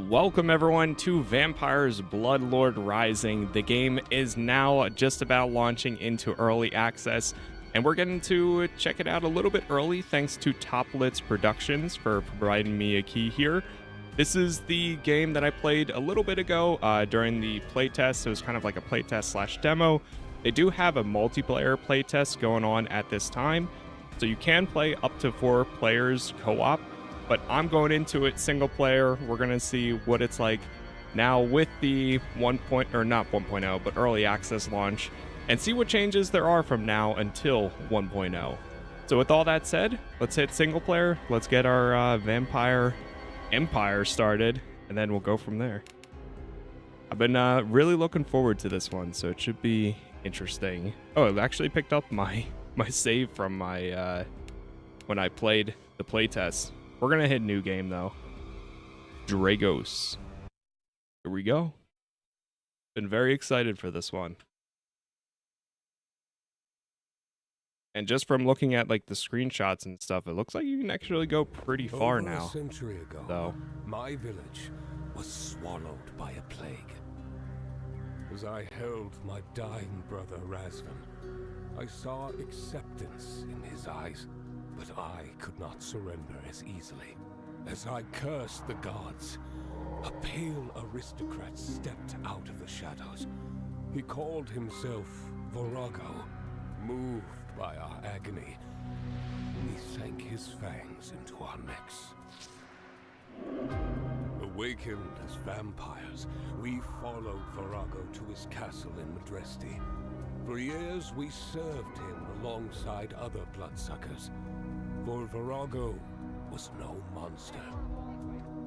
Welcome everyone to Vampires Bloodlord Rising. The game is now just about launching into early access, and we're getting to check it out a little bit early thanks to Toplitz Productions for providing me a key here. This is the game that I played a little bit ago during the playtest. It was kind of like a playtest slash demo. They do have a multiplayer playtest going on at this time, so you can play up to 4 players co-op. But I'm going into it single player. We're going to see what it's like now with the not 1.0, but early access launch, and see what changes there are from now until 1.0. So with all that said, let's hit single player. Let's get our Vampire Empire started, and then we'll go from there. I've been really looking forward to this one, so it should be interesting. Oh, it actually picked up my save from my when I played the playtest. We're going to hit new game, though. Dragos. Here we go. Been very excited for this one. And just from looking at like the screenshots and stuff, it looks like you can actually go pretty far now. A century ago, so my village was swallowed by a plague. As I held my dying brother Razvan, I saw acceptance in his eyes. But I could not surrender as easily. As I cursed the gods, a pale aristocrat stepped out of the shadows. He called himself Virago. Moved by our agony, he sank his fangs into our necks. Awakened as vampires, we followed Virago to his castle in Madresti. For years, we served him alongside other bloodsuckers. For Virago was no monster.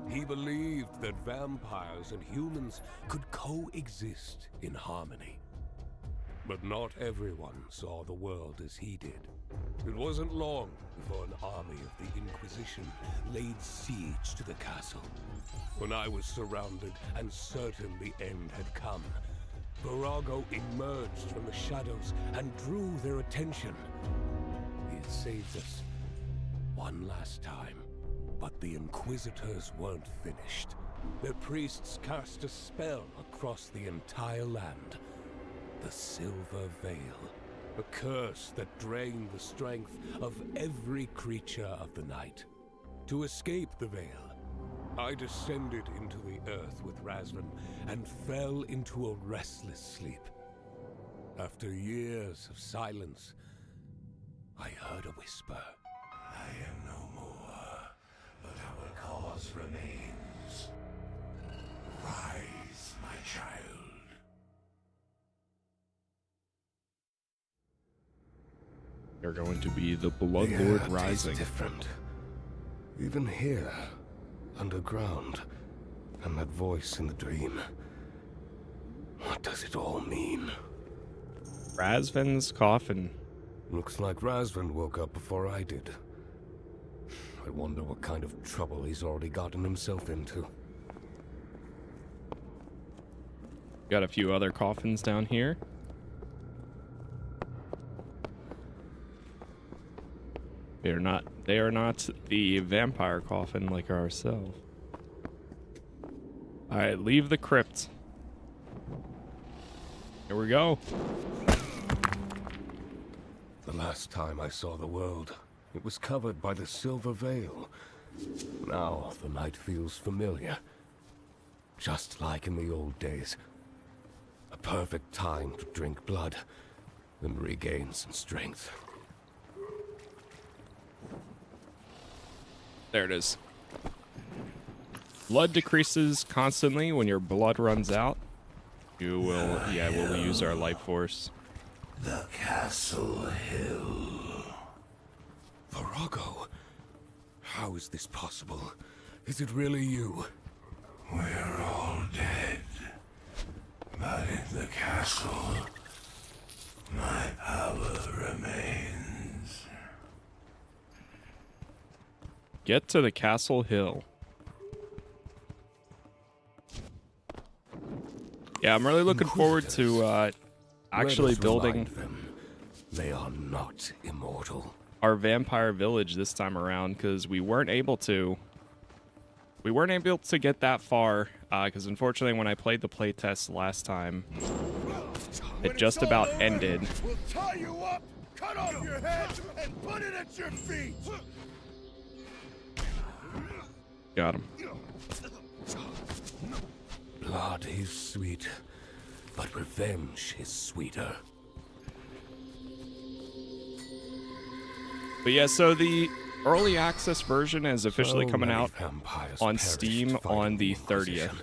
He believed that vampires and humans could coexist in harmony. But not everyone saw the world as he did. It wasn't long before an army of the Inquisition laid siege to the castle. When I was surrounded and certain the end had come, Virago emerged from the shadows and drew their attention. He had saved us one last time, but the Inquisitors weren't finished. Their priests cast a spell across the entire land. The Silver Veil, a curse that drained the strength of every creature of the night. To escape the Veil, I descended into the earth with Razvan and fell into a restless sleep. After years of silence, I heard a whisper. I am no more, but our cause remains. Rise, my child. they're going to be the Bloodlord Rising. Different. Even here, underground, and that voice in the dream. What does it all mean? Razvan's coffin. Looks like Razvan woke up before I did. I wonder what kind of trouble he's already gotten himself into. Got a few other coffins down here. They are not the vampire coffin like ourselves. Alright, leave the crypt. Here we go. The last time I saw the world, it was covered by the Silver Veil. Now the night feels familiar. Just like in the old days. A perfect time to drink blood and regain some strength. There it is. Blood decreases constantly when your blood runs out. You will, we'll use our life force. The Castle Hill. Virago, how is this possible? Is it really you? We're all dead. But in the castle, my power remains. Get to the Castle Hill. Yeah, I'm really looking forward to actually building them. They are not immortal. Our vampire village this time around, because we weren't able to We weren't able to get that far because unfortunately when I played the playtest last time, it just about ended. We'll tie you up, cut off your head, and put it at your feet. Got him. Blood is sweet, but revenge is sweeter. But yeah, so the early access version is officially So coming many out vampires on perished Steam fighting on the Inquisition. 30th.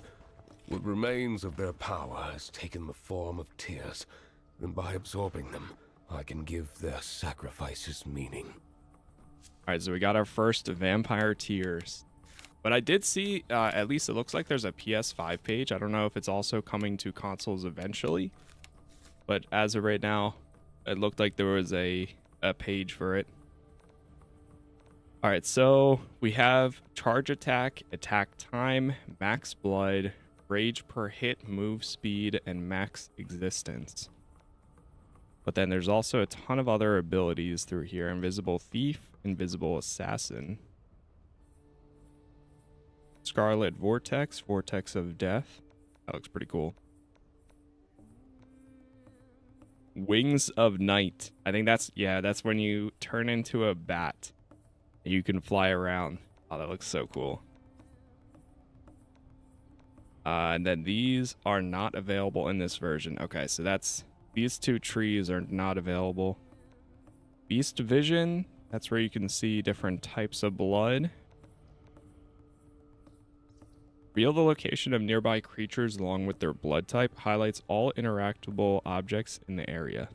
What remains of their power has taken the form of tears, and by absorbing them, I can give their sacrifices meaning. All right, so we got our first vampire tears. But I did see, at least it looks like there's a PS5 page. I don't know if it's also coming to consoles eventually. But as of right now, it looked like there was a page for it. All right, so we have charge attack, attack time, max blood, rage per hit, move speed, and max existence. But then there's also a ton of other abilities through here. Invisible thief, invisible assassin, scarlet vortex, vortex of death. That looks pretty cool. Wings of night. I think that's when you turn into a bat. You can fly around. Oh, that looks so cool. And then these are not available in this version. Okay, so these two trees are not available. Beast vision. That's where you can see different types of blood. Reveal the location of nearby creatures along with their blood type. Highlights all interactable objects in the area.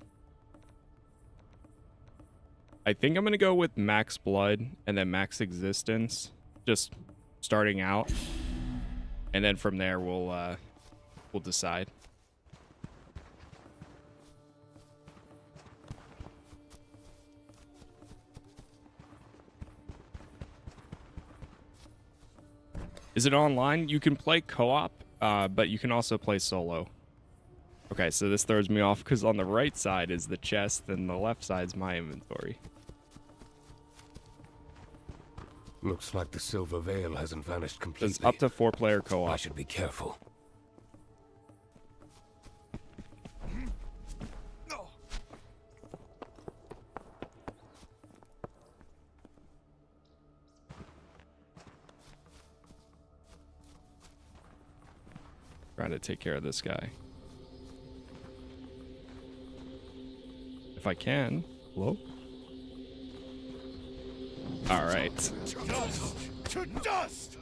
I think I'm going to go with max blood and then max existence, just starting out. And then from there, we'll decide. Is it online? You can play co-op, but you can also play solo. Okay, so this throws me off because on the right side is the chest and the left side's my inventory. Looks like the Silver Veil hasn't vanished completely. It's up to 4-player I co-op. should be careful. Trying to take care of this guy. If I can. Hello? All right. To dust.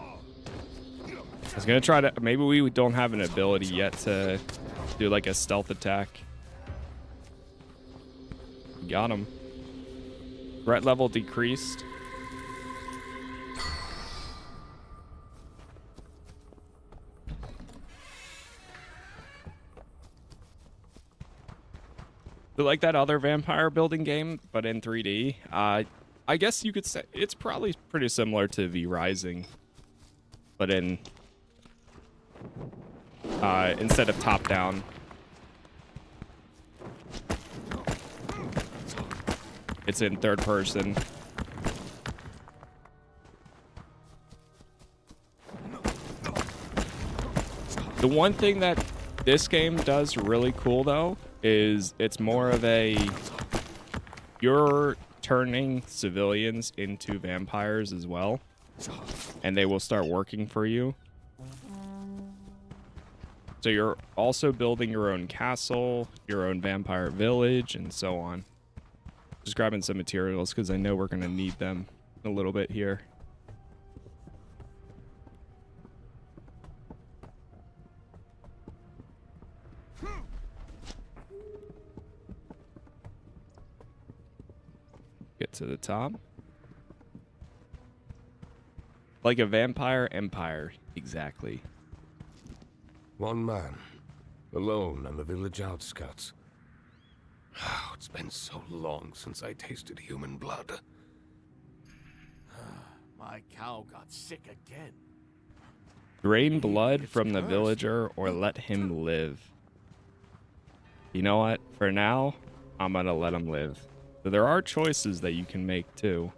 I was gonna try to. Maybe we don't have an ability yet to do like a stealth attack. Got him. Threat level decreased. So like that other vampire building game, but in 3D. I guess you could say it's probably pretty similar to Rising, but in instead of top down, it's in third person. The one thing that this game does really cool though is it's more of a you're turning civilians into vampires as well, and they will start working for you. So you're also building your own castle, your own vampire village, and so on. Just grabbing some materials because I know we're going to need them a little bit here. Get to the top. Like a vampire empire, exactly. One man, alone on the village outskirts. Oh, it's been so long since I tasted human blood. My cow got sick again. Drain blood from the villager or let him live. You know what? For now, I'm gonna let him live. So there are choices that you can make too.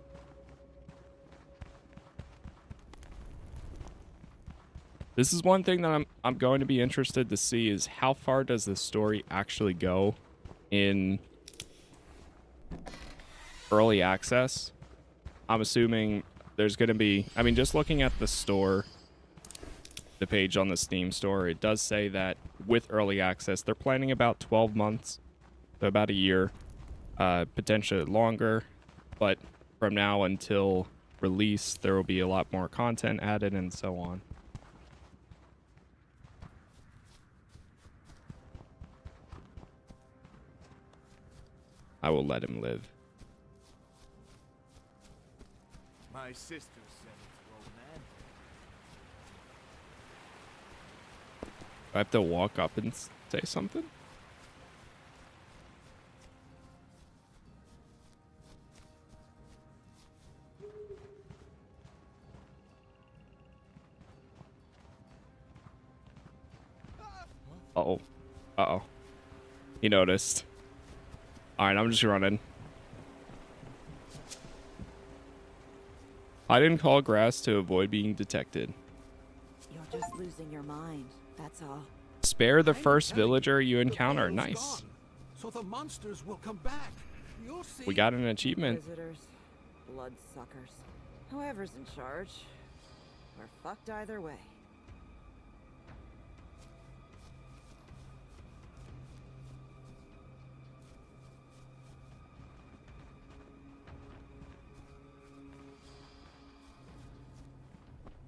This is one thing that I'm going to be interested to see is how far does the story actually go in early access. I'm assuming there's going to be, I mean, just looking at the store, the page on the Steam store, it does say that with early access, they're planning about 12 months, so about a year, potentially longer, but from now until release, there will be a lot more content added and so on. I will let him live. My sister said it's romantic. I have to walk up and say something? Uh-oh. Uh-oh. He noticed. Alright, I'm just running. I didn't call grass to avoid being detected. You're just losing your mind, that's all. Spare the first villager you encounter. Nice. Gone, so the monsters will come back. You'll see. We got an achievement. Visitors, bloodsuckers, whoever's in charge, we're fucked either way.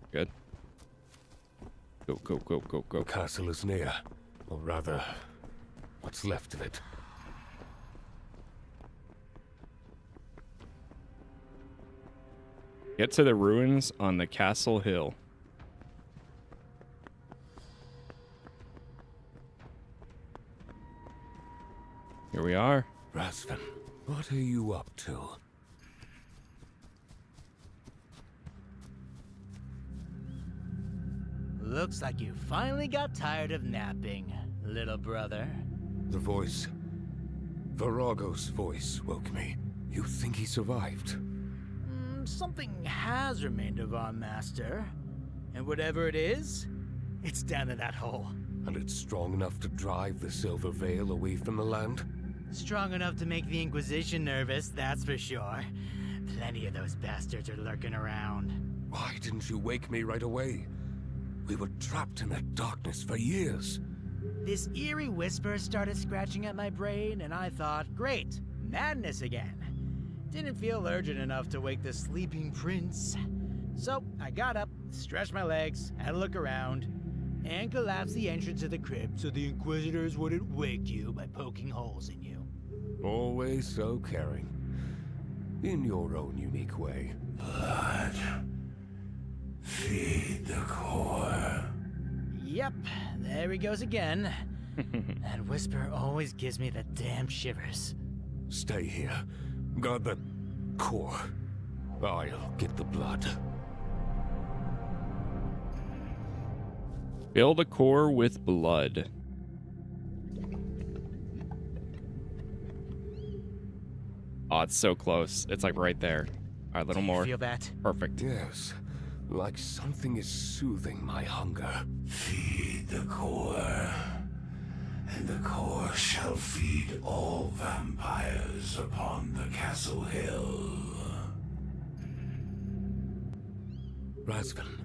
Good. Go, go, go, go, go. The castle is near, or rather, what's left of it. Get to the ruins on the castle hill. Here we are. Rasvin, what are you up to? Looks like you finally got tired of napping, little brother. The voice. Virago's voice woke me. You think he survived? Something has remained of our master. And whatever it is, it's down in that hole. And it's strong enough to drive the Silver Veil away from the land? Strong enough to make the Inquisition nervous, that's for sure. Plenty of those bastards are lurking around. Why didn't you wake me right away? We were trapped in that darkness for years. This eerie whisper started scratching at my brain, and I thought, great, madness again. Didn't feel urgent enough to wake the sleeping prince. So I got up, stretched my legs, had a look around, and collapsed the entrance of the crypt so the Inquisitors wouldn't wake you by poking holes in you. Always so caring. In your own unique way. Blood. Feed the core. Yep, there he goes again. That whisper always gives me the damn shivers. Stay here. Guard the core. I'll get the blood. Fill the core with blood. Oh, it's so close. It's like right there. All right, a little more. Feel that? Perfect. Yes. Like something is soothing my hunger. Feed the core, and the core shall feed all vampires upon the castle hill. Rasvin,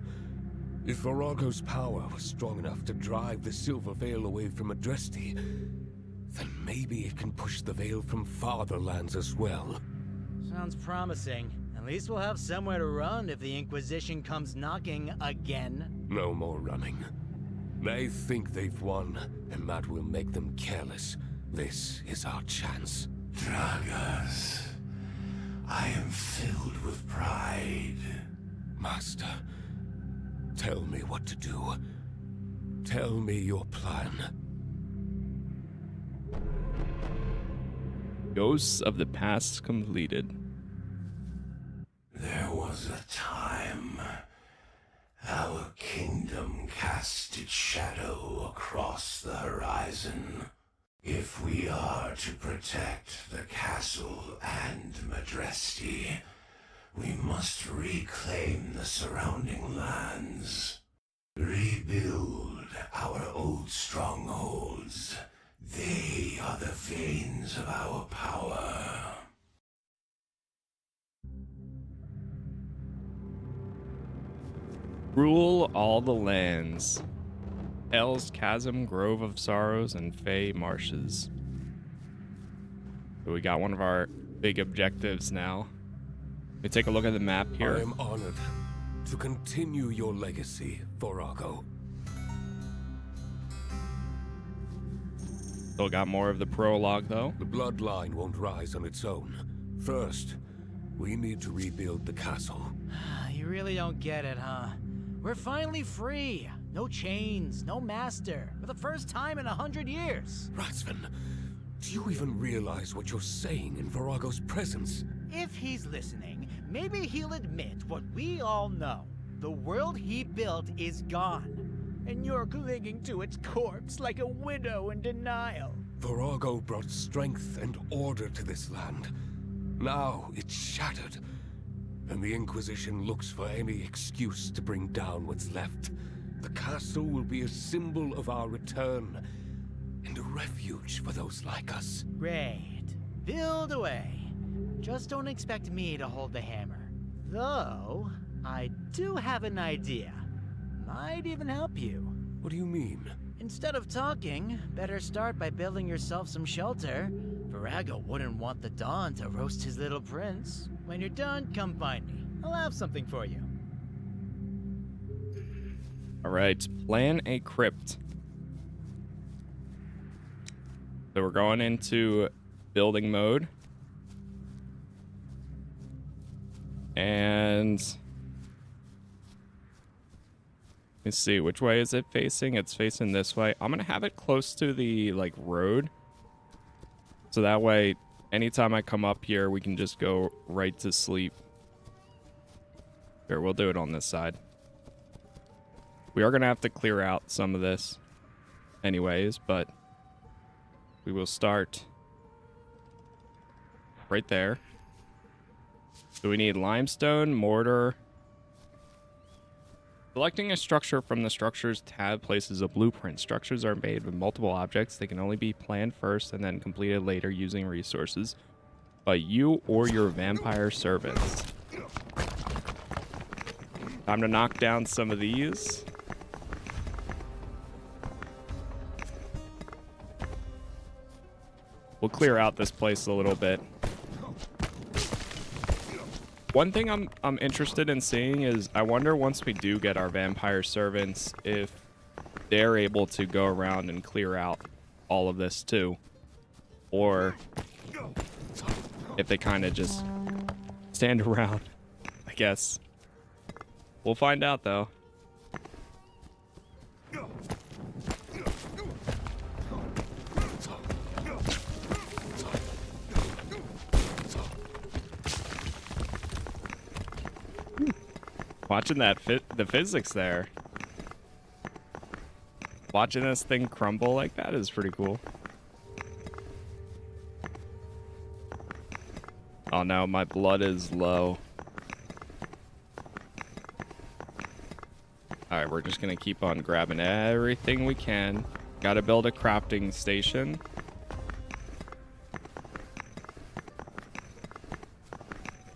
if Virago's power was strong enough to drive the Silver Veil away from Adresti, then maybe it can push the Veil from farther lands as well. Sounds promising. At least we'll have somewhere to run if the Inquisition comes knocking again. No more running. They think they've won, and that will make them careless. This is our chance. Dragas, I am filled with pride. Master, tell me what to do. Tell me your plan. Ghosts of the past completed. There was a time our kingdom cast its shadow across the horizon. If we are to protect the castle and Madresti, we must reclaim the surrounding lands, rebuild old strongholds. They are the veins of our power. Rule all the lands. Hell's Chasm, Grove of Sorrows, and Fey Marshes. So we got one of our big objectives now. Let me take a look at the map here. I am honored to continue your legacy, Virago. Still got more of the prologue, though. The bloodline won't rise on its own. First, we need to rebuild the castle. You really don't get it, huh? We're finally free. No chains, no master. For the first time in 100 years. Ratsven, do you even realize what you're saying in Virago's presence? If he's listening, maybe he'll admit what we all know. The world he built is gone. And you're clinging to its corpse like a widow in denial. Virago brought strength and order to this land. Now it's shattered. And the Inquisition looks for any excuse to bring down what's left. The castle will be a symbol of our return, and a refuge for those like us. Great. Build away. Just don't expect me to hold the hammer. Though, I do have an idea. Might even help you. What do you mean? Instead of talking, better start by building yourself some shelter. Virago wouldn't want the Dawn to roast his little prince. When you're done, come find me. I'll have something for you. All right, plan a crypt. So we're going into building mode. And let's see, which way is it facing? It's facing this way. I'm gonna have it close to the like road. So that way, anytime I come up here, we can just go right to sleep. Here, we'll do it on this side. We are gonna have to clear out some of this anyways, but we will start right there. So we need limestone, mortar. Selecting a structure from the Structures tab places a blueprint. Structures are made with multiple objects. They can only be planned first and then completed later using resources by you or your vampire servants. Time to knock down some of these. We'll clear out this place a little bit. One thing I'm interested in seeing is I wonder once we do get our vampire servants if they're able to go around and clear out all of this too, or if they kind of just stand around. I guess we'll find out though. Watching that the physics there. Watching this thing crumble like that is pretty cool. Oh no, my blood is low. Alright, we're just gonna keep on grabbing everything we can. Gotta build a crafting station.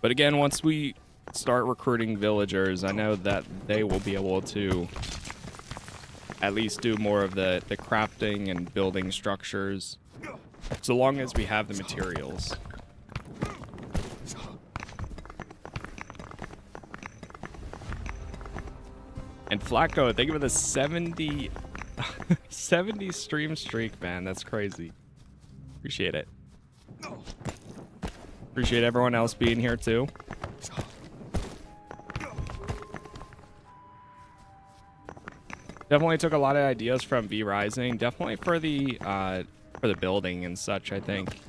But again, once we start recruiting villagers, I know that they will be able to at least do more of the crafting and building structures, so long as we have the materials. And Flacco, thank you for the 70 stream streak, man. That's crazy. Appreciate it. Appreciate everyone else being here too. Definitely took a lot of ideas from V-Rising. Definitely for the building and such, I think.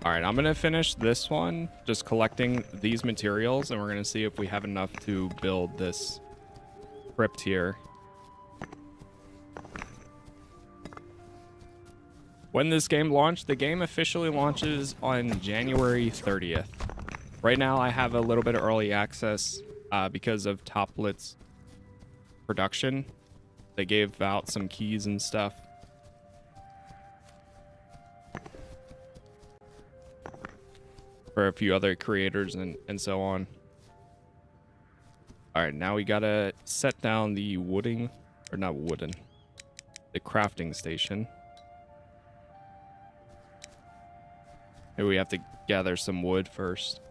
All right, I'm gonna finish this one, just collecting these materials, and we're gonna see if we have enough to build this crypt here. When this game launched, the game officially launches on January 30th. Right now, I have a little bit of early access because of Toplet's production. They gave out some keys and stuff. For a few other creators and so on. Alright, now we gotta set down the wooding, or not wooden, the crafting station. Maybe we have to gather some wood first.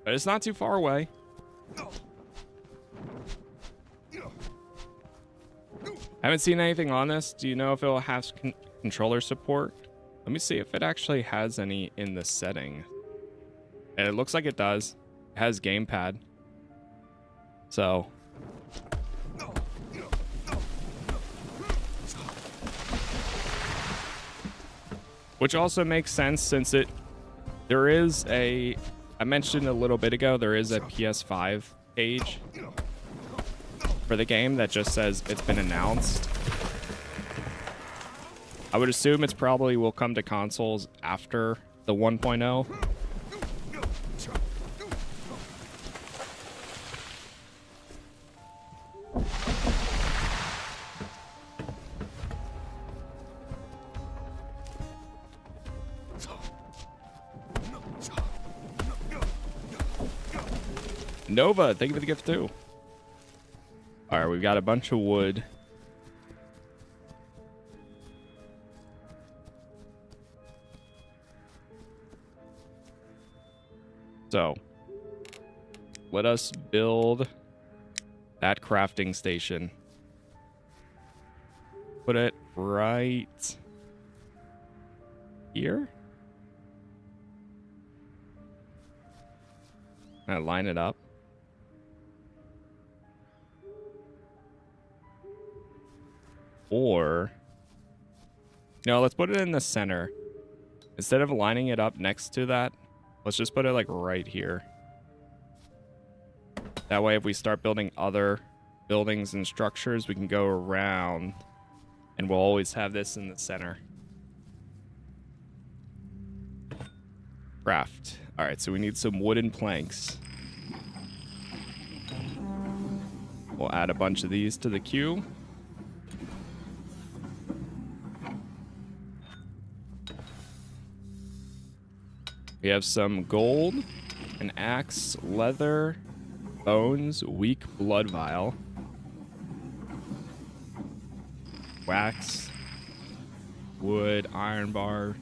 But it's not too far away. I haven't seen anything on this. Do you know if it'll have controller support? Let me see if it actually has any in the setting. And it looks like it does. It has gamepad. So. Which also makes sense since there is a, I mentioned a little bit ago, there is a PS5 page for the game that just says it's been announced. I would assume it's probably will come to consoles after the 1.0. Nova, thank you for the gift too. All right, we've got a bunch of wood. So, let us build that crafting station. Put it right here. And line it up. Or, no, let's put it in the center. Instead of lining it up next to that, let's just put it like right here. That way, if we start building other buildings and structures, we can go around and we'll always have this in the center. Craft. All right, so we need some wooden planks. We'll add a bunch of these to the queue. We have some gold, an axe, leather, bones, weak blood vial, wax, wood, iron bar.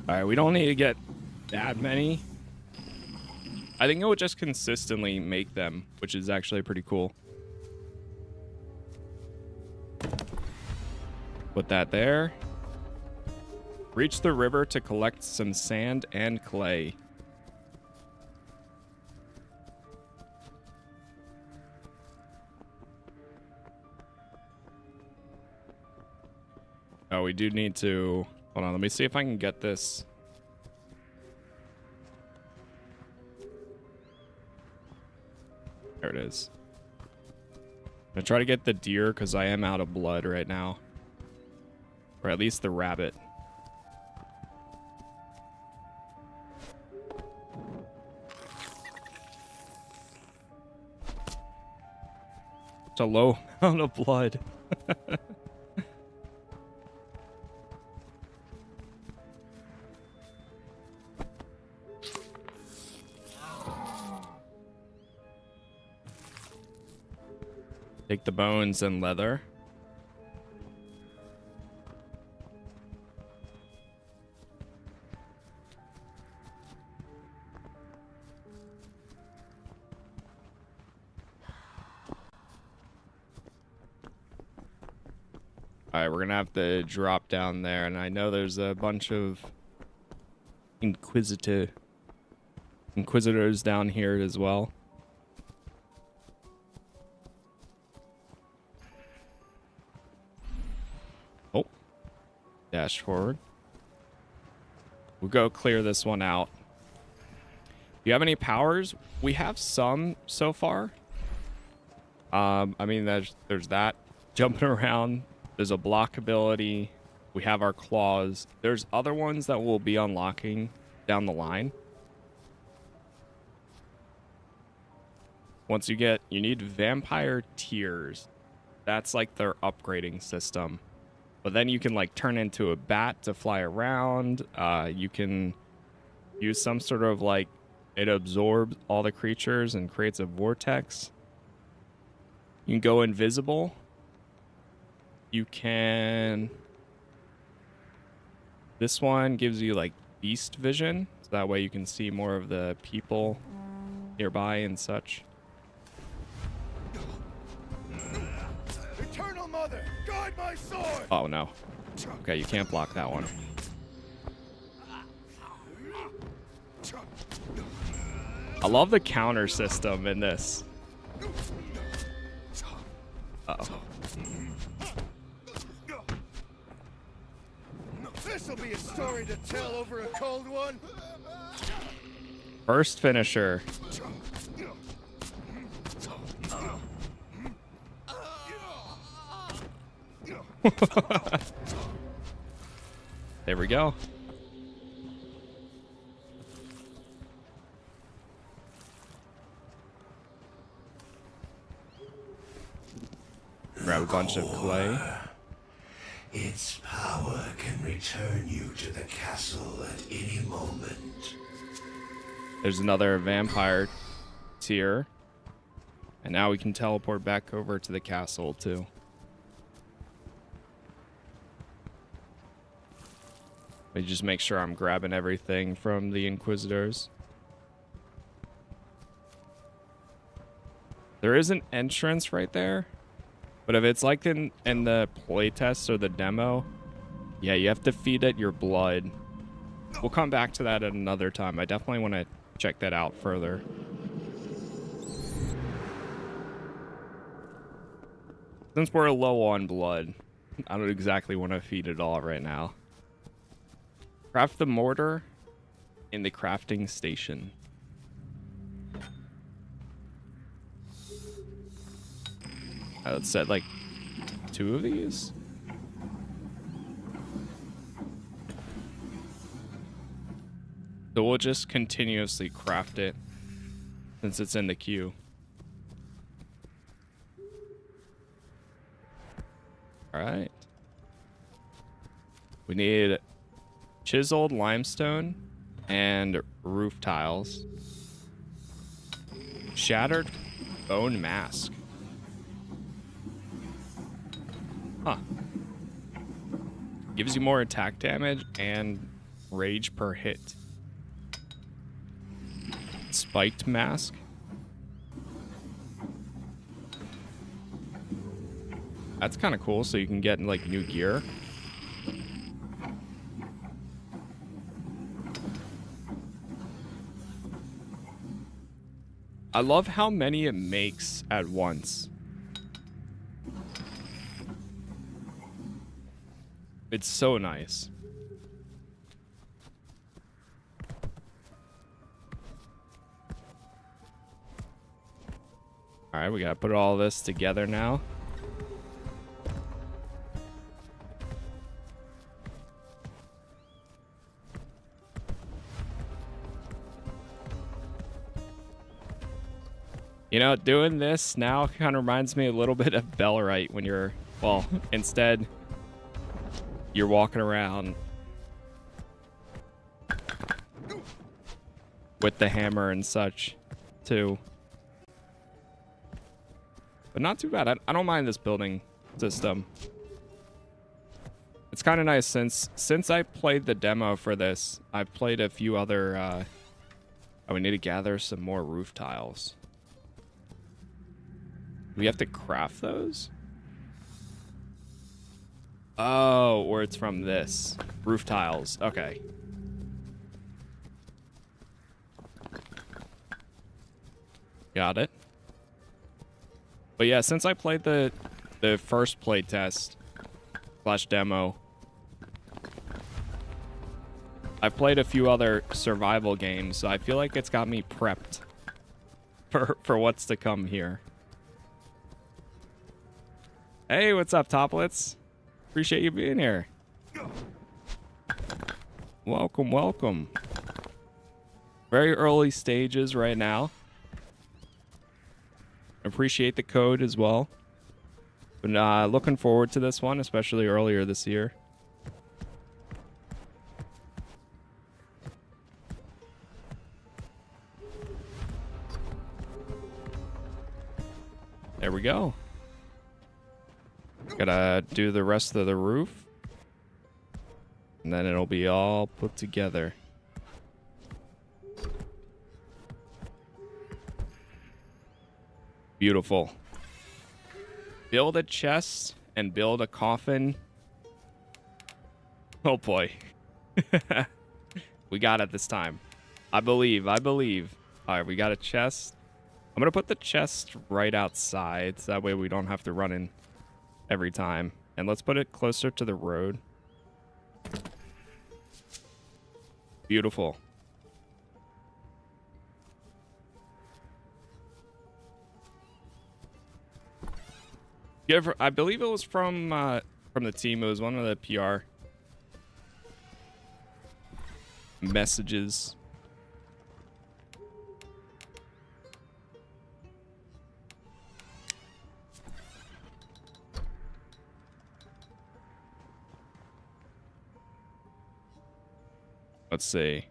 Alright, we don't need to get that many. I think it would just consistently make them, which is actually pretty cool. Put that there. Reach the river to collect some sand and clay. Oh, we do need to... Hold on, let me see if I can get this. There it is. I'm gonna try to get the deer because I am out of blood right now. Or at least the rabbit. It's a low amount of blood. Take the bones and leather. Alright, we're gonna have to drop down there, and I know there's a bunch of inquisitors down here as well. Oh. Dash forward. We'll go clear this one out. Do you have any powers? We have some so far. I mean, there's that. Jumping around. There's a block ability. We have our claws. There's other ones that we'll be unlocking down the line. Once you need vampire tears. That's like their upgrading system. But then you can like turn into a bat to fly around. You can use some sort of like, it absorbs all the creatures and creates a vortex. You can go invisible. You can... This one gives you like beast vision. So that way you can see more of the people nearby and such. Eternal Mother, guide my sword! Oh no. Okay, you can't block that one. I love the counter system in this. Uh-oh. This'll be a story to tell over a cold one. First finisher. There we go. Grab a bunch of clay. Its power can return you to the castle at any moment. There's another vampire tier. And now we can teleport back over to the castle too. Let me just make sure I'm grabbing everything from the Inquisitors. There is an entrance right there. But if it's like in the playtest or the demo, yeah, you have to feed it your blood. We'll come back to that at another time. I definitely want to check that out further. Since we're low on blood, I don't exactly want to feed it all right now. Craft the mortar in the crafting station. Let's set like 2 of these. So we'll just continuously craft it since it's in the queue. All right. We need chiseled limestone and roof tiles. Shattered bone mask. Huh. Gives you more attack damage and rage per hit. Spiked mask. That's kind of cool, so you can get like new gear. I love how many it makes at once. It's so nice. All right, we gotta put all this together now. You know, doing this now kind of reminds me a little bit of Bellrite when you're, well, instead you're walking around with the hammer and such too. But not too bad. I don't mind this building system. It's kind of nice since I played the demo for this. I've played a few other oh, we need to gather some more roof tiles. Do we have to craft those? Oh, or it's from this. Roof tiles. Okay. Got it. But yeah, since I played the first playtest / demo, I've played a few other survival games, so I feel like it's got me prepped for what's to come here. Hey, what's up, Toplets? Appreciate you being here. Welcome, welcome. Very early stages right now. Appreciate the code as well. But looking forward to this one, especially earlier this year. There we go. Gotta do the rest of the roof. And then it'll be all put together. Beautiful. Build a chest and build a coffin. Oh boy. We got it this time. I believe. All right, we got a chest. I'm gonna put the chest right outside, so that way we don't have to run in every time. And let's put it closer to the road. Beautiful. I believe it was from the team. It was one of the PR messages. Let's see.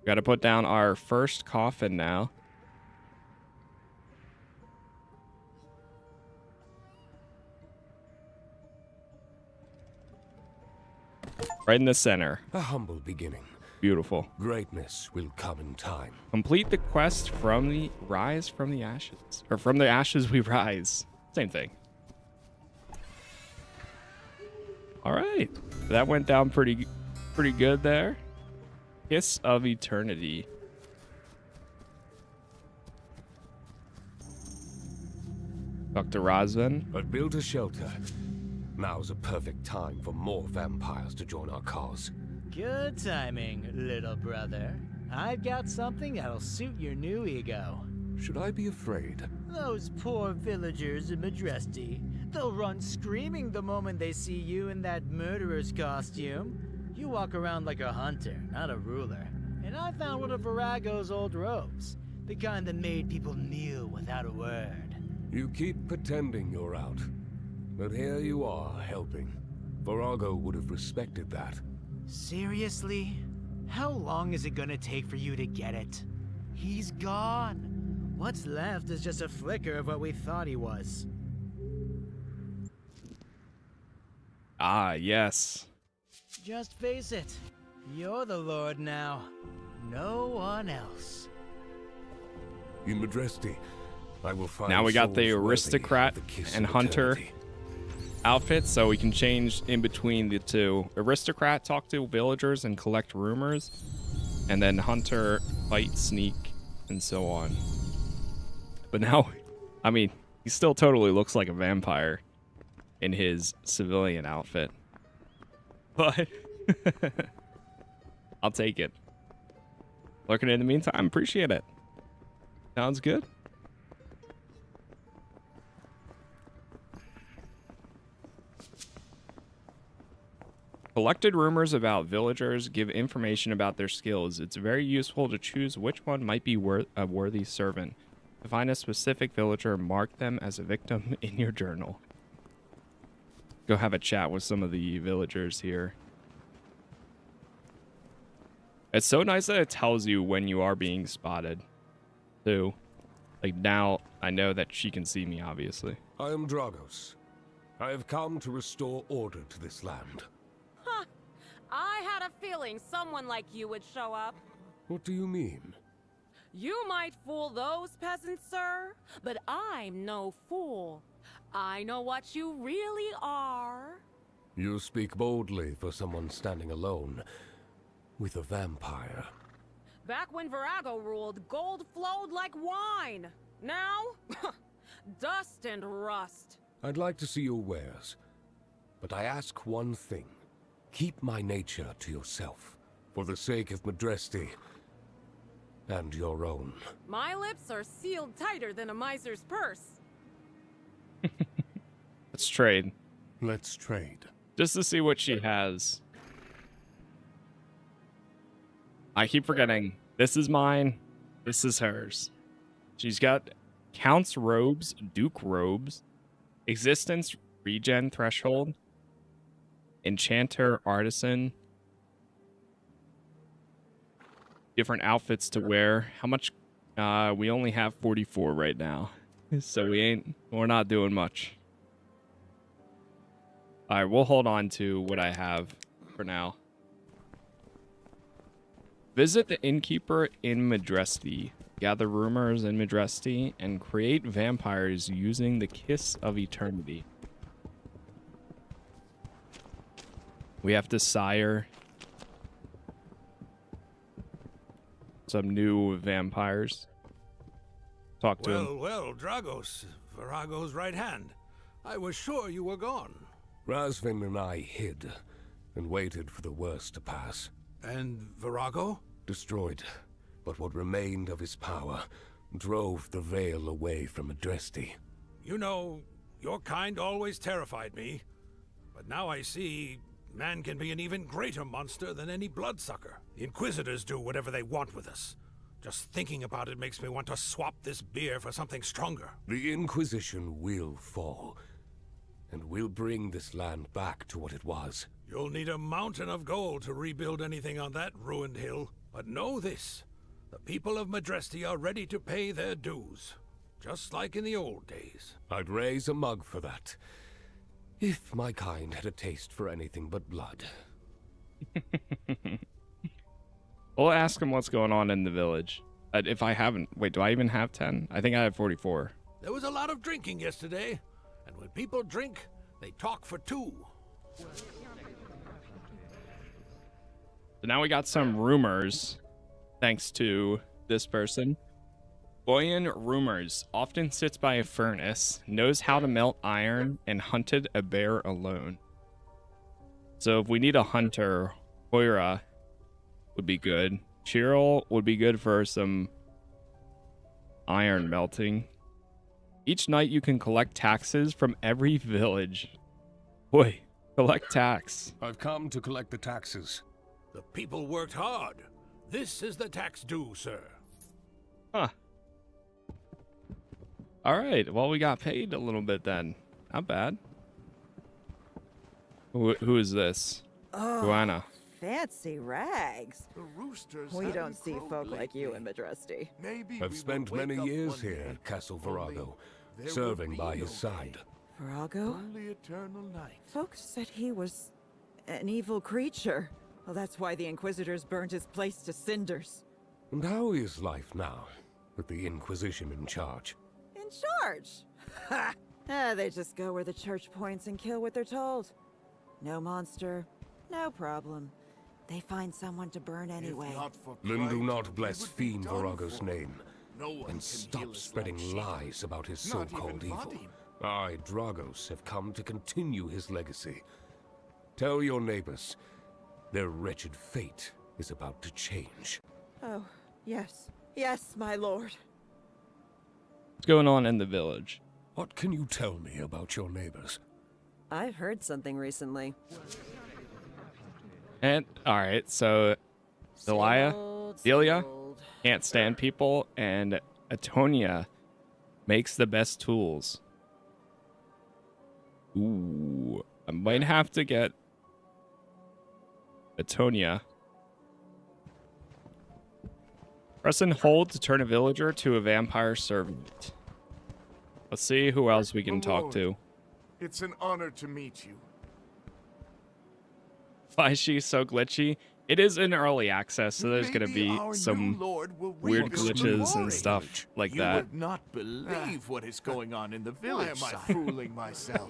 Got to put down our first coffin now. Right in the center. A humble beginning. Beautiful. Greatness will come in time. Complete the quest from the rise from the ashes. Or from the ashes we rise. Same thing. All right. That went down pretty good there. Kiss of Eternity. Dr. Rosvin. I've built a shelter. Now's a perfect time for more vampires to join our cause. Good timing, little brother. I've got something that'll suit your new ego. Should I be afraid? Those poor villagers in Majesty. They'll run screaming the moment they see you in that murderer's costume. You walk around like a hunter, not a ruler. And I found one of Virago's old robes. The kind that made people kneel without a word. You keep pretending you're out. But here you are, helping. Virago would have respected that. Seriously? How long is it gonna take for you to get it? He's gone. What's left is just a flicker of what we thought he was. Ah, yes. Just face it. You're the Lord now. No one else. In Majesty, I will find Now we got the souls worthy aristocrat of the kiss and of hunter eternity. outfits, so we can change in between the two. Aristocrat, talk to villagers and collect rumors, and then hunter, fight, sneak, and so on. But now, I mean, he still totally looks like a vampire in his civilian outfit. But I'll take it. Looking in the meantime, appreciate it. Sounds good. Collected rumors about villagers give information about their skills. It's very useful to choose which one might be a worthy servant. To find a specific villager, mark them as a victim in your journal. Go have a chat with some of the villagers here. It's so nice that it tells you when you are being spotted, too. Like, now I know that she can see me, obviously. I am Dragos. I have come to restore order to this land. Huh. I had a feeling someone like you would show up. What do you mean? You might fool those peasants, sir, but I'm no fool. I know what you really are. You speak boldly for someone standing alone with a vampire. Back when Virago ruled, gold flowed like wine. Now, dust and rust. I'd like to see your wares, but I ask one thing. Keep my nature to yourself, for the sake of Madresti and your own. My lips are sealed tighter than a miser's purse. Let's trade. Let's trade. Just to see what she has. I keep forgetting. This is mine. This is hers. She's got Count's robes, Duke robes, Existence regen threshold, Enchanter artisan, different outfits to wear. How much? We only have 44 right now, so we're not doing much. All right, we'll hold on to what I have for now. Visit the innkeeper in Madresti. Gather rumors in Madresti and create vampires using the Kiss of Eternity. We have to sire some new vampires. Talk to him. Well, Dragos, Virago's right hand. I was sure you were gone. Razvin and I hid and waited for the worst to pass. And Virago? Destroyed, but what remained of his power drove the Veil away from Madresti. You know, your kind always terrified me. But now I see man can be an even greater monster than any bloodsucker. The Inquisitors do whatever they want with us. Just thinking about it makes me want to swap this beer for something stronger. The Inquisition will fall, and we'll bring this land back to what it was. You'll need a mountain of gold to rebuild anything on that ruined hill. But know this, the people of Madresti are ready to pay their dues, just like in the old days. I'd raise a mug for that, if my kind had a taste for anything but blood. We'll ask him what's going on in the village. If I haven't... Wait, do I even have 10? I think I have 44. There was a lot of drinking yesterday, and when people drink, they talk for two. So now we got some rumors, thanks to this person. Boyan Rumors often sits by a furnace, knows how to melt iron, and hunted a bear alone. So if we need a hunter, Hoira would be good. Cheryl would be good for some iron melting. Each night you can collect taxes from every village. Boy, collect tax. I've come to collect the taxes. The people worked hard. This is the tax due, sir. Huh. All right. Well, we got paid a little bit then. Not bad. Who is this? Guana. Fancy rags. The roosters. We don't see folk like you in Madresti. I've spent many years here at Castle Virago, serving by his side. Virago? Only eternal night. Folks said he was an evil creature. Well, that's why the Inquisitors burned his place to cinders. And how is life now, with the Inquisition in charge? In charge? Ha! They just go where the church points and kill what they're told. No monster, no problem. They find someone to burn anyway. Then do not blaspheme Virago's name, and stop spreading lies about his so-called evil. I, Dragos, have come to continue his legacy. Tell your neighbors, their wretched fate is about to change. Oh, yes. Yes, my lord. What's going on in the village? What can you tell me about your neighbors? I've heard something recently. And, alright, so Delia can't stand people, and Atonia makes the best tools. Ooh, I might have to get Atonia. Press and hold to turn a villager to a vampire servant. Let's see who else we can talk to. It's an honor to meet you. Why is she so glitchy? It is in early access, so there's going to be some weird glitches and stuff like that. You would not believe what is going on in the village. Why am I fooling myself?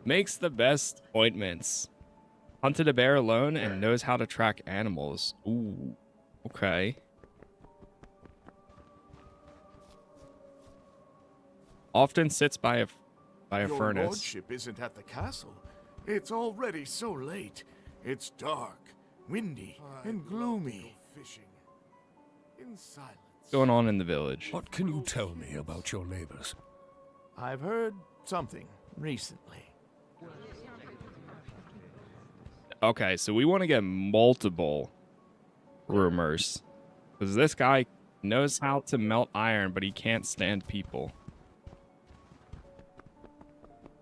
Makes the best ointments. Hunted a bear alone and knows how to track animals. Ooh, okay. Often sits by a Your furnace. lordship isn't at the castle. It's already so late. It's dark, windy, and gloomy. Fishing in silence. What's going on in the village? What can you tell me about your neighbors? I've heard something recently. Okay, so we want to get multiple rumors. Because this guy knows how to melt iron, but he can't stand people.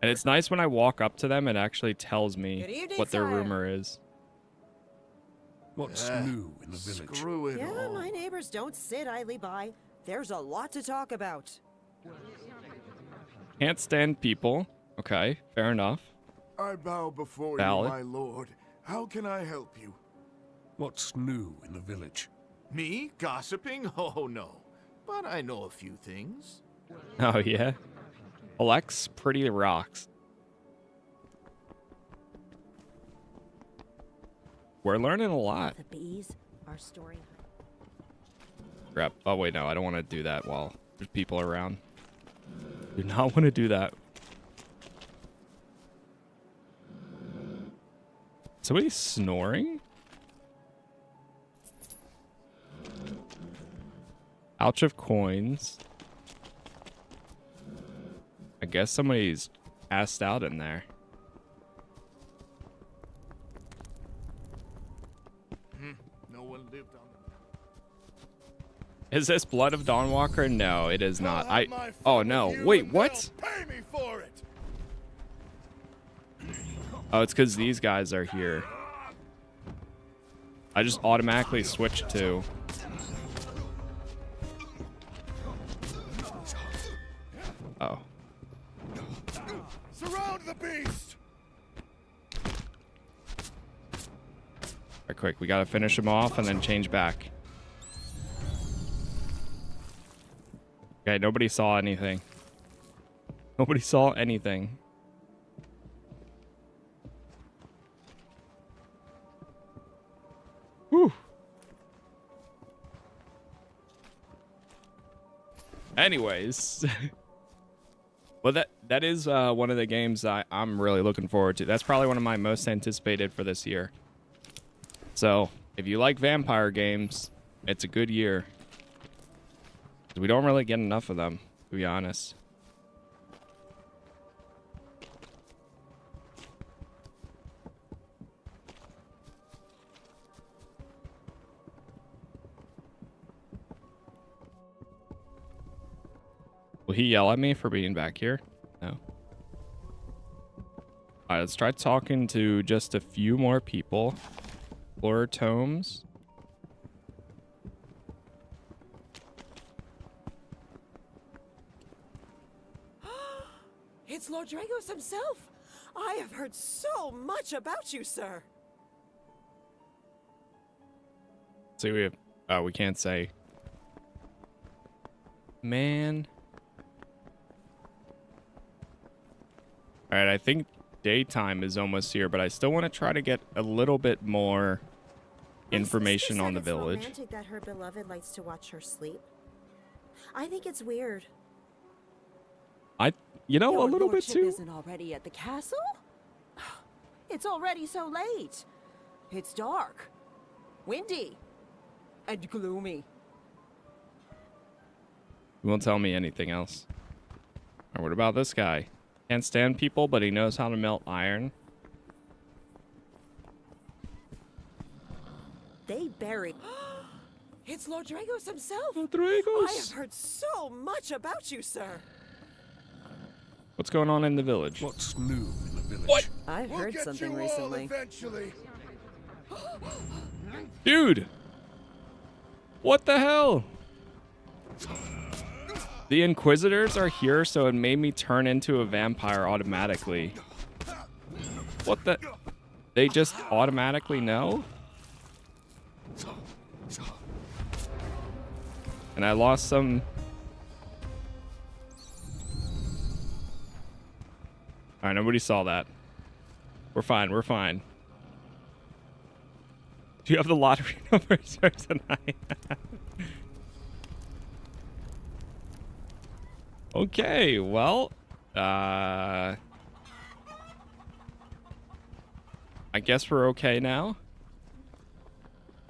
And it's nice when I walk up to them, it actually tells me Good evening, what their sire. rumor is. What's new in the village? Screw it Yeah, all. my neighbors don't sit idly by. There's a lot to talk about. Can't stand people. Okay, fair enough. I bow before Valid. you, my lord. How can I help you? What's new in the village? Me? Gossiping? Oh, no. But I know a few things. Oh, yeah? Alex pretty rocks. We're learning a lot. The bees are storing. Crap. Oh, wait, no. I don't want to do that while there's people around. Do not want to do that. Somebody's snoring? Pouch of coins. I guess somebody's passed out in there. No one lived on them. Is this Blood of Dawnwalker? No, it is not. Oh no. Wait, what? Pay me for it. Oh, it's because these guys are here. I just automatically switched to. Oh. Surround the beast. Alright, quick. We gotta finish them off and then change back. Okay, nobody saw anything. Nobody saw anything. Whew. Anyways. Well, that is one of the games I'm really looking forward to. That's probably one of my most anticipated for this year. So, if you like vampire games, it's a good year. We don't really get enough of them, to be honest. Will he yell at me for being back here? No. Alright, let's try talking to just a few more people. Explorer tomes. It's Lord Dragos himself. I have heard so much about you, sir. See, we have... Oh, we can't say. Man. Alright, I think daytime is almost here, but I still want to try to get a little bit more information on the village. It's romantic that her beloved likes to watch her sleep. I think it's weird. You know, Your a little bit lordship too. Isn't already at the castle? It's already so late. It's dark, windy, and gloomy. You won't tell me anything else. Or what about this guy? Can't stand people, but he knows how to melt iron. They buried. It's Lord Dragos himself. Lord Dragos. I have heard so much about you, sir. What's going on in the village? What's new in the village? What? I've heard something recently. Eventually. Dude! What the hell? The Inquisitors are here, so it made me turn into a vampire automatically. What the? They just automatically know? And I lost some... All right, nobody saw that. We're fine. We're fine. Do you have the lottery numbers for tonight? Okay, well, I guess we're okay now.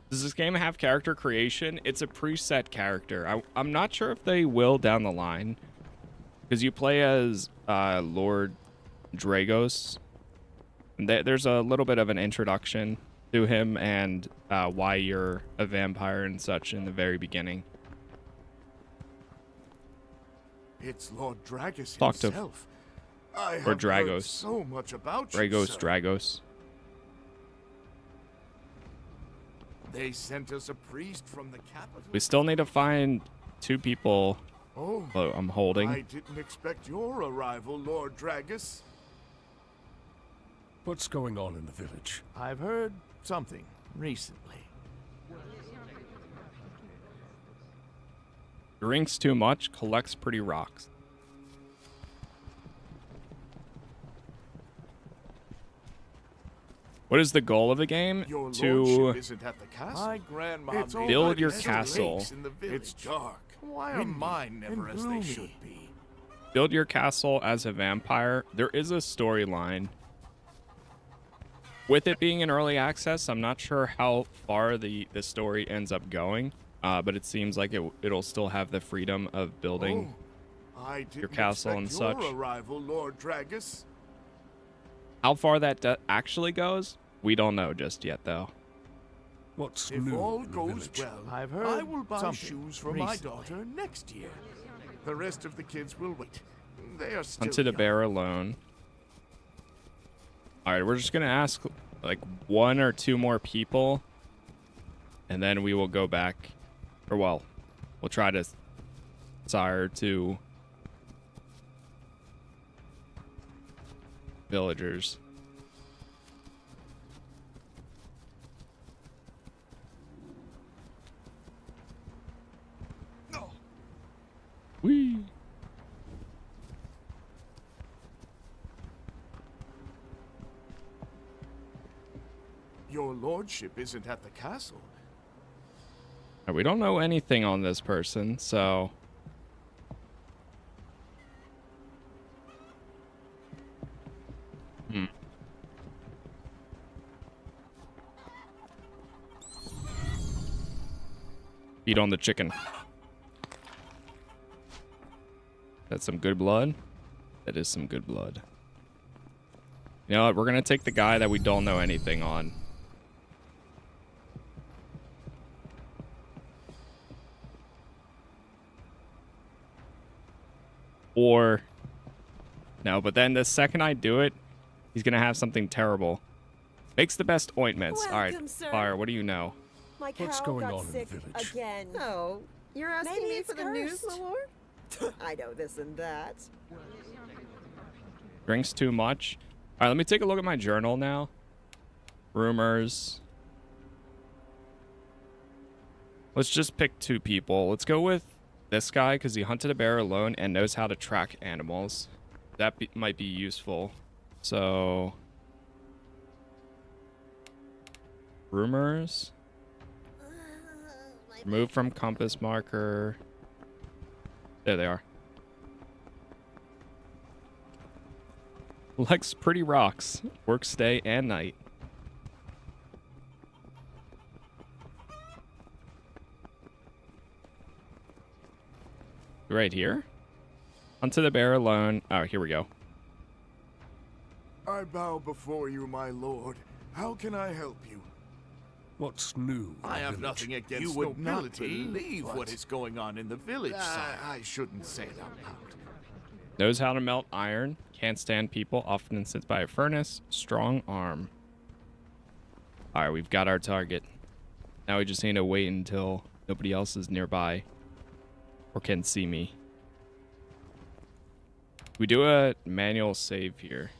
Does this game have character creation? It's a preset character. I'm not sure if they will down the line, because you play as Lord Dragos. There's a little bit of an introduction to him and why you're a vampire and such in the very beginning. It's Lord Dragos Talk to himself. I or have heard Dragos. so much about you, Dragos, sir. Dragos. They sent us a priest from the capital. We still need to find 2 people. Oh, I'm holding. I didn't expect your arrival, Lord Dragos. What's going on in the village? I've heard something recently. Drinks too much, collects pretty rocks. What is the goal of the game? Your To lordship isn't at the castle. My grandma It's build already your has castle. lakes in the village. It's dark. Why are mine never as they should be? build your castle as a vampire. There is a storyline. With it being in early access, I'm not sure how far the story ends up going, but it seems like it'll still have the freedom of building your castle and such. Your arrival, Lord Dragos. How far that actually goes, we don't know just yet, though. What's If new all in the goes village? well, I will buy shoes for my daughter next year. The rest of the kids will wait. They are still Hunted a young. bear alone. All right, we're just gonna ask like 1 or 2 more people, and then we will go back, or well, we'll try to sire to villagers. Whee! Your lordship isn't at the castle. We don't know anything on this person, so Feed on the chicken. That's some good blood. That is some good blood. You know what? We're gonna take the guy that we don't know anything on. Or no, but then the second I do it, he's gonna have something terrible. Makes the best ointments. All Welcome, right, sir. Fire. What do you know? My What's cow going got on in the sick village? again. Oh, you're asking Maybe me it's for the news, cursed. my lord? I know this and that. Drinks too much. All right, let me take a look at my journal now. Rumors. Let's just pick 2 people. Let's go with this guy because he hunted a bear alone and knows how to track animals. That might be useful. So, rumors. Remove from compass marker. There they are. Likes pretty rocks. Works day and night. Right here? Onto the bear alone. Oh, here we go. I bow before you, my lord. How can I help you? What's new? in the I have village? nothing against You would not nobility, believe but what is going on in the village, sire. I shouldn't say it out loud. Knows how to melt iron. Can't stand people. Often sits by a furnace. Strong arm. All right, we've got our target. Now we just need to wait until nobody else is nearby or can see me. We do a manual save here.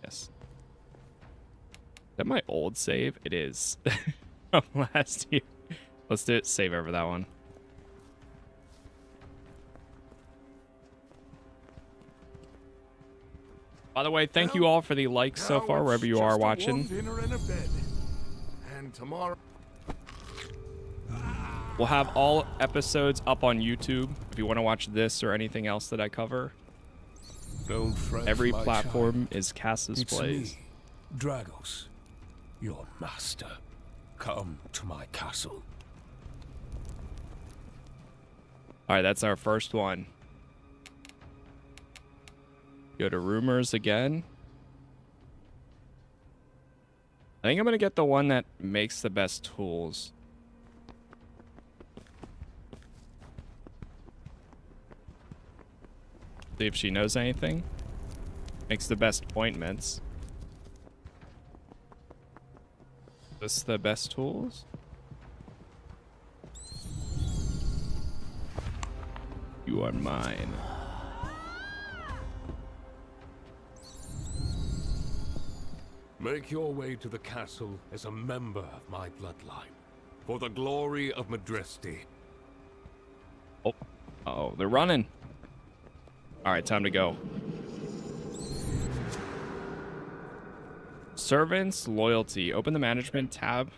Yes. Is that my old save? It is. From last year. Let's do it. Save over that one. By the way, thank you all for the likes so Now far, it's wherever you are just a warm watching. dinner and a bed. And tomorrow. We'll have all episodes up on YouTube if you want to watch this or anything else that I cover. Don't fret, Every my platform child. is Casas It's Plays. me, Dragos, your master. Come to my castle. All right, that's our first one. Go to rumors again. I think I'm going to get the one that makes the best tools. See if she knows anything. Makes the best ointments. This the best tools? You are mine. Make your way to the castle as a member of my bloodline, for the glory of Madresti. Oh, uh-oh, they're running. All right, time to go. Servants loyalty. Open the management tab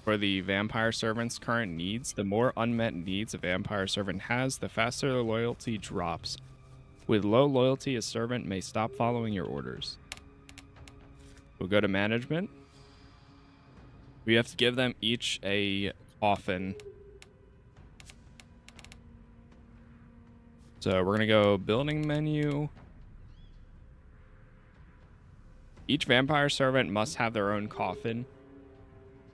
for the vampire servant's current needs. The more unmet needs a vampire servant has, the faster the loyalty drops. With low loyalty, a servant may stop following your orders. We'll go to management. We have to give them each a coffin. So we're gonna go building menu. Each vampire servant must have their own coffin.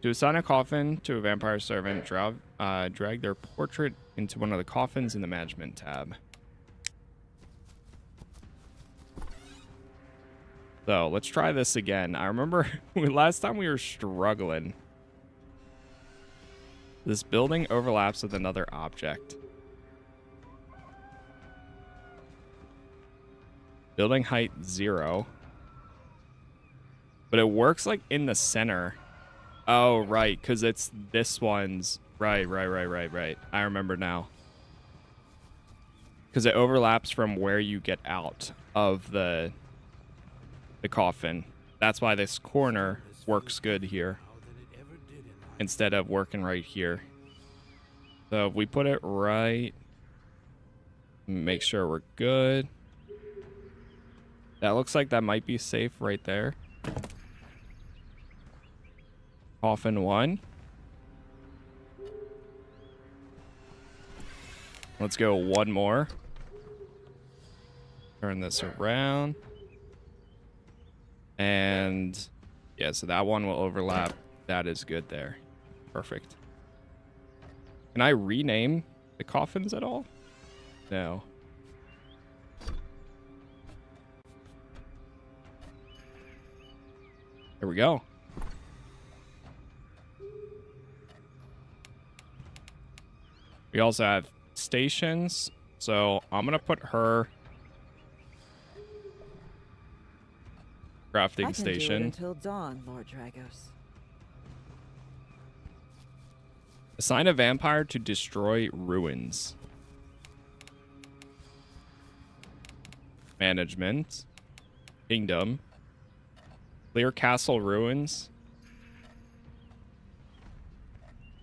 To assign a coffin to a vampire servant, drag their portrait into one of the coffins in the management tab. So let's try this again. I remember last time we were struggling. This building overlaps with another object. Building height 0. But it works like in the center. Oh, right, because it's this one's. Right. I remember now. Because it overlaps from where you get out of the coffin. That's why this corner works good here instead of working right here. So if we put it right, make sure we're good. That looks like that might be safe right there. Coffin 1. Let's go one more. Turn this around. And yeah, so that one will overlap. That is good there. Perfect. Can I rename the coffins at all? No. There we go. We also have stations. So I'm going to put her crafting station. Do it until dawn, Lord Dragos. Assign a vampire to destroy ruins. Management. Kingdom. Clear castle ruins.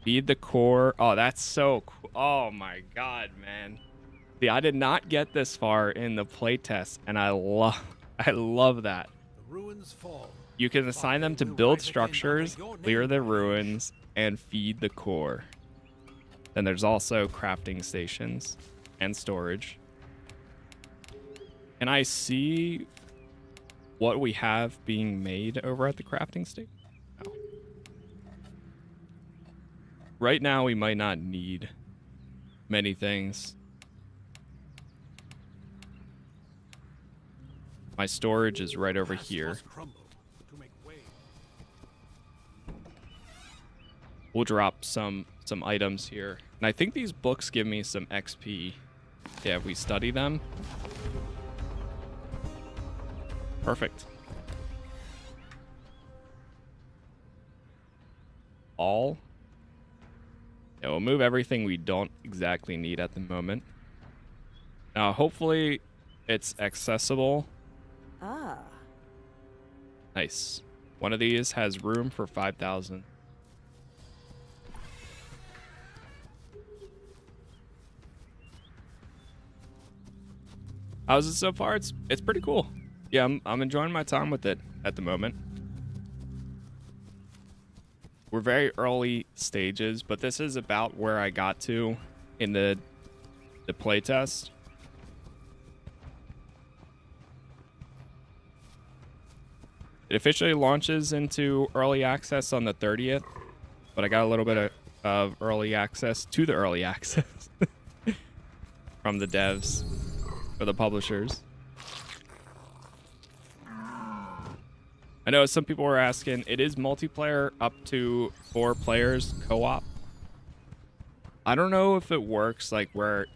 Feed the core. Oh, that's so cool. Oh my god, man. See, I did not get this far in the playtest, and I love that. The ruins fall. You can assign them to build structures, clear the ruins, and feed the core. Then there's also crafting stations and storage. Can I see what we have being made over at the crafting station? No. Right now, we might not need many things. My storage is right over here. We'll drop some items here. And I think these books give me some XP. Yeah, if we study them. Perfect. All. Yeah, we'll move everything we don't exactly need at the moment. Now, hopefully it's accessible Ah. Nice. One of these has room for 5,000. How's it so far? It's pretty cool. Yeah, I'm enjoying my time with it at the moment. We're very early stages, but this is about where I got to in the playtest. It officially launches into early access on the 30th, but I got a little bit of early access to the early access from the devs or the publishers. I know some people were asking, it is multiplayer up to 4 players co-op. I don't know if it works like where,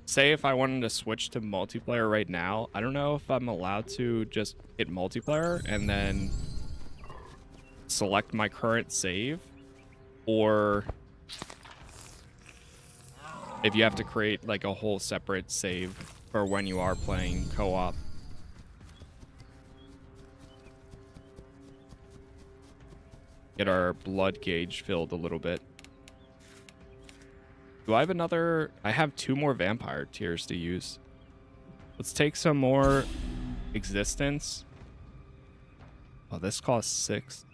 say if I wanted to switch to multiplayer right now, I don't know if I'm allowed to just hit multiplayer and then select my current save, or if you have to create like a whole separate save for when you are playing co-op. Get our blood gauge filled a little bit. Do I have another? I have 2 more vampire tiers to use. Let's take some more existence. Oh, this costs 6.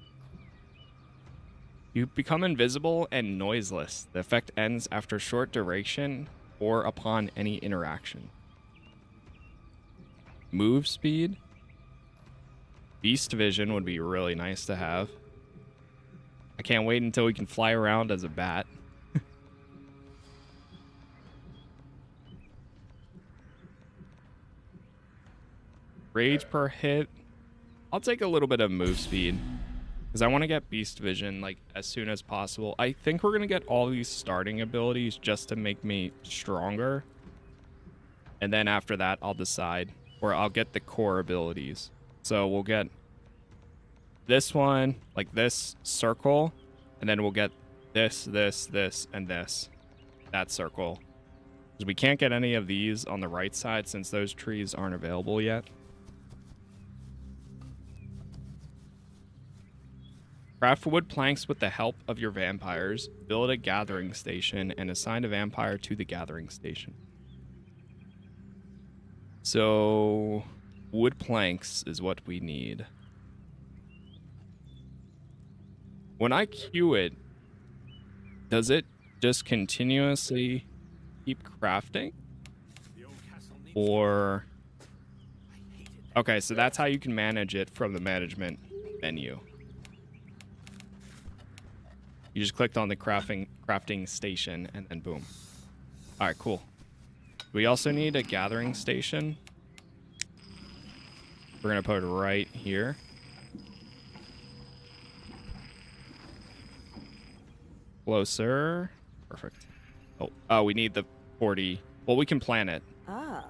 You become invisible and noiseless. The effect ends after short duration or upon any interaction. Move speed. Beast vision would be really nice to have. I can't wait until we can fly around as a bat. Rage per hit. I'll take a little bit of move speed because I want to get beast vision like as soon as possible. I think we're going to get all these starting abilities just to make me stronger. And then after that, I'll decide, or I'll get the core abilities. So we'll get this one, like this circle, and then we'll get this, and this. That circle. Because we can't get any of these on the right side since those trees aren't available yet. Craft wood planks with the help of your vampires. Build a gathering station and assign a vampire to the gathering station. So, wood planks is what we need. When I queue it, does it just continuously keep crafting? Or... Okay, so that's how you can manage it from the management menu. You just clicked on the crafting station and then boom. All right, cool. We also need a gathering station. We're gonna put it right here. Closer. Perfect. Oh, we need the 40. Well, we can plan it. Ah.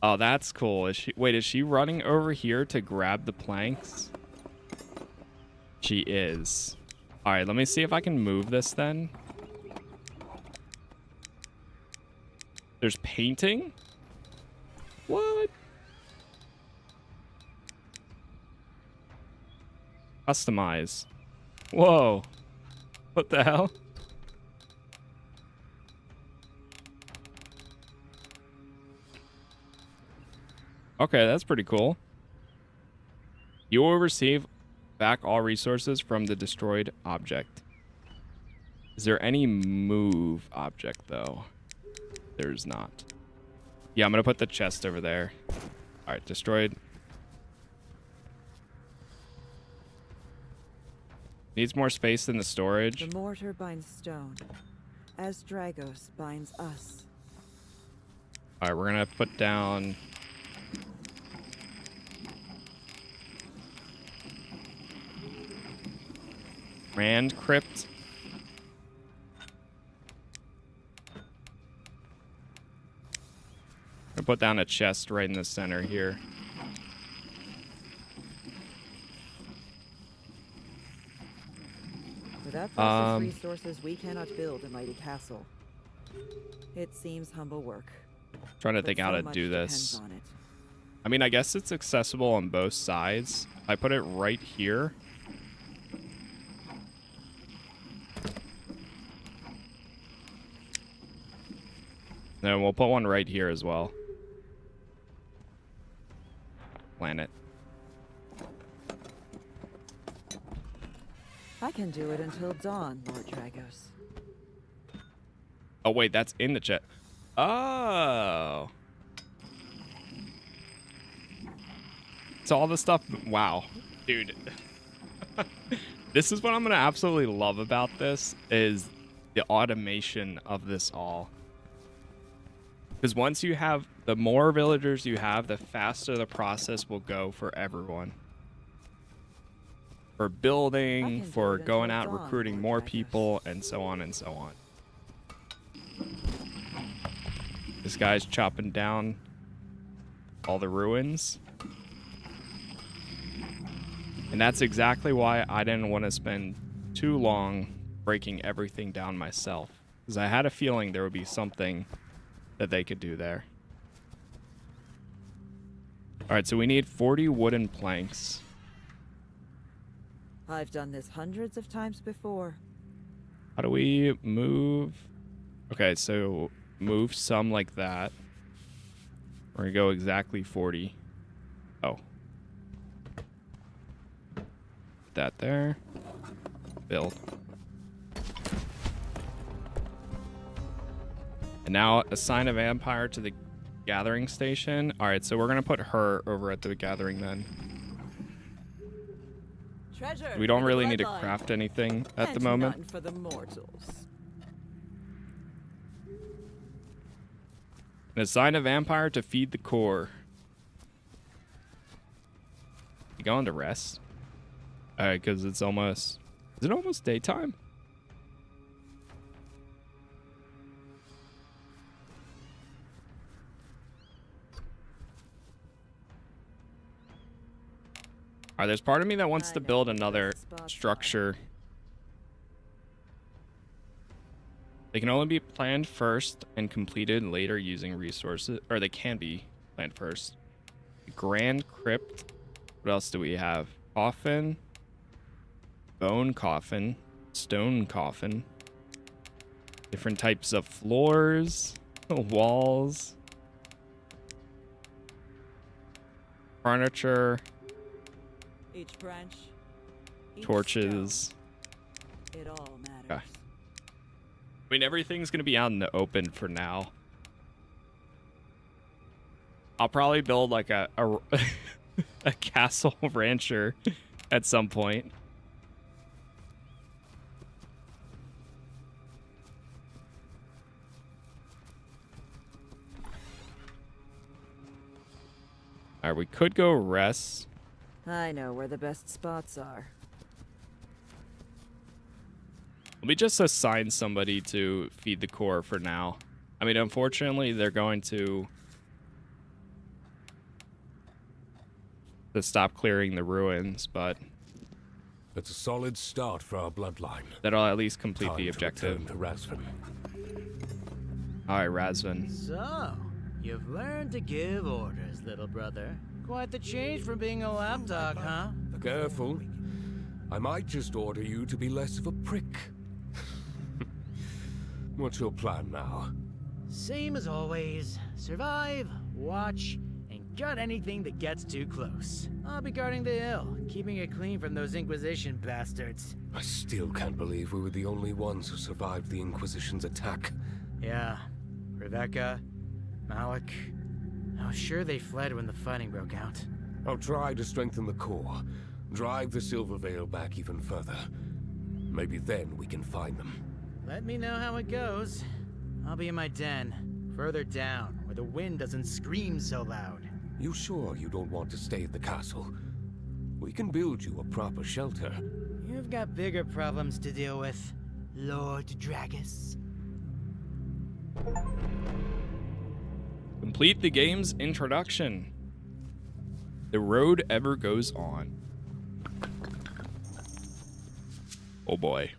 Oh, that's cool. Is she running over here to grab the planks? She is. All right, let me see if I can move this then. There's painting? What? Customize. Whoa. What the hell? Okay, that's pretty cool. You will receive back all resources from the destroyed object. Is there any move object, though? There's not. Yeah, I'm going to put the chest over there. All right, destroyed. Needs more space than the storage. The mortar binds stone, as Dragos binds us. All right, we're going to put down... Rand crypt. I'll put down a chest right in the center here. Without precious resources, we cannot build a mighty castle. It seems humble work. Trying to but think how so to much do depends this. on it. I mean, I guess it's accessible on both sides. I put it right here. Then we'll put one right here as well. Planet. I can do it until dawn, Lord Dragos. Oh, wait, that's in the chat. Oh. So all the stuff. Wow. Dude. This is what I'm going to absolutely love about this is the automation of this all. Because once you have, the more villagers you have, the faster the process will go for everyone. For building, for going out recruiting more people, and so on and so on. This guy's chopping down all the ruins. And that's exactly why I didn't want to spend too long breaking everything down myself. Because I had a feeling there would be something that they could do there. Alright, so we need 40 wooden planks. I've done this hundreds of times before. How do we move? Okay, so move some like that. We're gonna go exactly 40. Oh. That there. Build. And now assign a vampire to the gathering station. Alright, so we're gonna put her over at the gathering then. Treasure We don't for the really need to bloodline. craft anything at the And moment. none for the mortals. And assign a vampire to feed the core. You going to rest? Alright, because it's almost... Is it almost daytime? Alright, there's part of me that wants to build another structure. They can only be planned first and completed later using resources. Or they can be planned first. Grand crypt. What else do we have? Coffin. Bone coffin. Stone coffin. Different types of floors. Walls. Furniture. Each branch. Each Torches. stone. It all matters. Okay. I mean, everything's going to be out in the open for now. I'll probably build like a a castle rancher at some point. All right, we could go rest. I know where the best spots are. Let me just assign somebody to feed the core for now. I mean, unfortunately, they're going to stop clearing the ruins, but It's a solid start for our bloodline. that'll at least complete Time the to objective. return to Rasvin. All right, Razvan. So, you've learned to give orders, little brother. Quite the change from being a lapdog, huh? Careful. I might just order you to be less of a prick. What's your plan now? Same as always. Survive, watch, and gut anything that gets too close. I'll be guarding the hill, keeping it clean from those Inquisition bastards. I still can't believe we were the only ones who survived the Inquisition's attack. Yeah. Rebecca, Malik. I was sure they fled when the fighting broke out. I'll try to strengthen the core. Drive the Silver Veil back even further. Maybe then we can find them. Let me know how it goes. I'll be in my den, further down, where the wind doesn't scream so loud. You sure you don't want to stay at the castle? We can build you a proper shelter. You've got bigger problems to deal with, Lord Dragos. Complete the game's introduction. The road ever goes on. Oh boy.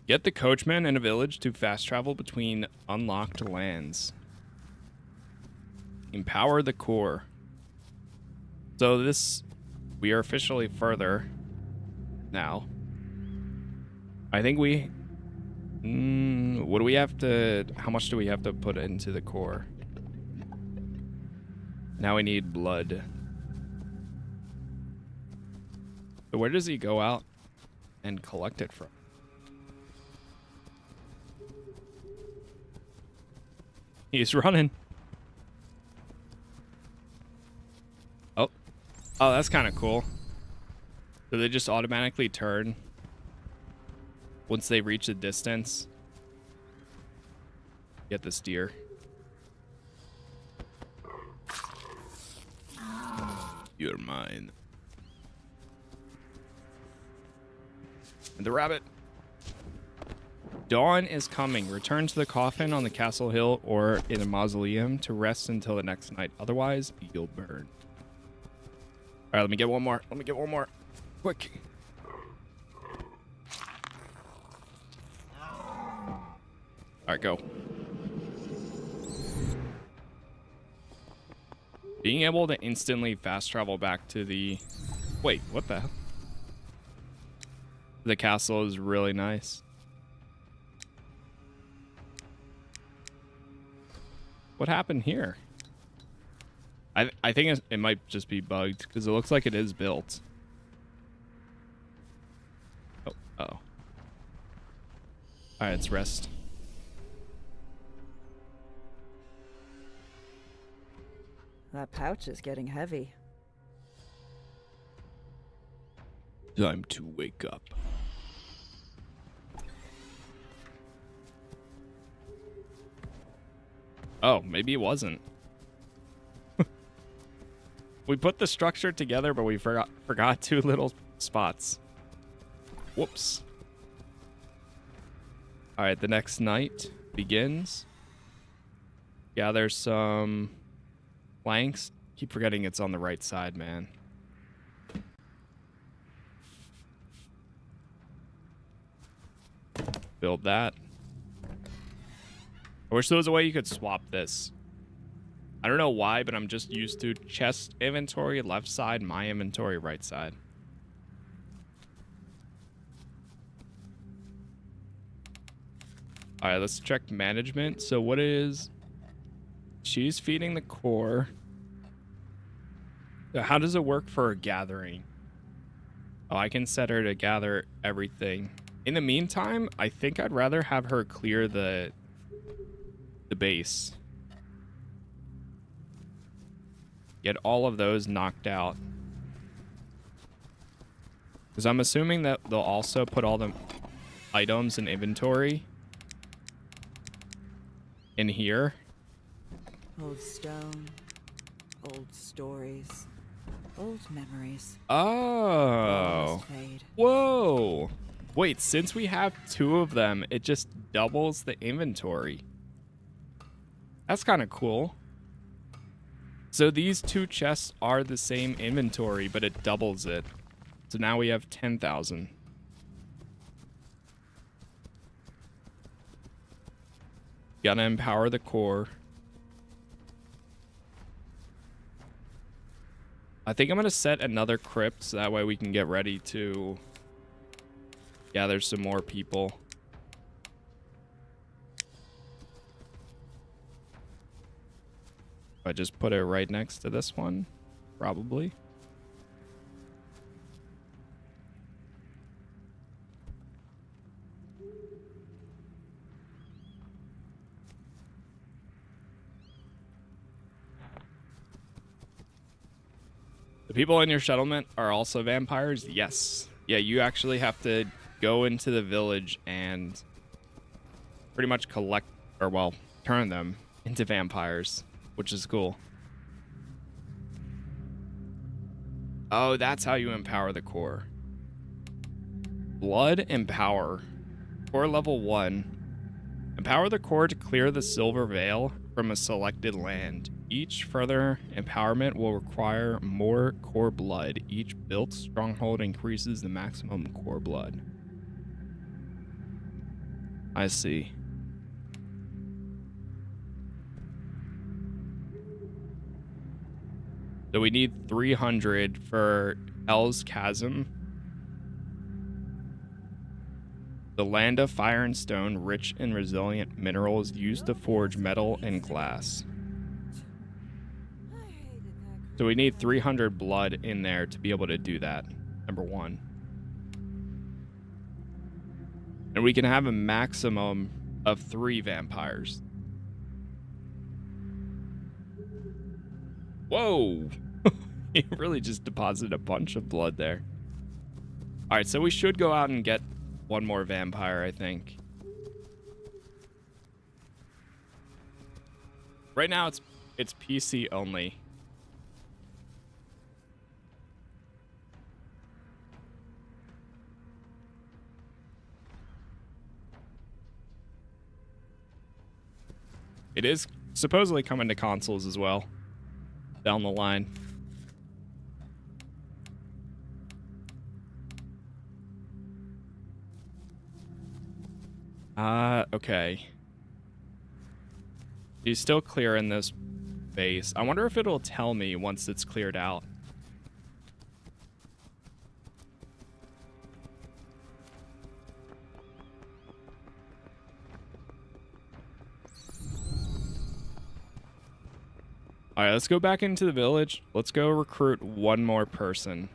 Get the coachman in a village to fast travel between unlocked lands. Empower the core. So this, we are officially further now. I think we, what do we have to, how much do we have to put into the core? Now we need blood. So where does he go out and collect it from? He's running. Oh, that's kind of cool. So they just automatically turn once they reach the distance. Get this deer. You're mine. And the rabbit. Dawn is coming. Return to the coffin on the castle hill or in a mausoleum to rest until the next night. Otherwise, you'll burn. All right, let me get one more. Quick. All right, go. Being able to instantly fast travel back to the... Wait, what the hell? The castle is really nice. What happened here? I think it might just be bugged because it looks like it is built. Oh, uh-oh. All right, let's rest. That pouch is getting heavy. Time to wake up. Oh, maybe it wasn't. We put the structure together, but we forgot two little spots. Whoops. All right, the next night begins. Gather some planks. Keep forgetting it's on the right side, man. Build that. I wish there was a way you could swap this. I don't know why, but I'm just used to chest inventory left side, my inventory right side. All right, let's check management. So what is... She's feeding the core. So how does it work for a gathering? Oh, I can set her to gather everything. In the meantime, I think I'd rather have her clear the base. Get all of those knocked out. Because I'm assuming that they'll also put all the items in inventory in here. Old stone, old stories, old memories. Oh. Fade. Whoa. Wait, since we have two of them, it just doubles the inventory. That's kind of cool. So these two chests are the same inventory, but it doubles it. So now we have 10,000. Gotta empower the core. I think I'm gonna set another crypt so that way we can get ready to gather some more people. I just put it right next to this one, probably. The people in your settlement are also vampires? Yes. Yeah, you actually have to go into the village and pretty much collect, or well, turn them into vampires, which is cool. Oh, that's how you empower the core. Blood Empower. Core level 1. Empower the core to clear the silver veil from a selected land. Each further empowerment will require more core blood. Each built stronghold increases the maximum core blood. I see. So we need 300 for Hell's Chasm. The land of fire and stone, rich in resilient minerals used to forge metal and glass. So we need 300 blood in there to be able to do that, number one. And we can have a maximum of 3 vampires. Whoa! He really just deposited a bunch of blood there. Alright, so we should go out and get one more vampire, I think. Right now it's PC only. It is supposedly coming to consoles as well down the line. Okay. He's still clearing this base. I wonder if it'll tell me once it's cleared out. Alright, let's go back into the village. Let's go recruit one more person.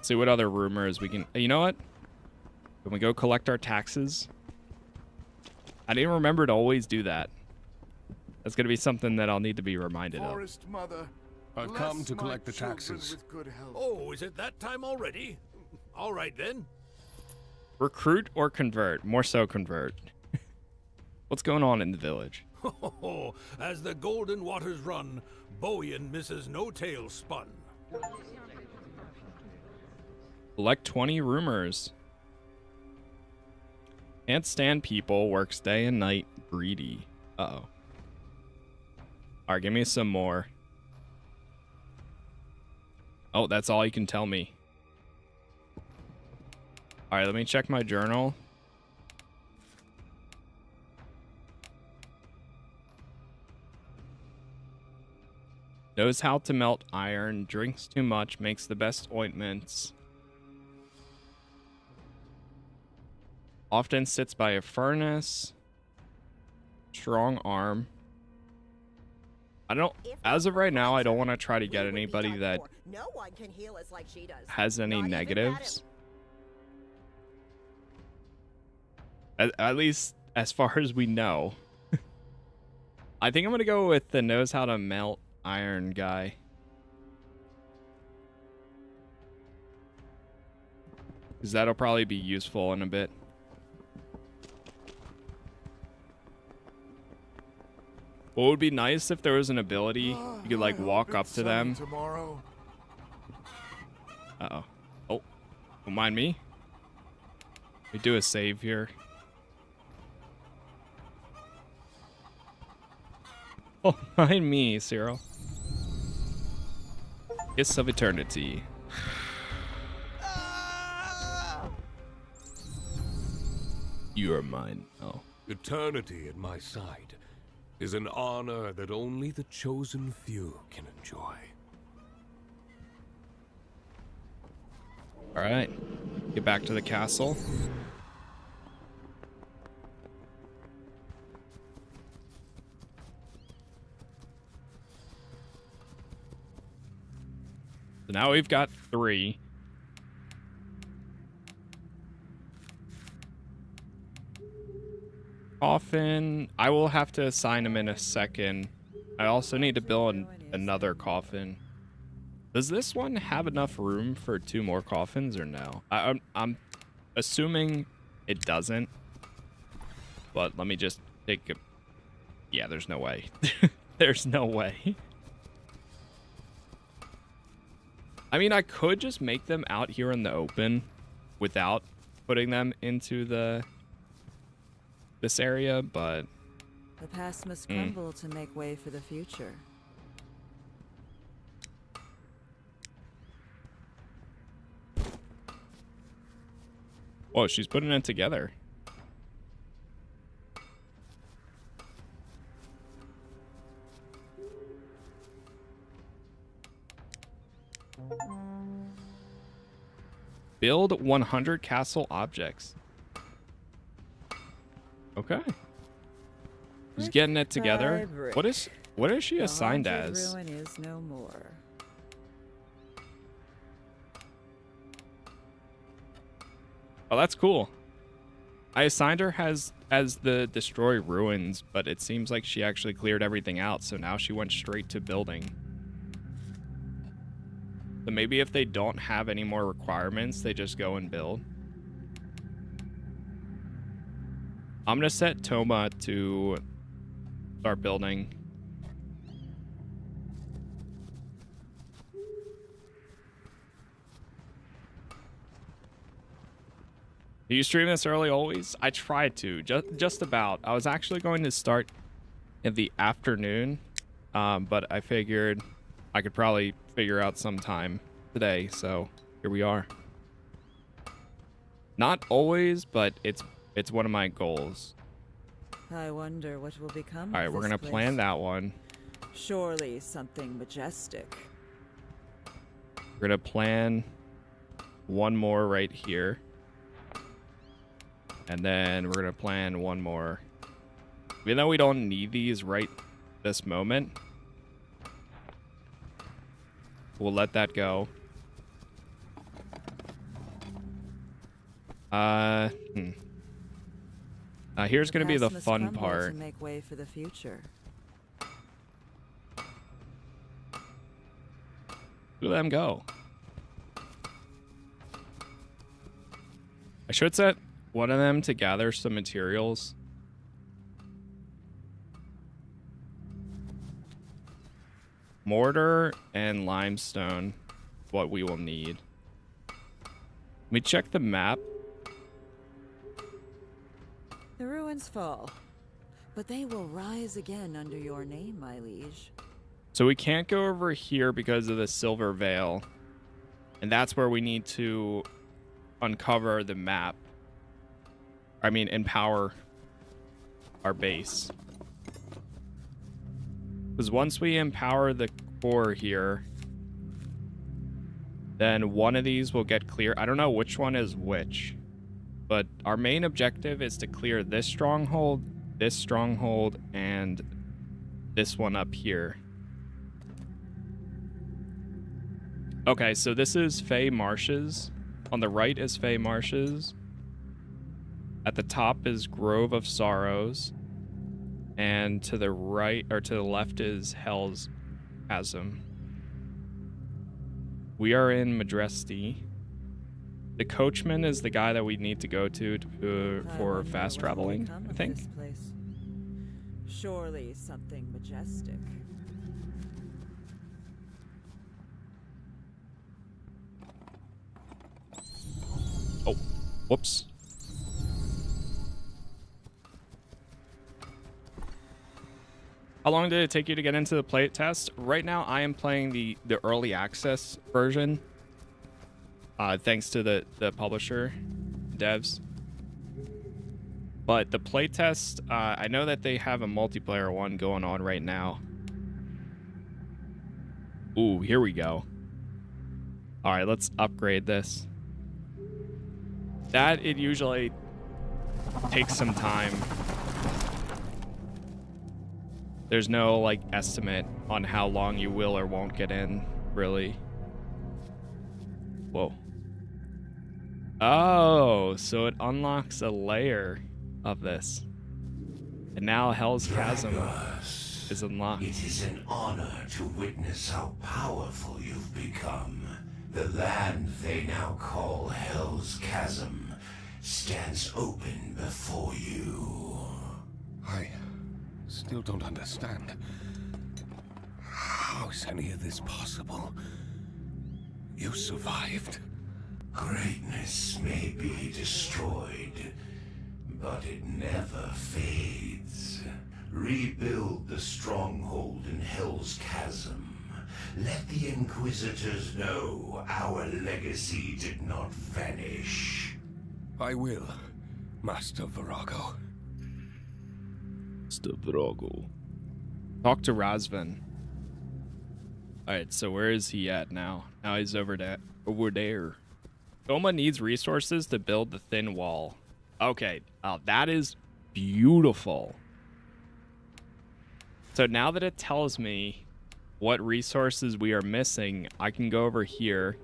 See what other rumors we can... You know what? Can we go collect our taxes? I didn't remember to always do that. That's going to be something that I'll need to be reminded of. Forest Mother, I've come to collect the children taxes. with good health. Oh, is it that time already? All right then. Recruit or convert? More so convert. What's going on in the village? As the golden waters run, Boyan misses no tale spun. Collect 20 rumors. Can't stand people, works day and night, greedy. Uh-oh. Alright, give me some more. Oh, that's all you can tell me. Alright, let me check my journal. Knows how to melt iron, drinks too much, makes the best ointments. Often sits by a furnace. Strong arm. I don't, as of right now, I don't want to try to get anybody that no one can heal us like she does. has any Not even negatives. At least as far as we know. I think I'm going to go with the knows how to melt iron guy. Because that'll probably be useful in a bit. What would be nice if there was an ability you could like walk up to them. Tomorrow. Uh-oh. Oh, don't mind me. We do a save here. Oh, mind me, Cyril. Kiss of Eternity. You are mine. Oh. Eternity at my side is an honor that only the chosen few can enjoy. All right. Get back to the castle. So now we've got 3. Coffin. I will have to assign him in a second. I also need to build another coffin. Does this one have enough room for 2 more coffins or no? I'm assuming it doesn't. But let me just take a... Yeah, there's no way. There's no way. I mean, I could just make them out here in the open without putting them into this area, but The past must crumble to make way for the future. oh, she's putting it together. Build 100 castle objects. Okay. She's getting it together. What is she assigned as? Ruin is no more. Oh, that's cool. I assigned her as the destroy ruins, but it seems like she actually cleared everything out, so now she went straight to building. So maybe if they don't have any more requirements, they just go and build. I'm gonna set Toma to start building. Do you stream this early always? I try to, just about. I was actually going to start in the afternoon, but I figured I could probably figure out some time today, so here we are. Not always, but it's one of my goals. I wonder what will become. All right, we're gonna plan that one. Surely something majestic. We're gonna plan one more right here. And then we're gonna plan one more. Even though we don't need these right this moment, we'll let that go. Here's gonna be the fun part. To make way for the future. Let them go. I should set one of them to gather some materials. Mortar and limestone, what we will need. Let me check the map. The ruins fall, but they will rise again under your name, my liege. So we can't go over here because of the silver veil. And that's where we need to uncover the map. I mean, empower our base. Because once we empower the core here, then one of these will get clear. I don't know which one is which, but our main objective is to clear this stronghold, and this one up here. Okay, so this is Fey Marshes. On the right is Fey Marshes. At the top is Grove of Sorrows. And to the right, or to the left, is Hell's Chasm. We are in Majesty. The coachman is the guy that we need to go to for fast traveling, I think. Surely something majestic. Oh, whoops. How long did it take you to get into the play test? Right now, I am playing the early access version. Thanks to the publisher, devs. But the playtest, I know that they have a multiplayer one going on right now. Ooh, here we go. All right, let's upgrade this. That, it usually takes some time. There's no, like, estimate on how long you will or won't get in, really. Whoa. Oh, so it unlocks a layer of this. And now Hell's Chasm is unlocked. It is an honor to witness how powerful you've become. The land they now call Hell's Chasm stands open before you. I still don't understand. How is any of this possible? You survived? Greatness may be destroyed, but it never fades. Rebuild the stronghold in Hell's Chasm. Let the Inquisitors know our legacy did not vanish. I will, Master Virago. Master Virago. Talk to Razvan. Alright, so where is he at now? Now he's over there. Goma needs resources to build the thin wall. Okay, that is beautiful. So now that it tells me what resources we are missing, I can go over here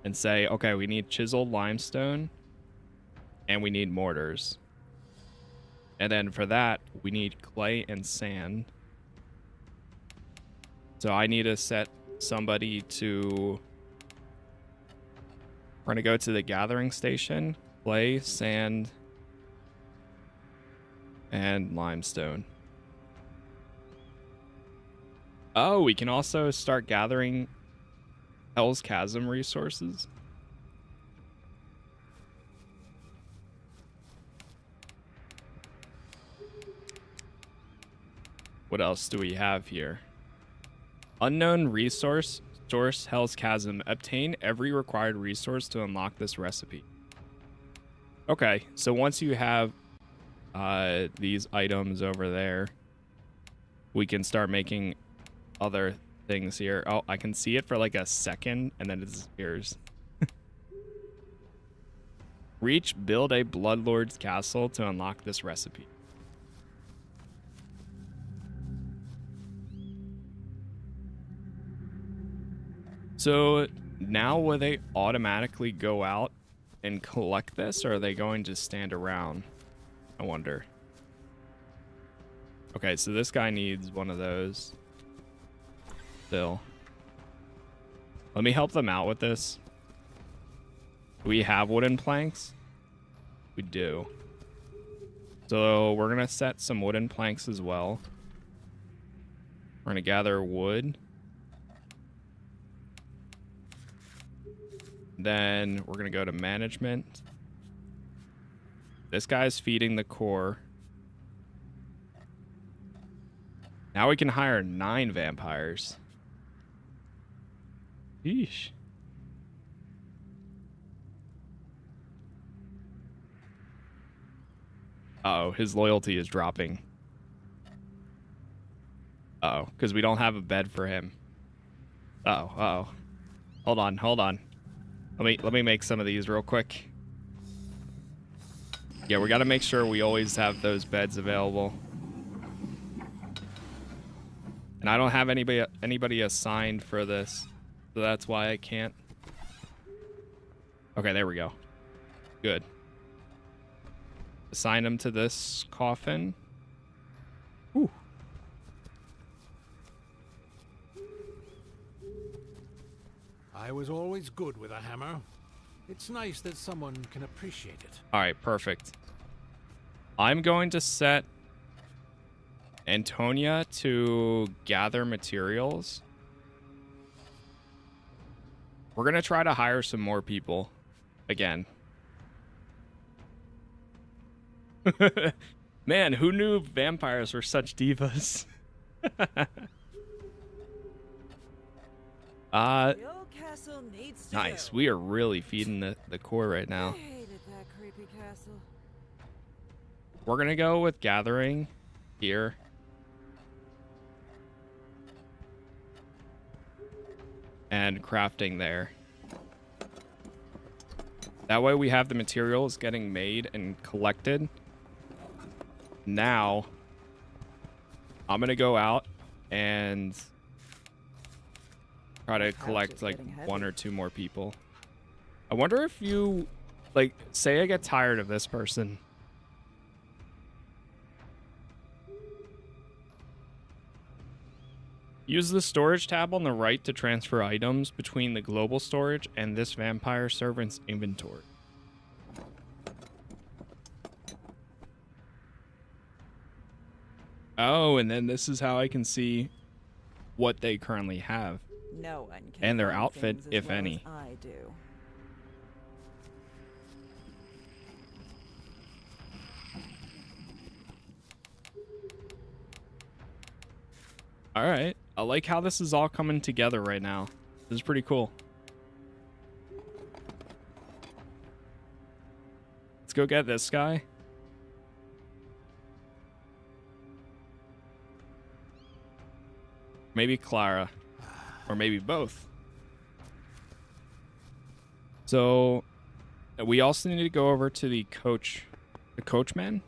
and say, okay, we need chiseled limestone and we need mortars. And then for that, we need clay and sand. So I need to set somebody to... We're going to go to the gathering station, clay, sand, and limestone. Oh, we can also start gathering Hell's Chasm resources. What else do we have here? Unknown resource, source Hell's Chasm. Obtain every required resource to unlock this recipe. Okay, so once you have these items over there, we can start making other things here. Oh, I can see it for like a second and then it disappears. Reach, build a Bloodlord's castle to unlock this recipe. So now will they automatically go out and collect this, or are they going to stand around? I wonder. Okay, so this guy needs one of those. Still. Let me help them out with this. Do we have wooden planks? We do. So we're going to set some wooden planks as well. We're going to gather wood. Then we're going to go to management. This guy's feeding the core. Now we can hire 9 vampires. Yeesh. Uh-oh, his loyalty is dropping. Uh-oh, because we don't have a bed for him. Uh-oh, uh-oh. Hold on. Let me make some of these real quick. Yeah, we got to make sure we always have those beds available. And I don't have anybody assigned for this, so that's why I can't. Okay, there we go. Good. Assign them to this coffin. Ooh. I was always good with a hammer. It's nice that someone can appreciate it. All right, perfect. I'm going to set Antonia to gather materials. We're going to try to hire some more people again. Man, who knew vampires were such divas? Nice. We are really feeding the core right now. I hated that creepy castle. We're going to go with gathering here. And crafting there. That way we have the materials getting made and collected. Now, I'm going to go out and try to collect like 1 or 2 more people. I wonder if you, like, say I get tired of this person. Use the storage tab on the right to transfer items between the global storage and this vampire servant's inventory. Oh, and then this is how I can see what they currently have. No one can And their find outfit, things as if well any. as I do. All right. I like how this is all coming together right now. This is pretty cool. Let's go get this guy. Maybe Clara. Or maybe both. So we also need to go over to the coachman.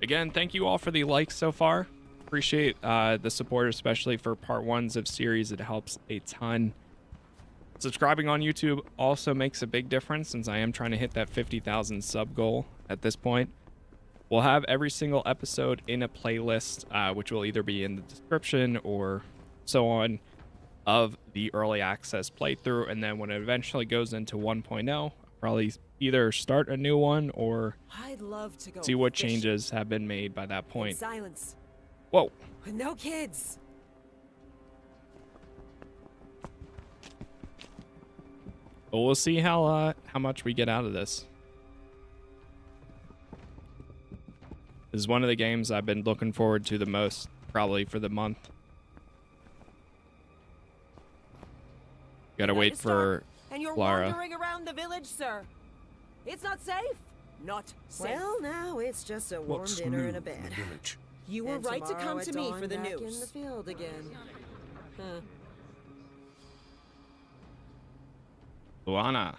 Again, thank you all for the likes so far. Appreciate the support, especially for part ones of series. It helps a ton. Subscribing on YouTube also makes a big difference since I am trying to hit that 50,000 sub goal at this point. We'll have every single episode in a playlist, which will either be in the description or so on, of the early access playthrough. And then when it eventually goes into 1.0, I'll probably either start a new one or I'd love to go see what fishing. changes have been made by that point. Silence. Whoa. No kids. But we'll see how much we get out of this. This is one of the games I've been looking forward to the most, probably for the month. Gotta wait for And you're Clara. wandering around the village, sir. It's not safe. Not safe. Well, now it's just a warm What's dinner new and a in bed. the village? You were And right to tomorrow come at to me dawn for the back news. in the field again. Huh. Luana.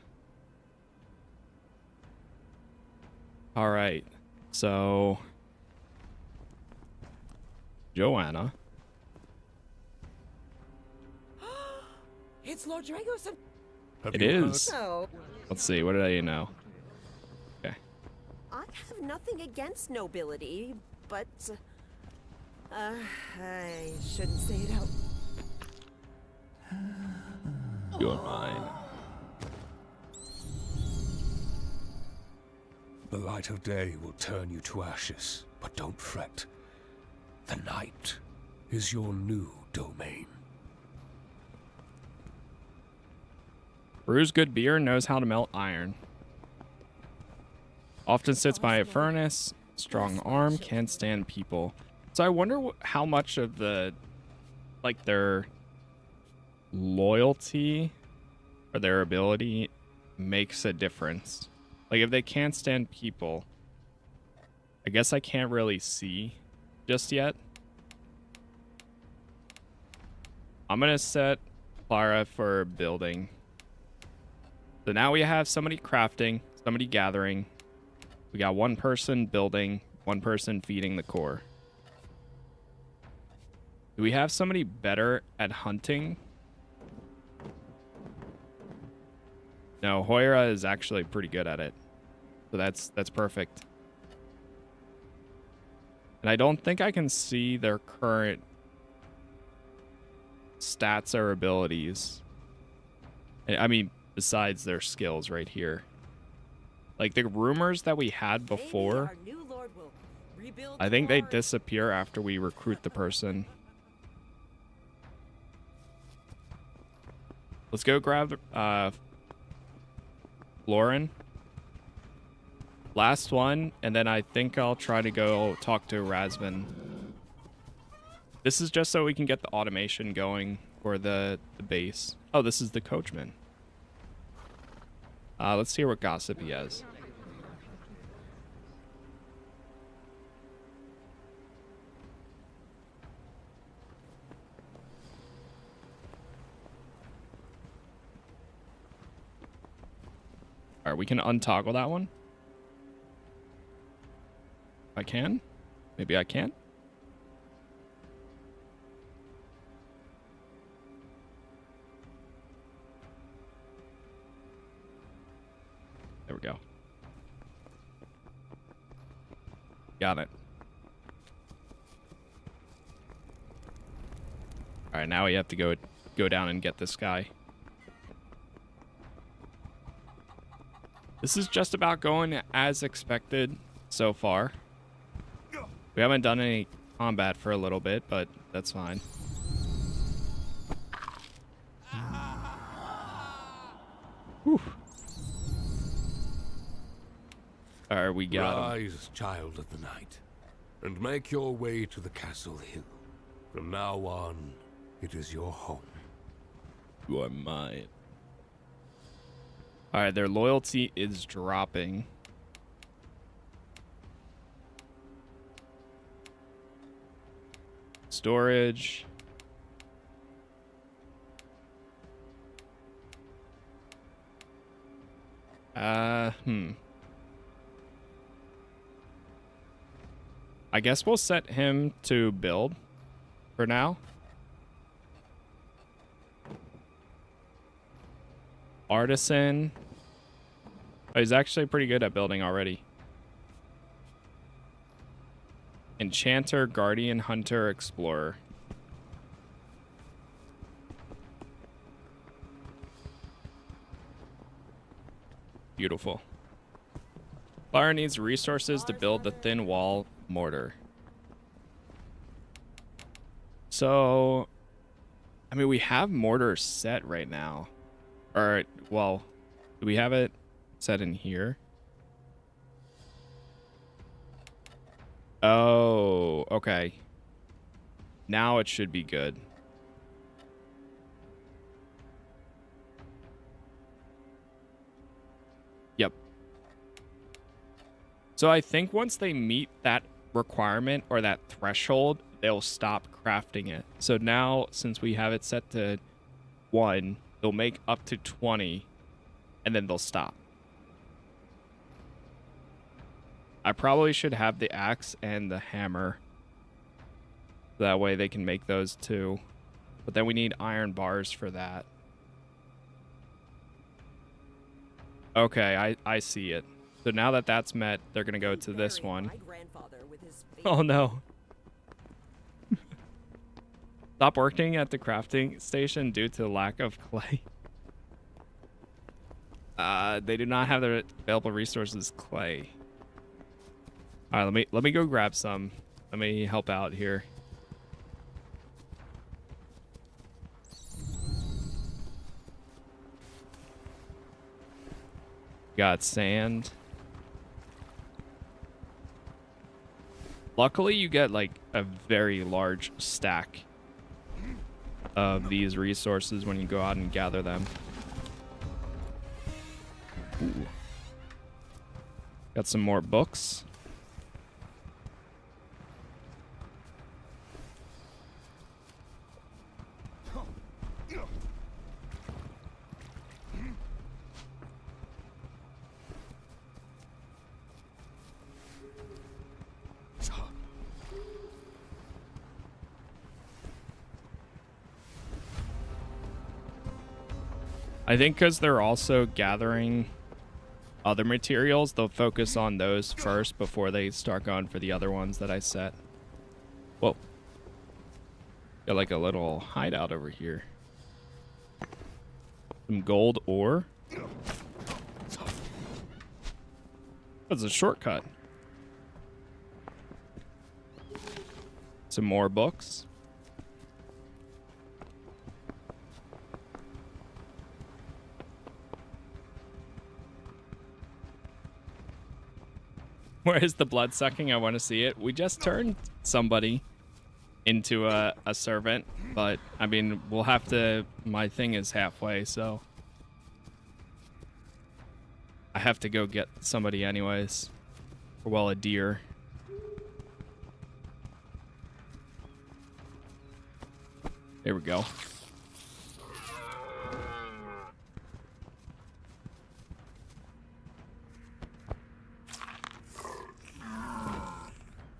All right. So, Joanna. It's Lord Drago. Have It you is. So, Let's see. What did I know? Okay. I have nothing against nobility, but I shouldn't say it out. You're mine. The light of day will turn you to ashes, but don't fret. The night is your new domain. Brews good beer, knows how to melt iron. Often sits by a furnace, strong arm, can't stand people. So I wonder how much of the, like, their loyalty or their ability makes a difference. Like, if they can't stand people, I guess I can't really see just yet. I'm gonna set Clara for building. So now we have somebody crafting, somebody gathering. We got one person building, one person feeding the core. Do we have somebody better at hunting? No, Hoira is actually pretty good at it. So that's perfect. And I don't think I can see their current stats or abilities. I mean, besides their skills right here. Like the rumors that we had before, I think they disappear after we recruit the person. Let's go grab Lauren. Last one, and then I think I'll try to go talk to Razvan. This is just so we can get the automation going for the base. Oh, this is the coachman. Let's hear what gossip he has. All right, we can untoggle that one. I can? Maybe I can't? There we go. Got it. All right, now we have to go down and get this guy. This is just about going as expected so far. We haven't done any combat for a little bit, but that's fine. Whew. All right, we got him. Rise, child of the night, and make your way to the castle hill. From now on, it is your home. You are mine. All right, their loyalty is dropping. Storage. I guess we'll set him to build for now. Artisan. Oh, he's actually pretty good at building already. Enchanter, Guardian, Hunter, Explorer. Beautiful. Lara needs resources to build the thin wall mortar. So, I mean, we have mortar set right now. Or, well, do we have it set in here? Oh, okay. Now it should be good. Yep. So I think once they meet that requirement or that threshold, they'll stop crafting it. So now, since we have it set to 1, they'll make up to 20, and then they'll stop. I probably should have the axe and the hammer. That way they can make those too. But then we need iron bars for that. Okay, I see it. So now that that's met, they're going to go to this one. Oh no. Stop working at the crafting station due to lack of clay. They do not have the available resources clay. All right, let me go grab some. Let me help out here. Got sand. Luckily, you get like a very large stack of these resources when you go out and gather them. Ooh. Got some more books. I think because they're also gathering other materials, they'll focus on those first before they start going for the other ones that I set. Whoa. Got like a little hideout over here. Some gold ore. That's a shortcut. Some more books. Where is the blood sucking? I want to see it. We just turned somebody into a servant, but I mean, we'll have to, my thing is halfway, so I have to go get somebody anyways. Or, well, a deer. There we go.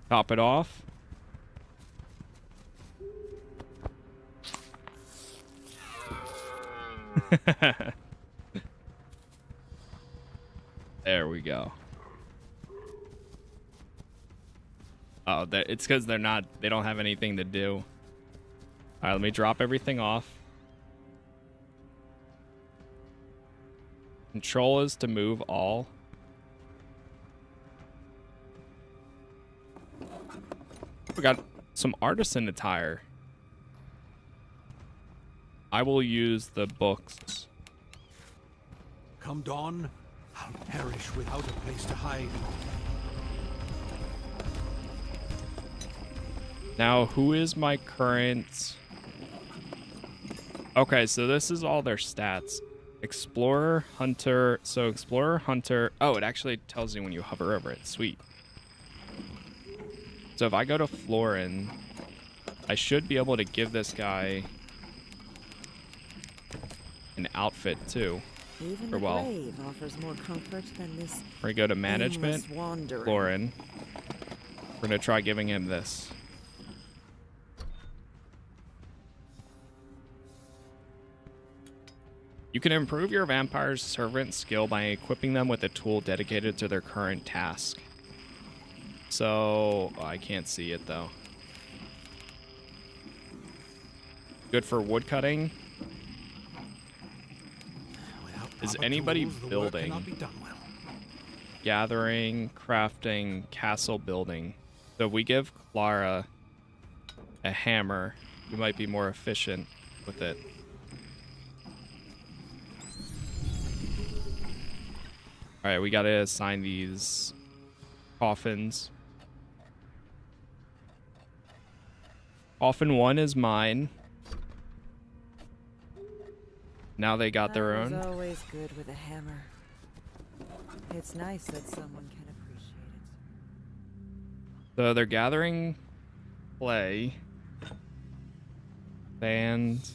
Top it off. There we go. Oh, it's because they don't have anything to do. All right, let me drop everything off. Control is to move all. We got some artisan attire. I will use the books. Come dawn, I'll perish without a place to hide. Now, who is my current... Okay, so this is all their stats. Explorer, Hunter... So, Explorer, Hunter... Oh, it actually tells you when you hover over it. Sweet. So, if I go to Florin, I should be able to give this guy an outfit, too. Even Or, the well... grave offers more comfort than this We go to Management, aimless wandering. Florin. We're going to try giving him this. You can improve your vampire's servant skill by equipping them with a tool dedicated to their current task. So, I can't see it though. Good for woodcutting. Is anybody building? Gathering, crafting, castle building. So if we give Clara a hammer, we might be more efficient with it. Alright, we gotta assign these coffins. Coffin 1 is mine. Now they got their own. It's always good with a hammer. It's nice that someone can appreciate it. So they're gathering clay, sand.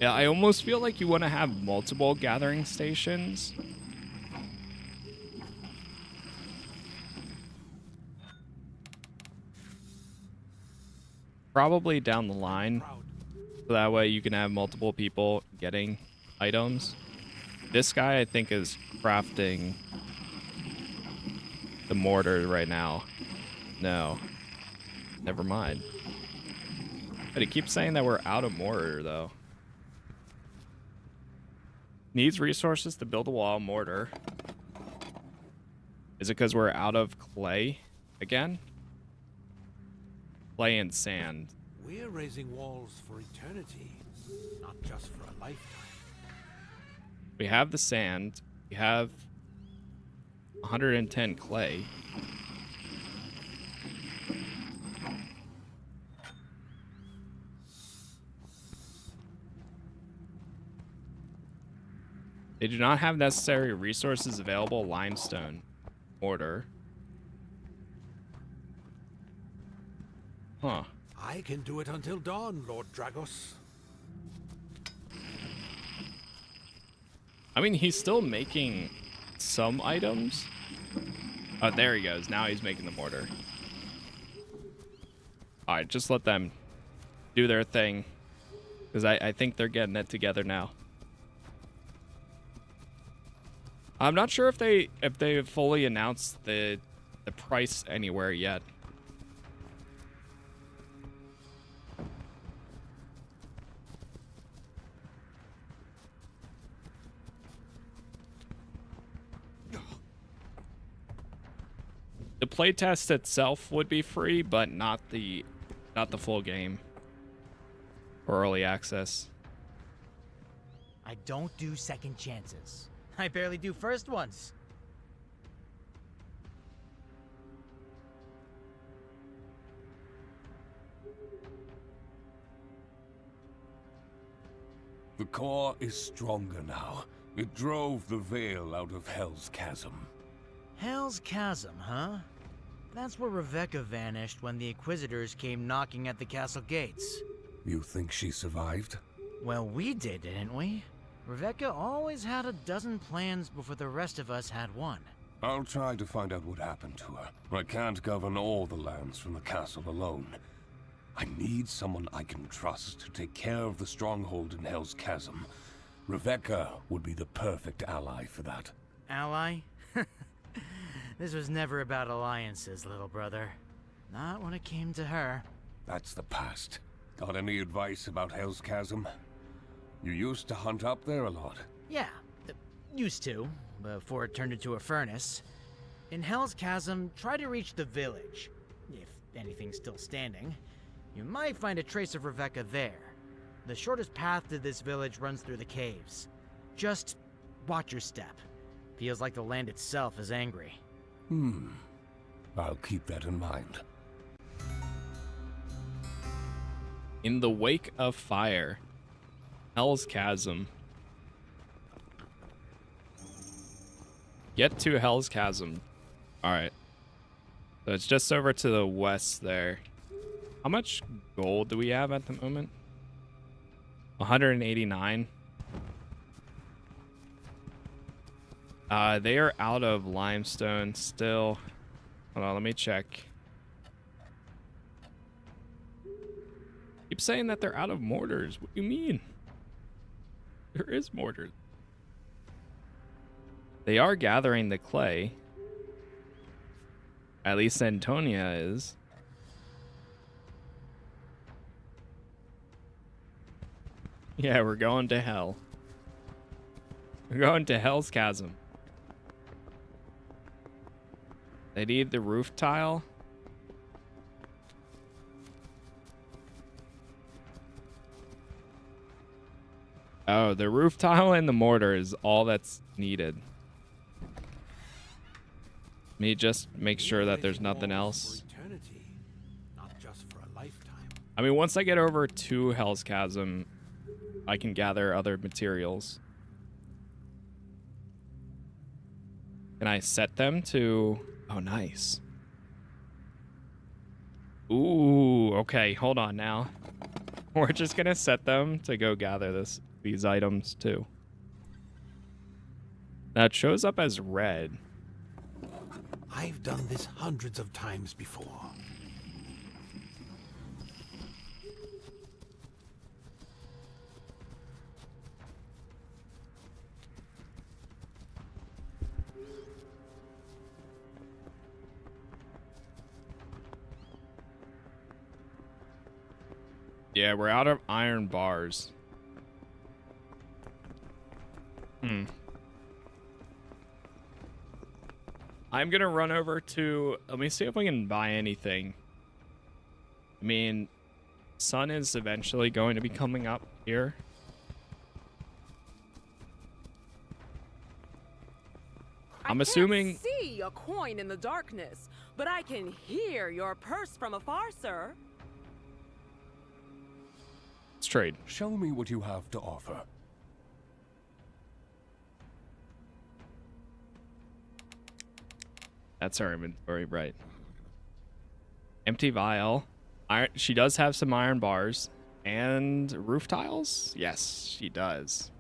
Yeah, I almost feel like you want to have multiple gathering stations. Probably down the line. So that way you can have multiple people getting items. This guy, I think, is crafting the mortar right now. No. Never mind. But it keeps saying that we're out of mortar, though. Needs resources to build a wall mortar. Is it because we're out of clay again? Clay and sand. We're raising walls for eternity, not just for a lifetime. We have the sand. We have 110 clay. They do not have necessary resources available. Limestone. Mortar. Huh. I can do it until dawn, Lord Dragos. I mean, he's still making some items. Oh, there he goes. Now he's making the mortar. Alright, just let them do their thing. Because I think they're getting it together now. I'm not sure if they've fully announced the price anywhere yet. The playtest itself would be free, but not the full game or early access. I don't do second chances. I barely do first ones. The core is stronger now. It drove the veil out of Hell's Chasm. Hell's Chasm, huh? That's where Rebecca vanished when the Inquisitors came knocking at the castle gates. You think she survived? Well, we did, didn't we? Rebecca always had a dozen plans before the rest of us had one. I'll try to find out what happened to her. I can't govern all the lands from the castle alone. I need someone I can trust to take care of the stronghold in Hell's Chasm. Rebecca would be the perfect ally for that. Ally? This was never about alliances, little brother. Not when it came to her. That's the past. Got any advice about Hell's Chasm? You used to hunt up there a lot. Yeah, used to, before it turned into a furnace. In Hell's Chasm, try to reach the village. If anything's still standing. You might find a trace of Rebecca there. The shortest path to this village runs through the caves. Just watch your step. Feels like the land itself is angry. I'll keep that in mind. In the wake of fire. Hell's Chasm. Get to Hell's Chasm. Alright. So it's just over to the west there. How much gold do we have at the moment? 189. They are out of limestone still. Hold on, let me check. Keep saying that they're out of mortars. What do you mean? There is mortar. They are gathering the clay. At least Antonia is. Yeah, we're going to hell. We're going to Hell's Chasm. They need the roof tile. Oh, the roof tile and the mortar is all that's needed. Let me just make sure that there's nothing else. Not just for a lifetime. I mean, once I get over to Hell's Chasm, I can gather other materials. Can I set them to... Oh, nice. Ooh, okay, hold on now. We're just gonna set them to go gather these items too. Now it shows up as red. I've done this hundreds of times before. Yeah, we're out of iron bars. I'm gonna run over to... Let me see if we can buy anything. I mean, sun is eventually going to be coming up here. I'm assuming... I can't see a coin in the darkness, but I can hear your purse from afar, sir. Let's trade. Show me what you have to offer. That's our inventory, right. Empty vial. She does have some iron bars. And roof tiles? Yes, she does.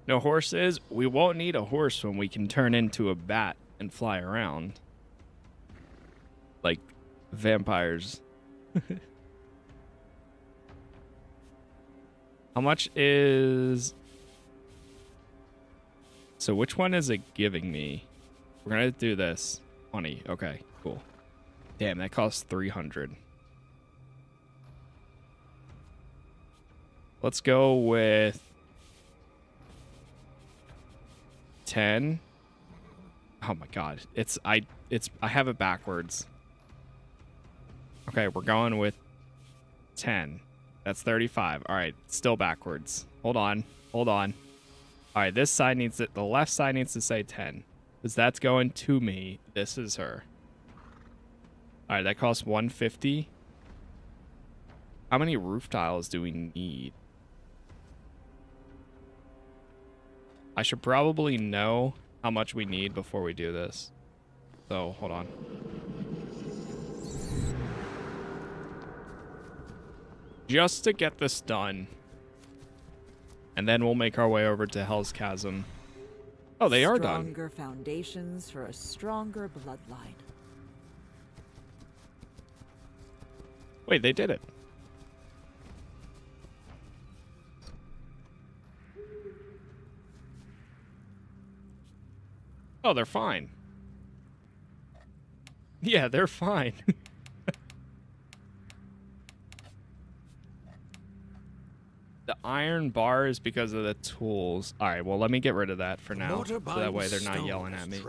No horses? We won't need a horse when we can turn into a bat and fly around. Like vampires. How much is... So which one is it giving me? We're gonna do this. 20. Okay, cool. Damn, that costs 300. Let's go with 10. Oh my god. I have it backwards. Okay, we're going with 10. That's 35. All right, still backwards. Hold on. Hold on. All right, this side needs it. The left side needs to say 10. Because that's going to me. This is her. All right, that costs 150. How many roof tiles do we need? I should probably know how much we need before we do this. So, hold on. Just to get this done. And then we'll make our way over to Hell's Chasm. Oh, they are done. Stronger foundations for a stronger bloodline. Wait, they did it. Oh, they're fine. Yeah, they're fine. The iron bar is because of the tools. All right, well, let me get rid of that for now. So that way they're not yelling at me.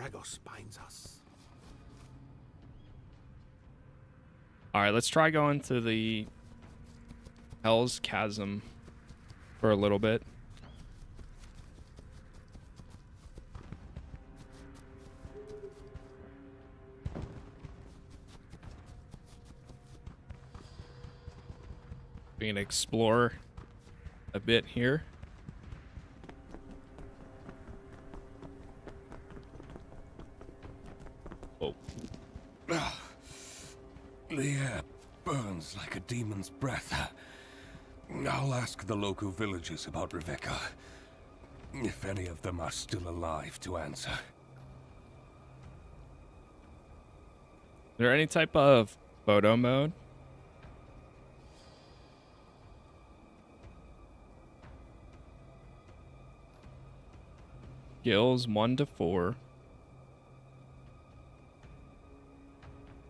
All right, let's try going to the Hell's Chasm for a little bit. We can explore a bit here. Oh. The air burns like a demon's breath. I'll ask the local villagers about Rebecca, if any of them are still alive to answer. Is there any type of photo mode? Skills 1 to 4.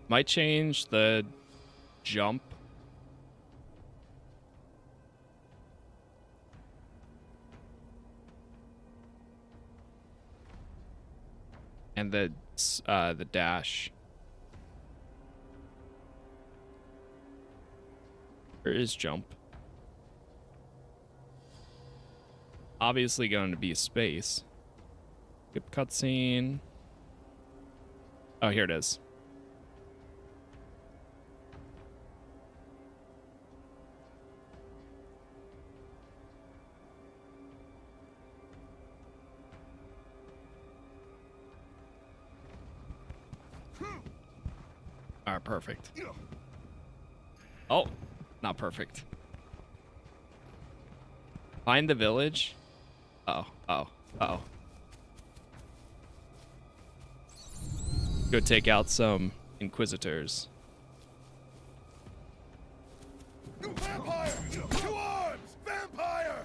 Might change the jump. And the dash. There is jump. Obviously going to be space. Skip cutscene. Oh, here it is. All right, perfect. Oh, not perfect. Find the village. Oh. Go take out some inquisitors. Vampire! To arms! Vampire!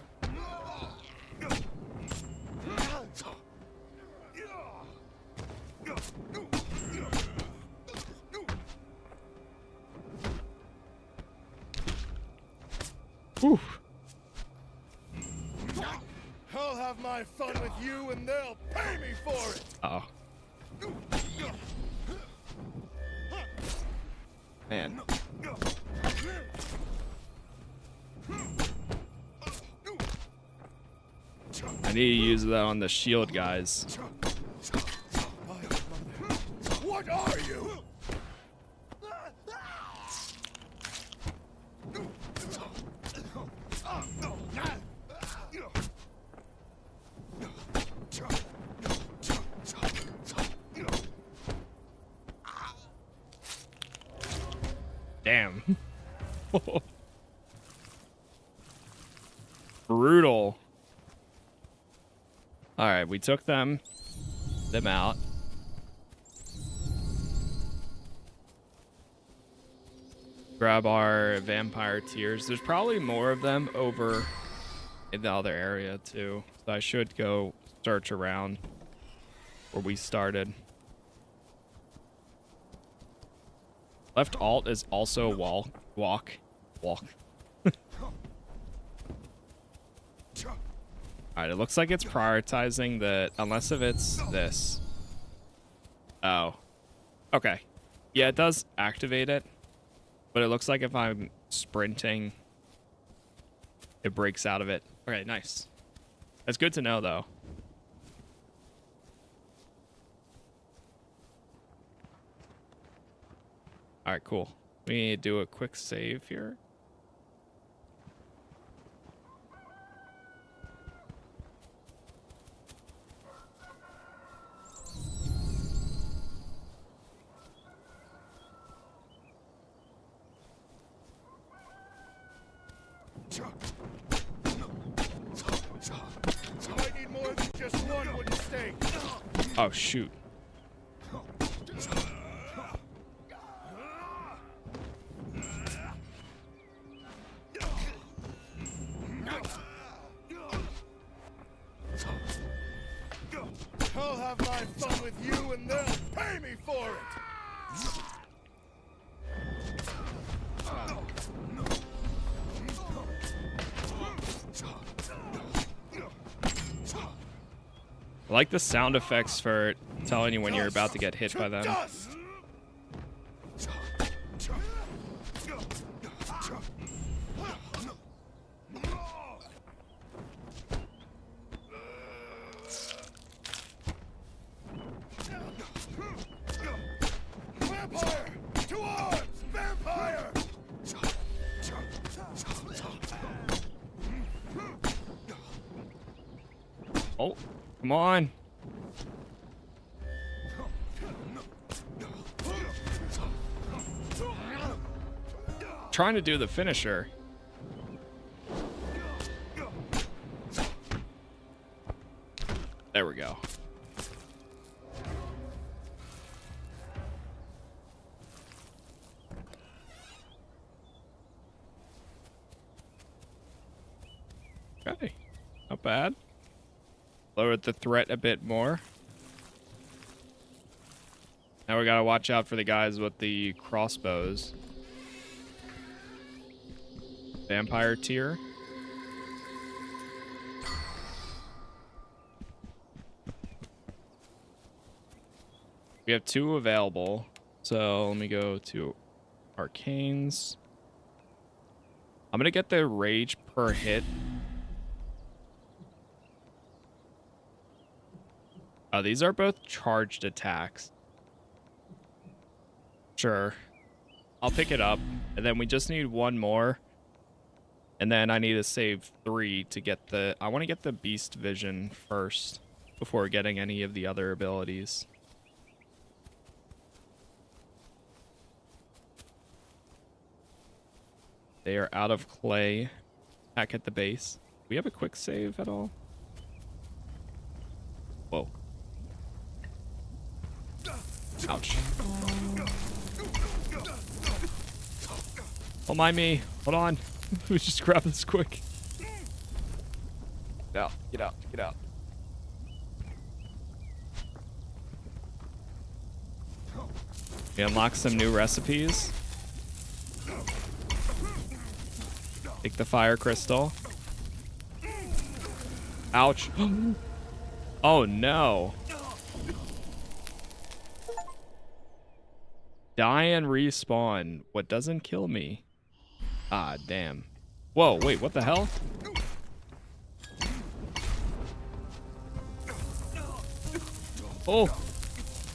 Whew. I'll have my fun with you and they'll pay me for it! Oh. Man. I need to use that on the shield guys. What are you? Damn. Brutal. All right, we took them out. Grab our vampire tears. There's probably more of them over in the other area too. So I should go search around where we started. Left alt is also walk. Alright, it looks like it's prioritizing the, unless if it's this. Oh. Okay. Yeah, it does activate it. But it looks like if I'm sprinting, it breaks out of it. Okay, nice. That's good to know, though. Alright, cool. We need to do a quick save here. I need more than just one wooden stake. Oh, shoot. I'll have my fun with you and they'll pay me for it. I like the sound effects for telling you when you're about to get hit by them. Oh, come on. Trying to do the finisher. There we go. Okay, not bad. Lowered the threat a bit more. Now we gotta watch out for the guys with the crossbows. Vampire tier. We have 2 available. So let me go to arcanes. I'm gonna get the rage per hit. Oh, these are both charged attacks. Sure. I'll pick it up. And then we just need 1 more. And then I need to save 3 to get the... I want to get the beast vision first before getting any of the other abilities. They are out of clay. Back at the base. Do we have a quick save at all? Whoa. Ouch. Don't mind me. Hold on. Let me just grab this quick. Get out. Get out. Get out. We unlock some new recipes. Take the fire crystal. Ouch. Oh no. Die and respawn. What doesn't kill me? Ah, damn. Whoa, wait, what the hell? Oh,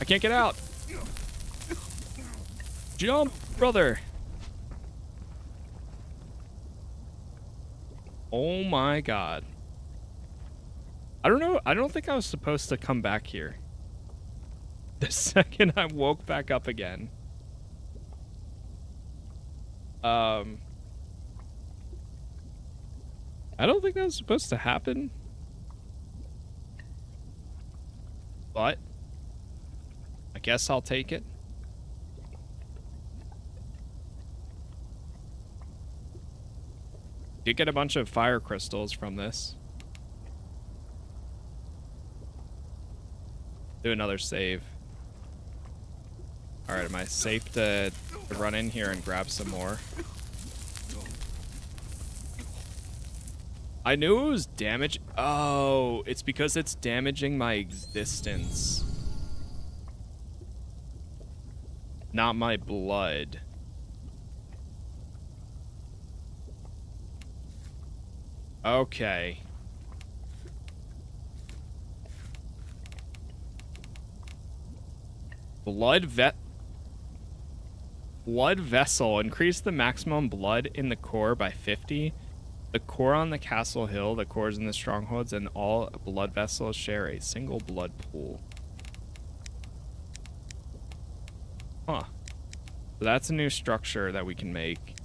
I can't get out. Jump, brother. Oh my god. I don't know. I don't think I was supposed to come back here. The second I woke back up again. I don't think that was supposed to happen. But I guess I'll take it. Did get a bunch of fire crystals from this. Do another save. All right, am I safe to run in here and grab some more? I knew it was damage. Oh, it's because it's damaging my existence. Not my blood. Okay. Blood vessel. Increase the maximum blood in the core by 50. The core on the castle hill, the cores in the strongholds, and all blood vessels share a single blood pool. Huh. So that's a new structure that we can make.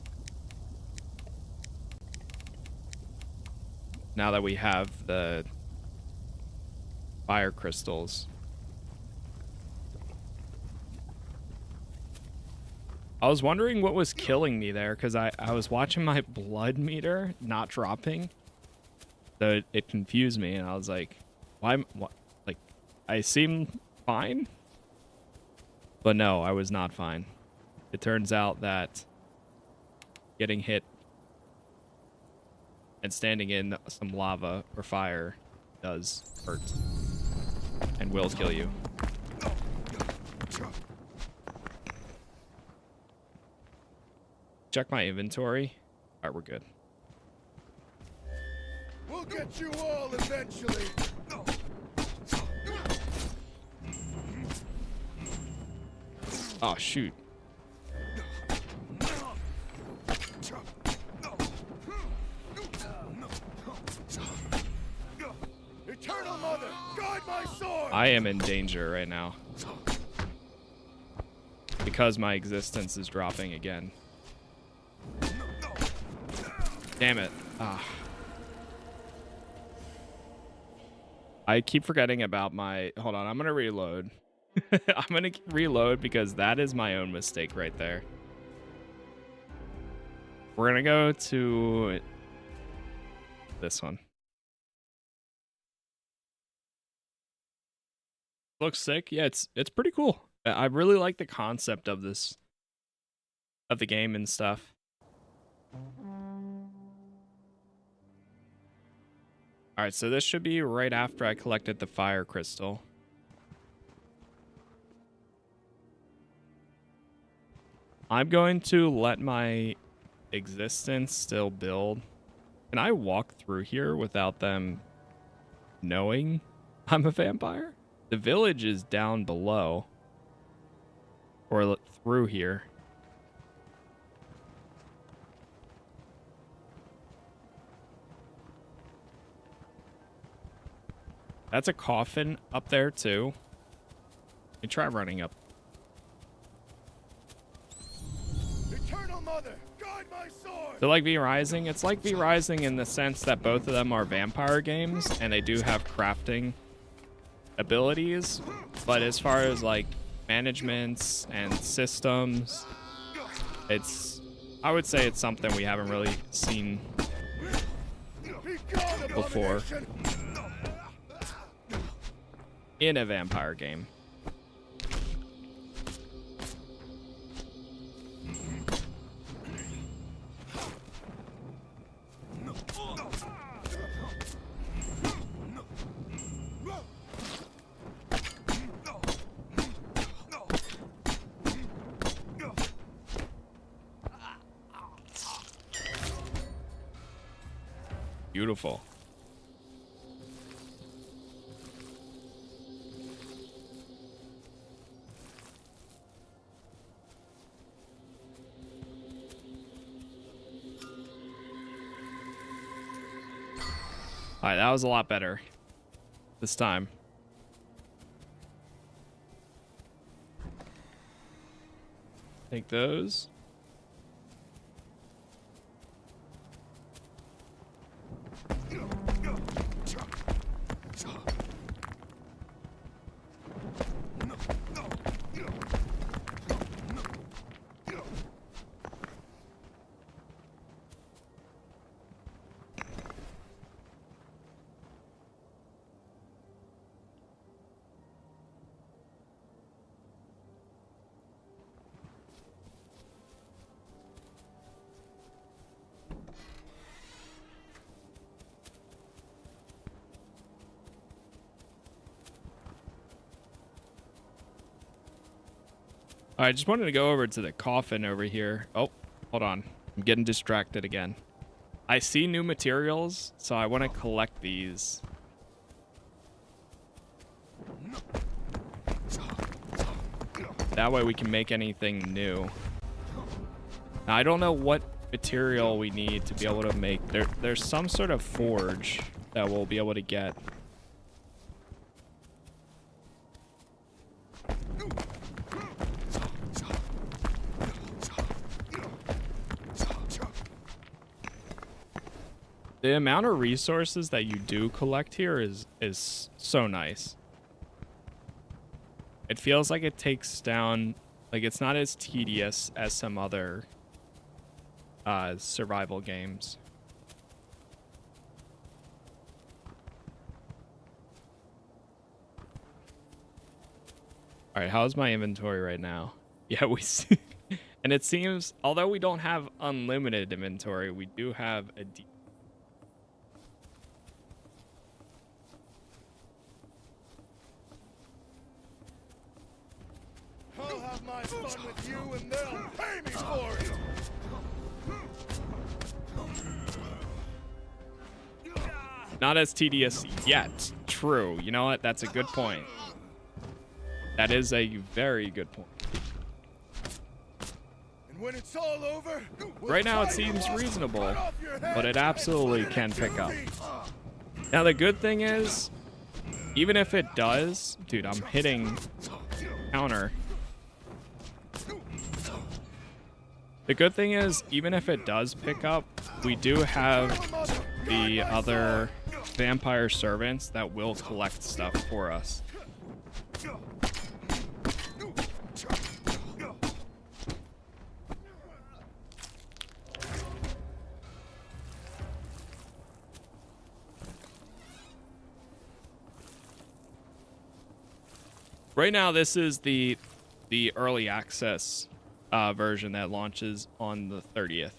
Now that we have the fire crystals. I was wondering what was killing me there, because I was watching my blood meter not dropping. So it confused me, and I was like, why? Like, I seem fine? But no, I was not fine. It turns out that getting hit and standing in some lava or fire does hurt and will kill you. Check my inventory. All right, we're good. We'll get you all eventually. Oh, shoot. Eternal I am in danger right now. Because my existence is dropping again. Damn it. Ah. I keep forgetting about my... Hold on, I'm going to reload. I'm going to reload because that is my own mistake right there. We're going to go to this one. Looks sick. Yeah, it's pretty cool. I really like the concept of this, of the game and stuff. All right, so this should be right after I collected the fire crystal. I'm going to let my existence still build. Can I walk through here without them knowing I'm a vampire? The village is down below. Or through here. That's a coffin up there too. Let me try running up. Eternal Mother, guide my sword. So like V-Rising, it's like V-Rising in the sense that both of them are vampire games and they do have crafting abilities, but as far as like managements and systems, I would say it's something we haven't really seen before in a vampire game. Beautiful. All right, that was a lot better this time. Take those. I just wanted to go over to the coffin over here. Oh, hold on. I'm getting distracted again. I see new materials, so I want to collect these. That way we can make anything new. Now, I don't know what material we need to be able to make. There's some sort of forge that we'll be able to get. The amount of resources that you do collect here is so nice. It feels like it takes down, like it's not as tedious as some other survival games. All right, how's my inventory right now? Yeah, we see. And it seems, although we don't have unlimited inventory, we do have a I'll have my fun with you and they'll pay me for it! Not as tedious yet. True. You know what? That's a good point. That is a very good point. And when it's all over, right now it seems reasonable, but it absolutely can pick up. Now the good thing is, even if it does, dude, I'm hitting counter. The good thing is, even if it does pick up, we do have the other vampire servants that will collect stuff for us. Right now, this is the early access version that launches on the 30th.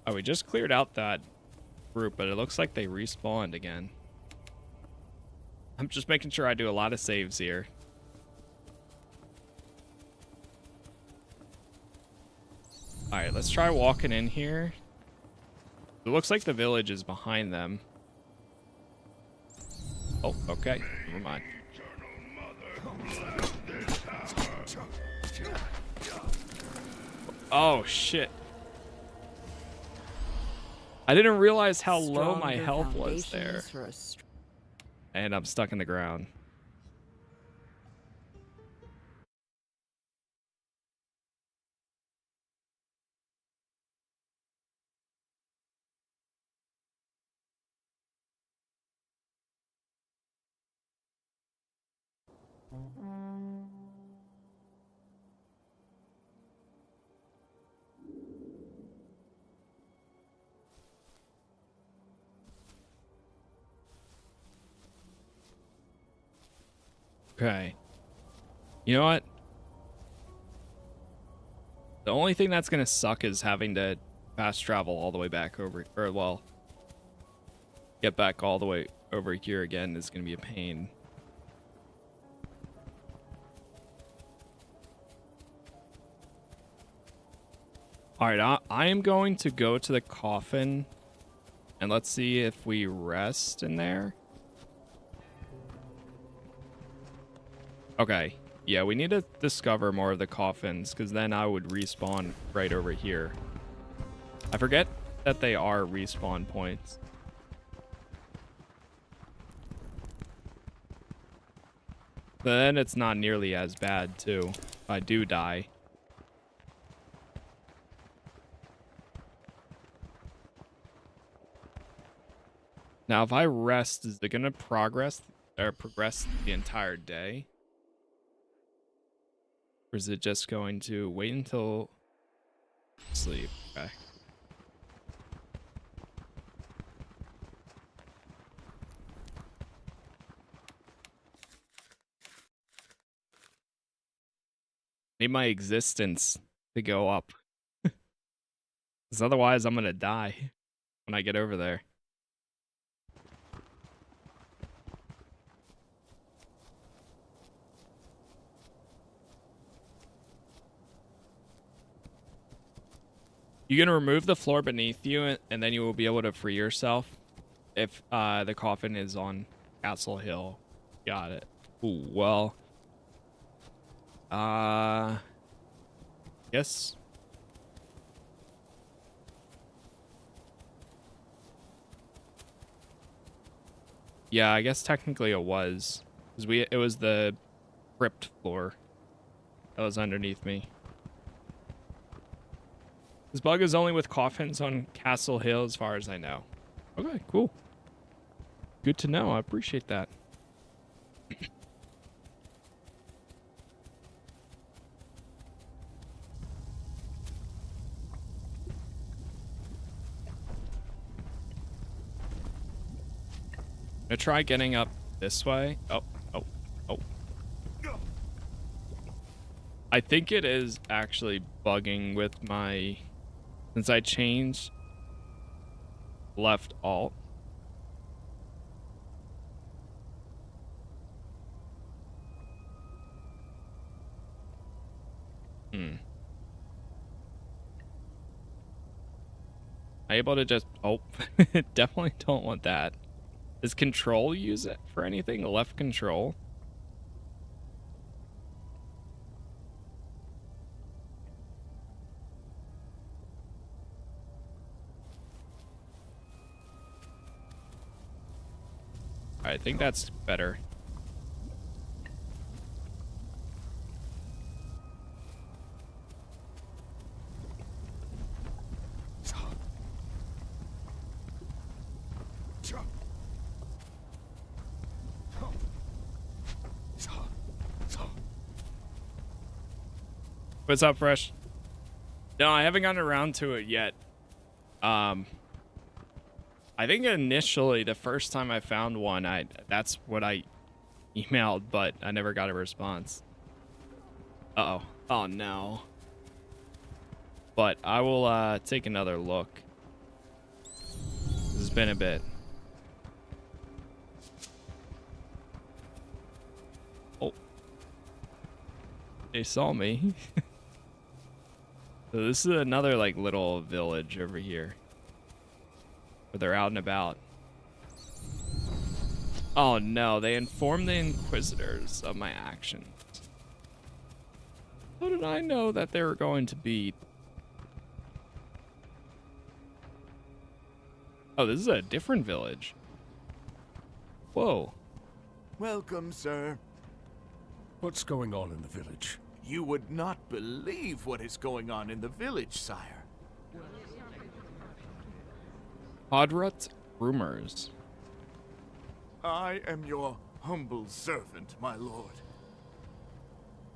Oh, we just cleared out that group, but it looks like they respawned again. I'm just making sure I do a lot of saves here. Alright, let's try walking in here. It looks like the village is behind them. Oh, okay. Never mind. Oh, shit. I didn't realize how low my health was there. And I'm stuck in the ground. Okay. You know what? The only thing that's gonna suck is having to fast travel all the way back over, or well, get back all the way over here again is gonna be a pain. Alright, I am going to go to the coffin and let's see if we rest in there. Okay, yeah, we need to discover more of the coffins because then I would respawn right over here. I forget that they are respawn points. Then it's not nearly as bad too if I do die. Now, if I rest, is it gonna progress the entire day? Or is it just going to wait until sleep? Okay. Need my existence to go up. Because otherwise I'm gonna die when I get over there. You're gonna remove the floor beneath you, and then you will be able to free yourself if the coffin is on Castle Hill. Got it. Ooh, well. Yes. Yeah, I guess technically it was. Because it was the crypt floor that was underneath me. This bug is only with coffins on Castle Hill as far as I know. Okay, cool. Good to know. I appreciate that. I'm gonna try getting up this way. Oh. I think it is actually bugging with my... Since I changed left alt. I able to just... Oh, definitely don't want that. Does control use it for anything? Left control? think that's better. What's up, Fresh? No, I haven't gotten around to it yet. I think initially the first time I found one, that's what I emailed, but I never got a response. Uh-oh. Oh, no. But I will take another look. This has been a bit. Oh. They saw me. So this is another like little village over here. Where they're out and about. Oh no, they informed the Inquisitors of my actions. How did I know that they were going to be? Oh, this is a different village. Whoa. Welcome, sir. What's going on in the village? You would not believe what is going on in the village, sire. Podrut rumors. I am your humble servant, my lord.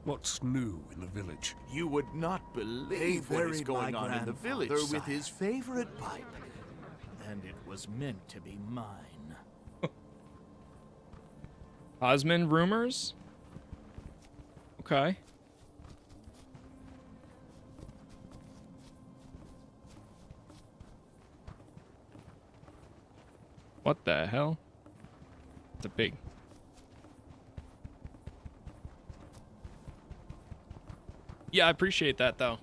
What's new in the village? You would not believe what is going on in the village, with his favorite pipe. And it was meant to be mine. Osmond rumors? Okay. What the hell? It's a pig. Yeah, I appreciate that though.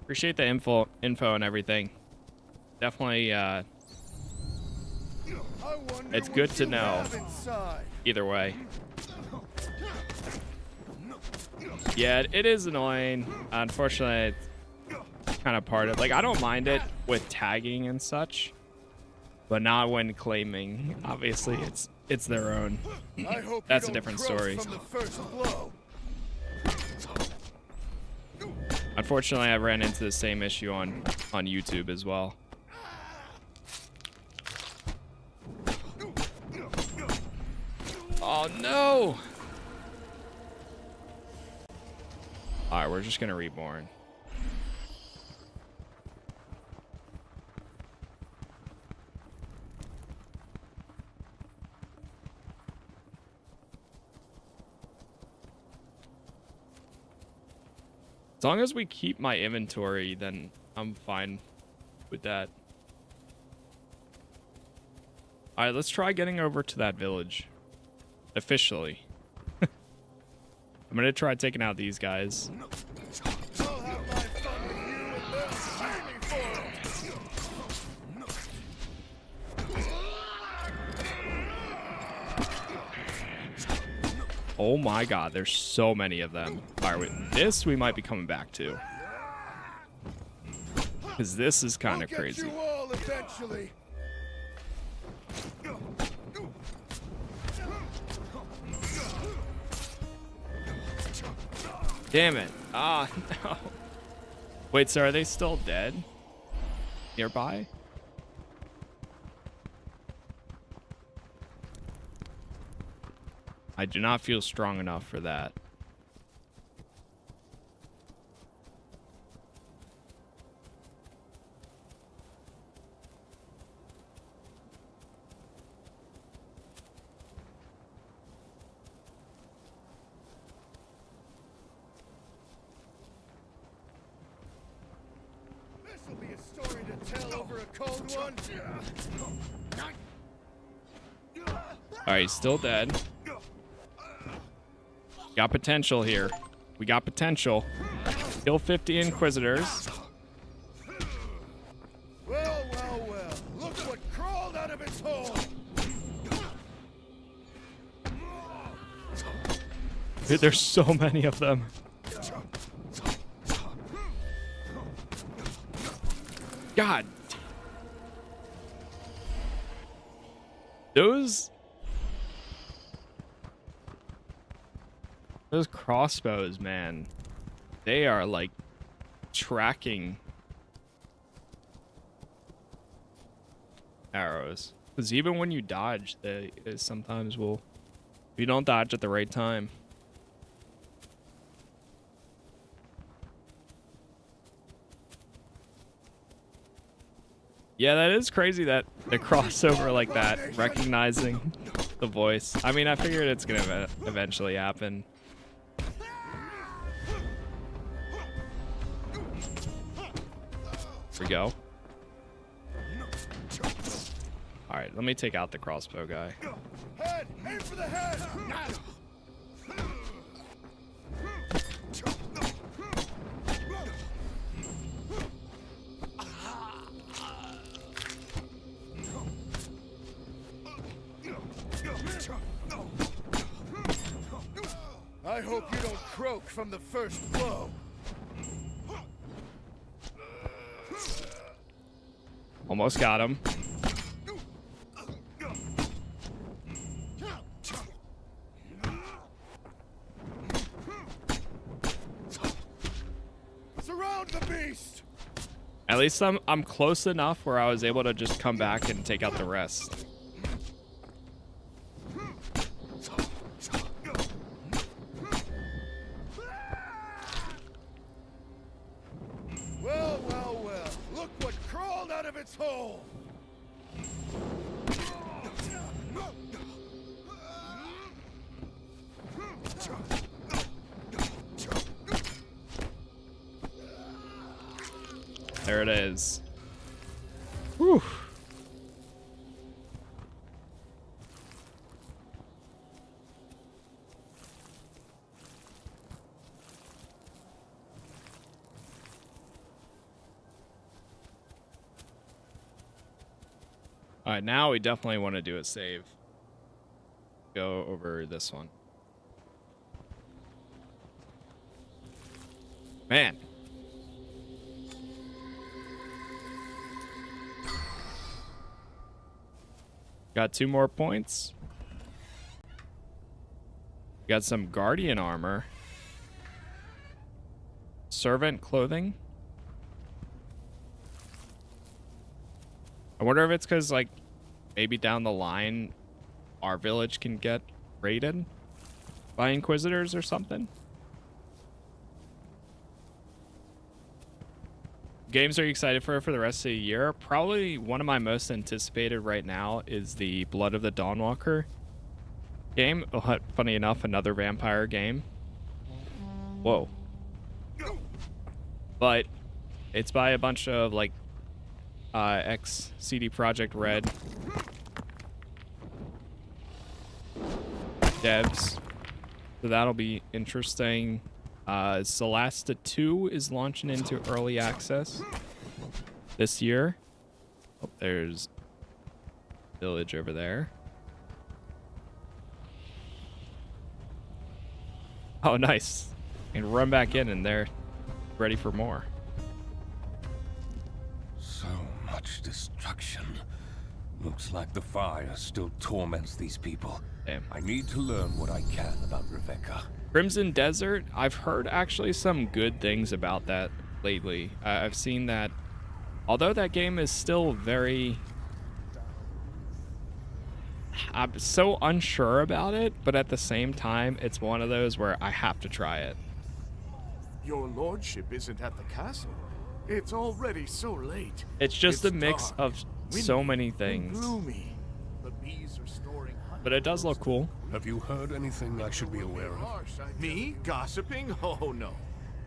Appreciate the info and everything. Definitely it's good to know either way. Yeah, it is annoying. Unfortunately, it's kind of part of, like, I don't mind it with tagging and such, but not when claiming. Obviously, it's their own. That's a different story. Unfortunately, I ran into the same issue on YouTube as well. Oh no! Alright, we're just gonna reborn. As long as we keep my inventory, then I'm fine with that. Alright, let's try getting over to that village. Officially. I'm gonna try taking out these guys. Oh my god, there's so many of them. Alright, this we might be coming back to. Because this is kind of crazy. Damn it. Ah, no. Wait, so are they still dead? Nearby? I do not feel strong enough for that. This'll be a story to tell over a cold one. Alright, he's still dead. Got potential here. We got potential. Kill 50 Inquisitors. Well, well, well. Look what crawled out of its hole. Dude, there's so many of them. God. Those crossbows, man. They are like tracking arrows. Because even when you dodge, they sometimes will... If you don't dodge at the right time. Yeah, that is crazy that the crossover like that, recognizing the voice. I mean, I figured it's gonna eventually happen. Here we go. All right, let me take out the crossbow guy. Head! Aim for the head! I hope you don't croak from the first blow. Almost got him. Surround the beast. At least I'm close enough where I was able to just come back and take out the rest. Well, well, well. Look what crawled out of its hole. There it is. Whew. All right, now we definitely want to do a save. Go over this one. Man. Got 2 more points. Got some guardian armor. Servant clothing. I wonder if it's because, like, maybe down the line, our village can get raided by Inquisitors or something. Games are you excited for the rest of the year? Probably one of my most anticipated right now is the Blood of the Dawnwalker game. Oh, funny enough, another vampire game. Whoa. But it's by a bunch of like ex-CD Projekt Red devs. So that'll be interesting. Celasta 2 is launching into early access this year. Oh, there's village over there. Oh, nice. And run back in and they're ready for more. So much destruction. Looks like the fire still torments these people. Damn. I need to learn what I can about Rebecca. Crimson Desert, I've heard actually some good things about that lately. I've seen that, although that game is still very... I'm so unsure about it, but at the same time, it's one of those where I have to try it. Your lordship isn't at the castle. It's already so late. It's just a mix dark, of so many things. Gloomy. The bees are storing honey. But it does look cool. Have you heard anything I should be aware of? Me? Gossiping? Oh, no.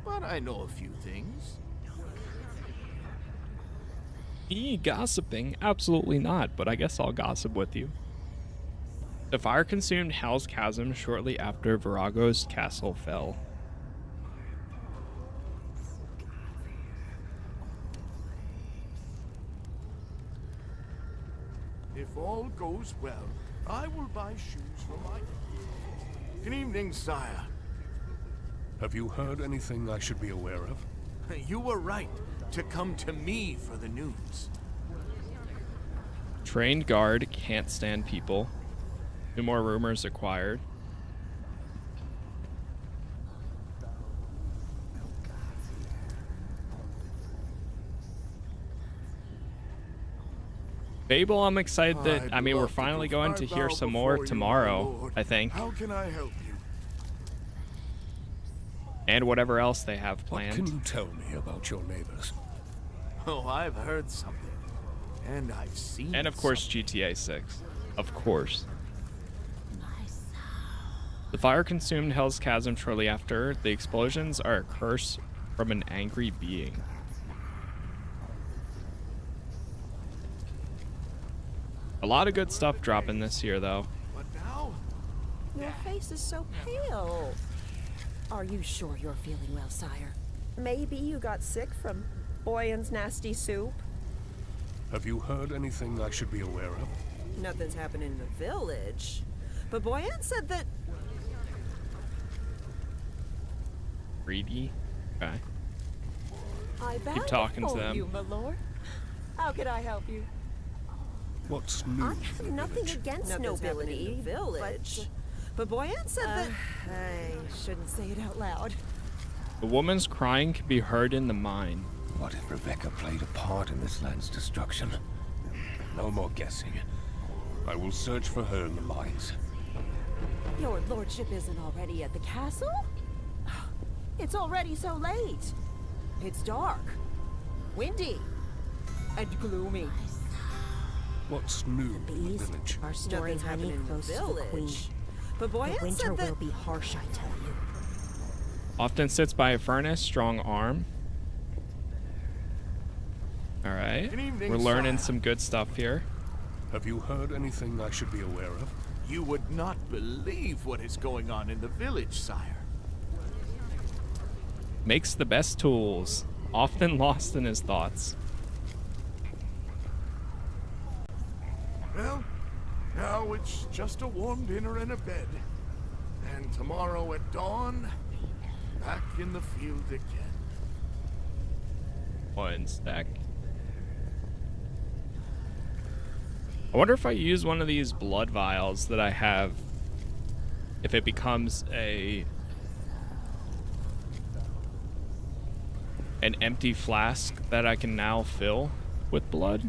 But I know a few things. Me gossiping? Absolutely not, but I guess I'll gossip with you. The fire consumed Hell's Chasm shortly after Virago's castle fell. If all goes well, I will buy shoes for my... Good evening, sire. Have you heard anything I should be aware of? You were right to come to me for the news. Trained guard can't stand people. 2 more rumors acquired. Fable, I'm excited that, I mean, we're I'd love finally do going to I hear bow some more before you, my tomorrow, lord. I think. How can I help you? And whatever else they have What can planned. you tell me about your neighbors? Oh, I've heard something. And I've seen And of course, GTA 6. Of course. The fire consumed Hell's Chasm shortly after. The explosions are a curse from an angry being. A lot of good stuff dropping this year, though. What now? Your face is so pale. Are you sure you're feeling well, sire? Maybe you got sick from Boyan's nasty soup? Have you heard anything I should be aware of? Nothing's happening in the village. But Boyan said that... Greedy? Okay. I bow talking to before them. you, my lord. How can I help you? What's new I in have the nothing village? against Nothing's happening nobility, in the village. But Boyan said that... I shouldn't say it out loud. The woman's crying can be heard in the mine. What if Rebecca played a part in this land's destruction? No more guessing. I will search for her in the mines. Your lordship isn't already at the castle? It's already so late. It's dark, windy, and gloomy. What's new in the Bees village? are storing Nothing's honey happening in the close to the queen. village. But The Boyan winter said that... will be harsh, I tell you. Often sits by a furnace, strong arm. Alright. Good evening, We're learning sire. some good stuff here. Have you heard anything I should be aware of? You would not believe what is going on in the village, sire. Makes the best tools. Often lost in his thoughts. Well, now it's just a warm dinner and a bed. And tomorrow at dawn, back in the field again. One stack. I wonder if I use one of these blood vials that I have, if it becomes an empty flask that I can now fill with blood.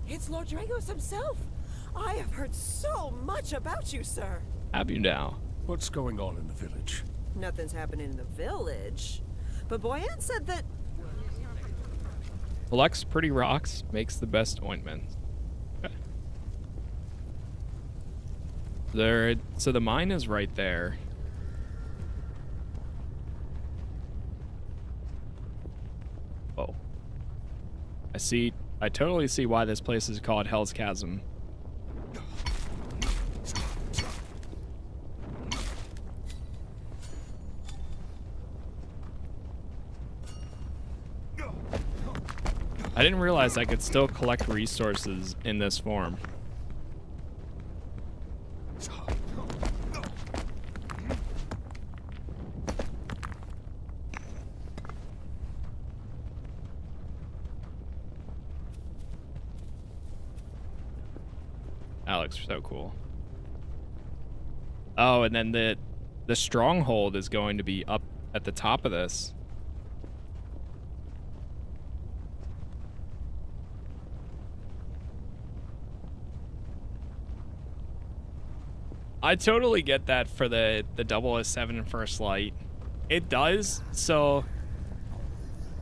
It's Lord Dragos himself! I have heard so much about you, sir! Have you now? What's going on in the village? Nothing's happening in the village. But Boyan said that... Collects pretty rocks, makes the best ointment. Okay. So the mine is right there. Oh. I totally see why this place is called Hell's Chasm. I didn't realize I could still collect resources in this form. That looks so cool. Oh, and then the Stronghold is going to be up at the top of this. I totally get that for the 007 First Light. It does, so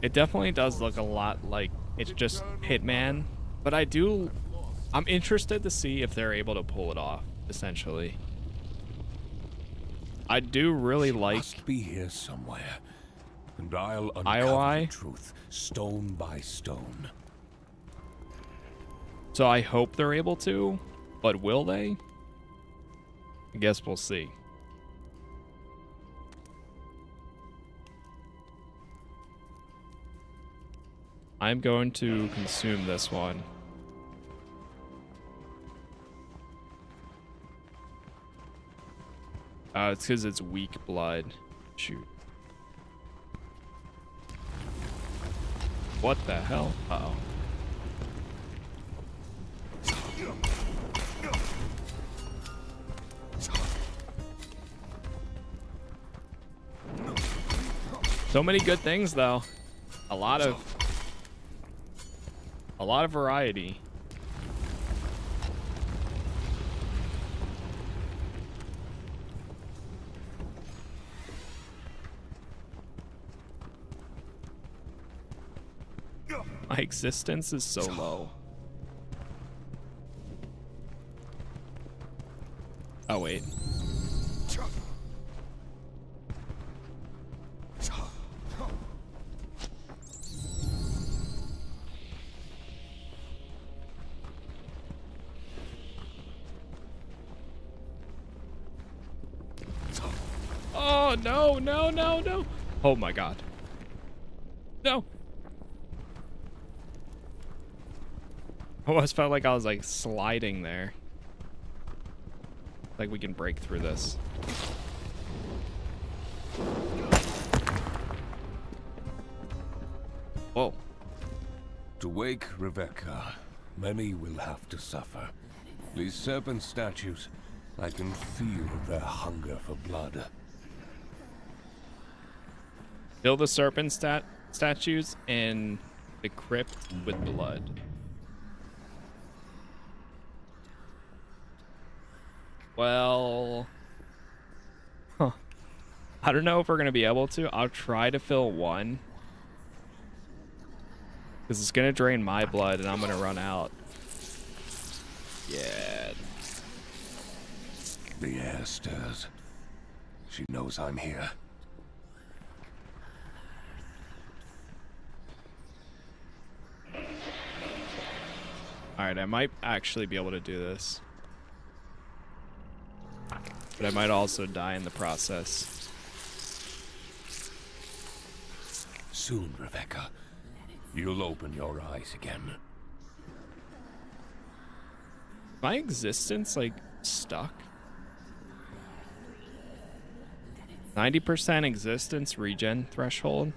it definitely does look a lot like it's just Hitman, but I'm interested to see if they're able to pull it off, essentially. I do really like Must be here somewhere, and I'll uncover IOI. the truth, stone by stone. So I hope they're able to, but will they? I guess we'll see. I'm going to consume this one. It's because it's weak blood. Shoot. What the hell? Uh-oh. So many good things, though. A lot of variety. My existence is so low. Oh, wait. Oh, no, no, no, no. Oh, my God. No. I almost felt like I was, like, sliding there. Like we can break through this. Whoa. To wake Rebecca, many will have to suffer. These serpent statues, I can feel their hunger for blood. Fill the serpent statues in the crypt with blood. Well, I don't know if we're gonna be able to. I'll try to fill one, because it's gonna drain my blood and I'm gonna run out. Yeah. The air stirs. She knows I'm here. Alright, I might actually be able to do this. But I might also die in the process. Soon, Rebecca, you'll open your eyes again. My existence, like, stuck? 90% existence regen threshold?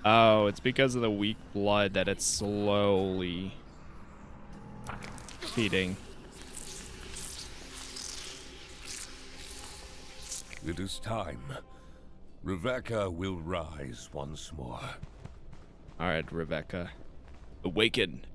Oh, it's because of the weak blood that it's slowly feeding. It is time. Rebecca will rise once more. Alright, Rebecca. Awaken.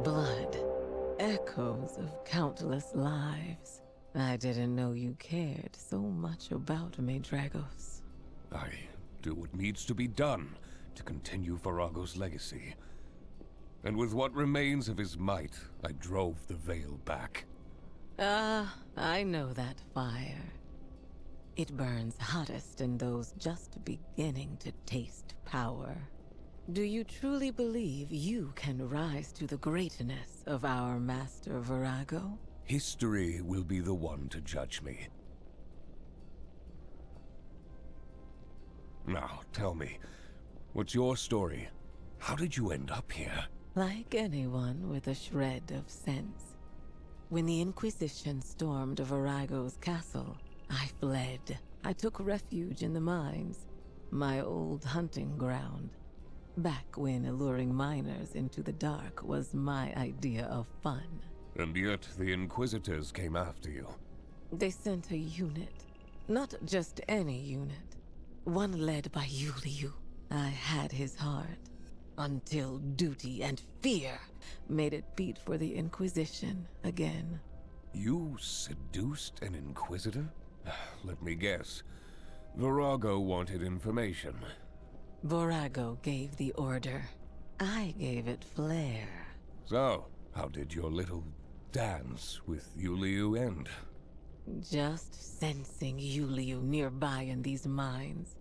Blood. Echoes of countless lives. I didn't know you cared so much about me, Dragos. I do what needs to be done to continue Varago's legacy. And with what remains of his might, I drove the veil back. I know that fire. It burns hottest in those just beginning to taste power. Do you truly believe you can rise to the greatness of our master Varago? History will be the one to judge me. Now, tell me, what's your story? How did you end up here? Like anyone with a shred of sense. When the Inquisition stormed Varago's castle, I fled. I took refuge in the mines, my old hunting ground. Back when alluring miners into the dark was my idea of fun. And yet the Inquisitors came after you. They sent a unit. Not just any unit. One led by Yuliu. I had his heart. Until duty and fear made it beat for the Inquisition again. You seduced an Inquisitor? Let me guess. Varago wanted information. Varago gave the order. I gave it flair. So, how did your little dance with Yuliu end? Just sensing Yuliu nearby in these mines,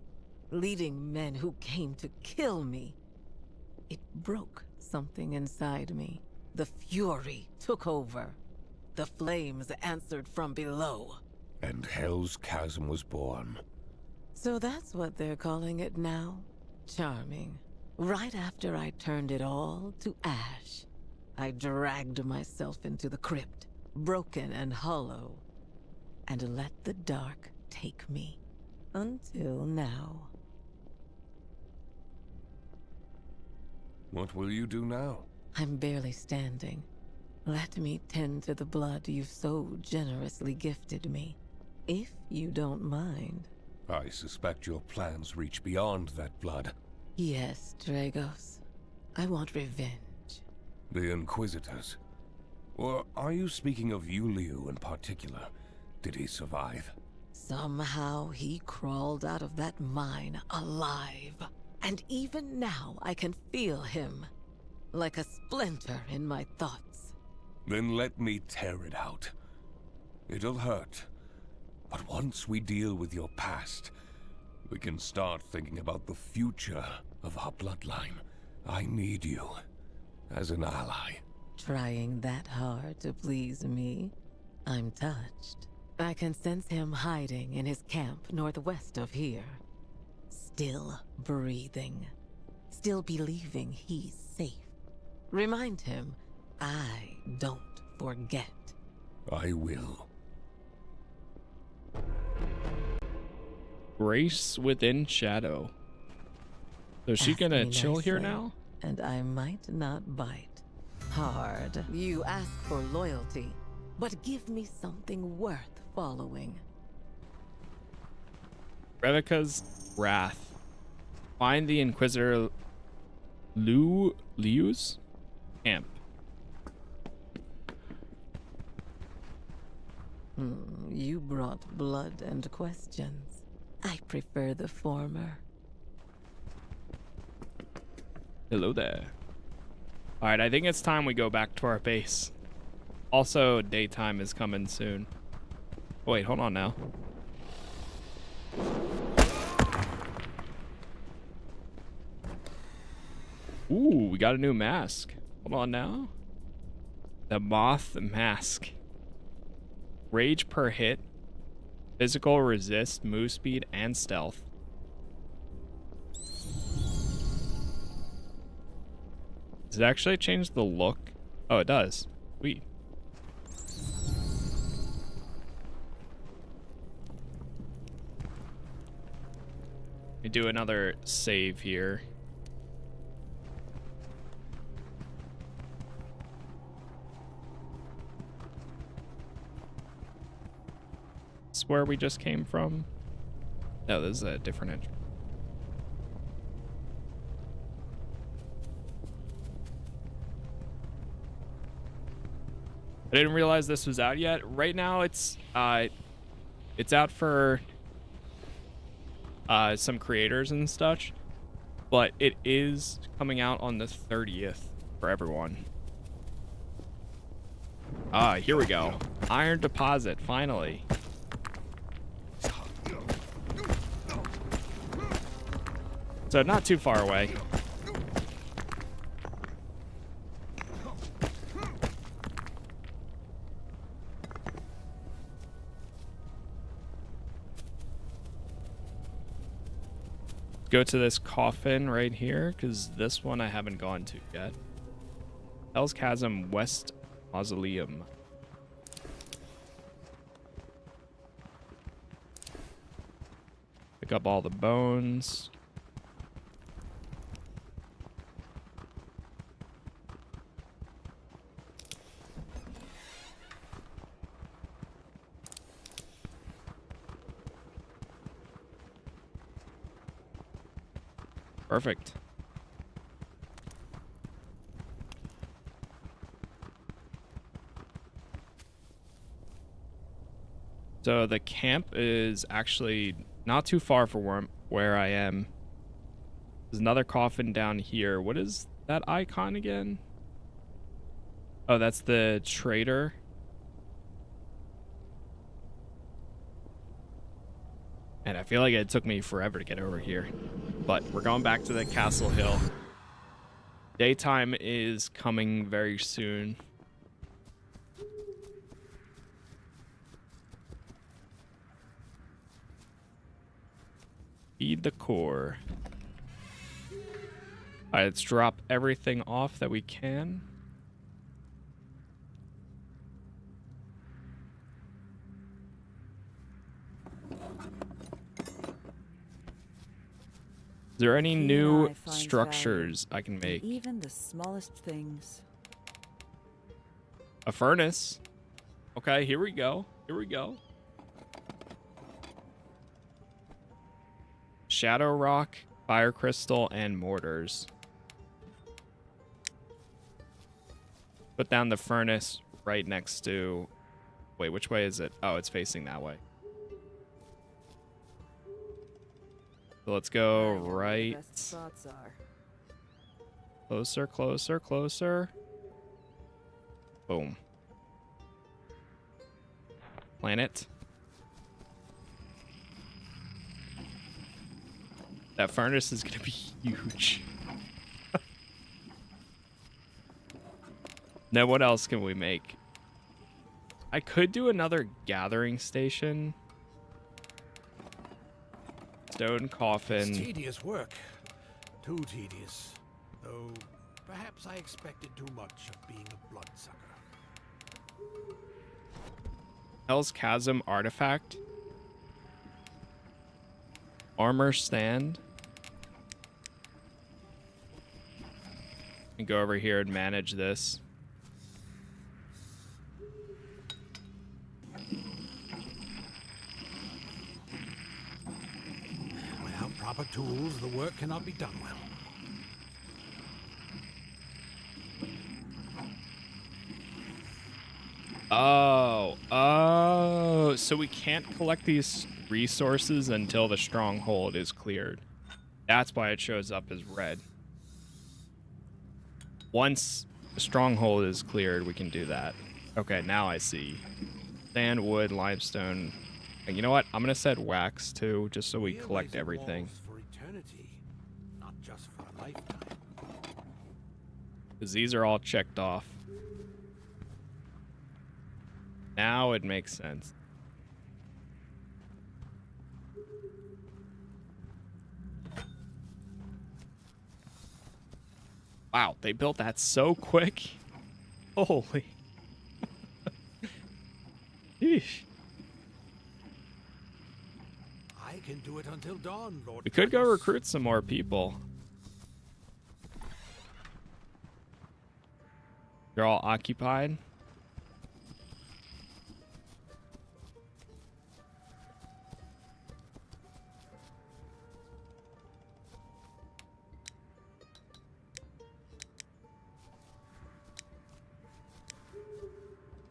leading men who came to kill me. It broke something inside me. The fury took over. The flames answered from below. And Hell's Chasm was born. So that's what they're calling it now? Charming. Right after I turned it all to ash, I dragged myself into the crypt, broken and hollow, and let the dark take me. Until now. What will you do now? I'm barely standing. Let me tend to the blood you've so generously gifted me, if you don't mind. I suspect your plans reach beyond that blood. Yes, Dragos. I want revenge. The Inquisitors. Or are you speaking of Yuliu in particular? Did he survive? Somehow he crawled out of that mine alive. And even now I can feel him, like a splinter in my thoughts. Then let me tear it out. It'll hurt. But once we deal with your past, we can start thinking about the future of our bloodline. I need you as an ally. Trying that hard to please me? I'm touched. I can sense him hiding in his camp northwest of here. Still breathing. Still believing he's safe. Remind him I don't forget. I will. Grace within shadow. So is she Ask gonna me chill here nicely, now? And I might not bite. Hard. You ask for loyalty, but give me something worth following. Revica's Wrath. Find the Inquisitor Liu's camp. You brought blood and questions. I prefer the former. Hello there. Alright, I think it's time we go back to our base. Also, daytime is coming soon. Oh, wait, hold on now. Ooh, we got a new mask. Hold on now. The Moth Mask. Rage per hit. Physical resist, move speed, and stealth. Does it actually change the look? Oh, it does. Sweet. We do another save here. This is where we just came from. No, this is a different entrance. I didn't realize this was out yet. Right now, it's out for some creators and such, but it is coming out on the 30th for everyone. Here we go. Iron deposit, finally. So not too far away. Go to this coffin right here, because this one I haven't gone to yet. Hell's Chasm West Mausoleum. Pick up all the bones. Perfect. So the camp is actually not too far from where I am. There's another coffin down here. What is that icon again? Oh, that's the trader. And I feel like it took me forever to get over here. But we're going back to the Castle Hill. Daytime is coming very soon. Feed the core. All right, let's drop everything off that we can. Is there any Keen new eye finds structures value I can in make? even the smallest things. A furnace. Okay, here we go. Here we go. Shadow rock, fire crystal, and mortars. Put down the furnace right next to... Wait, which way is it? Oh, it's facing that way. So let's go I know where the right. best spots are. Closer, closer, closer. Boom. Planet. That furnace is going to be huge. Now, what else can we make? I could do another gathering station. Stone coffin. It's tedious work. Too tedious. Though, perhaps I expected too much of being a bloodsucker. Hell's Chasm artifact. Armor stand. And go over here and manage this. Without proper tools, the work cannot be done well. Oh, so we can't collect these resources until the stronghold is cleared. That's why it shows up as red. Once the stronghold is cleared, we can do that. Okay, now I see. Sand, wood, limestone. And you know what? I'm gonna set wax too, just so we collect everything. For eternity, not just for a lifetime. Because these are all checked off. Now it makes sense. Wow, they built that so quick. Holy. Yeesh. I can do it until dawn, Lord. We could go Casas. recruit some more people. They're all occupied.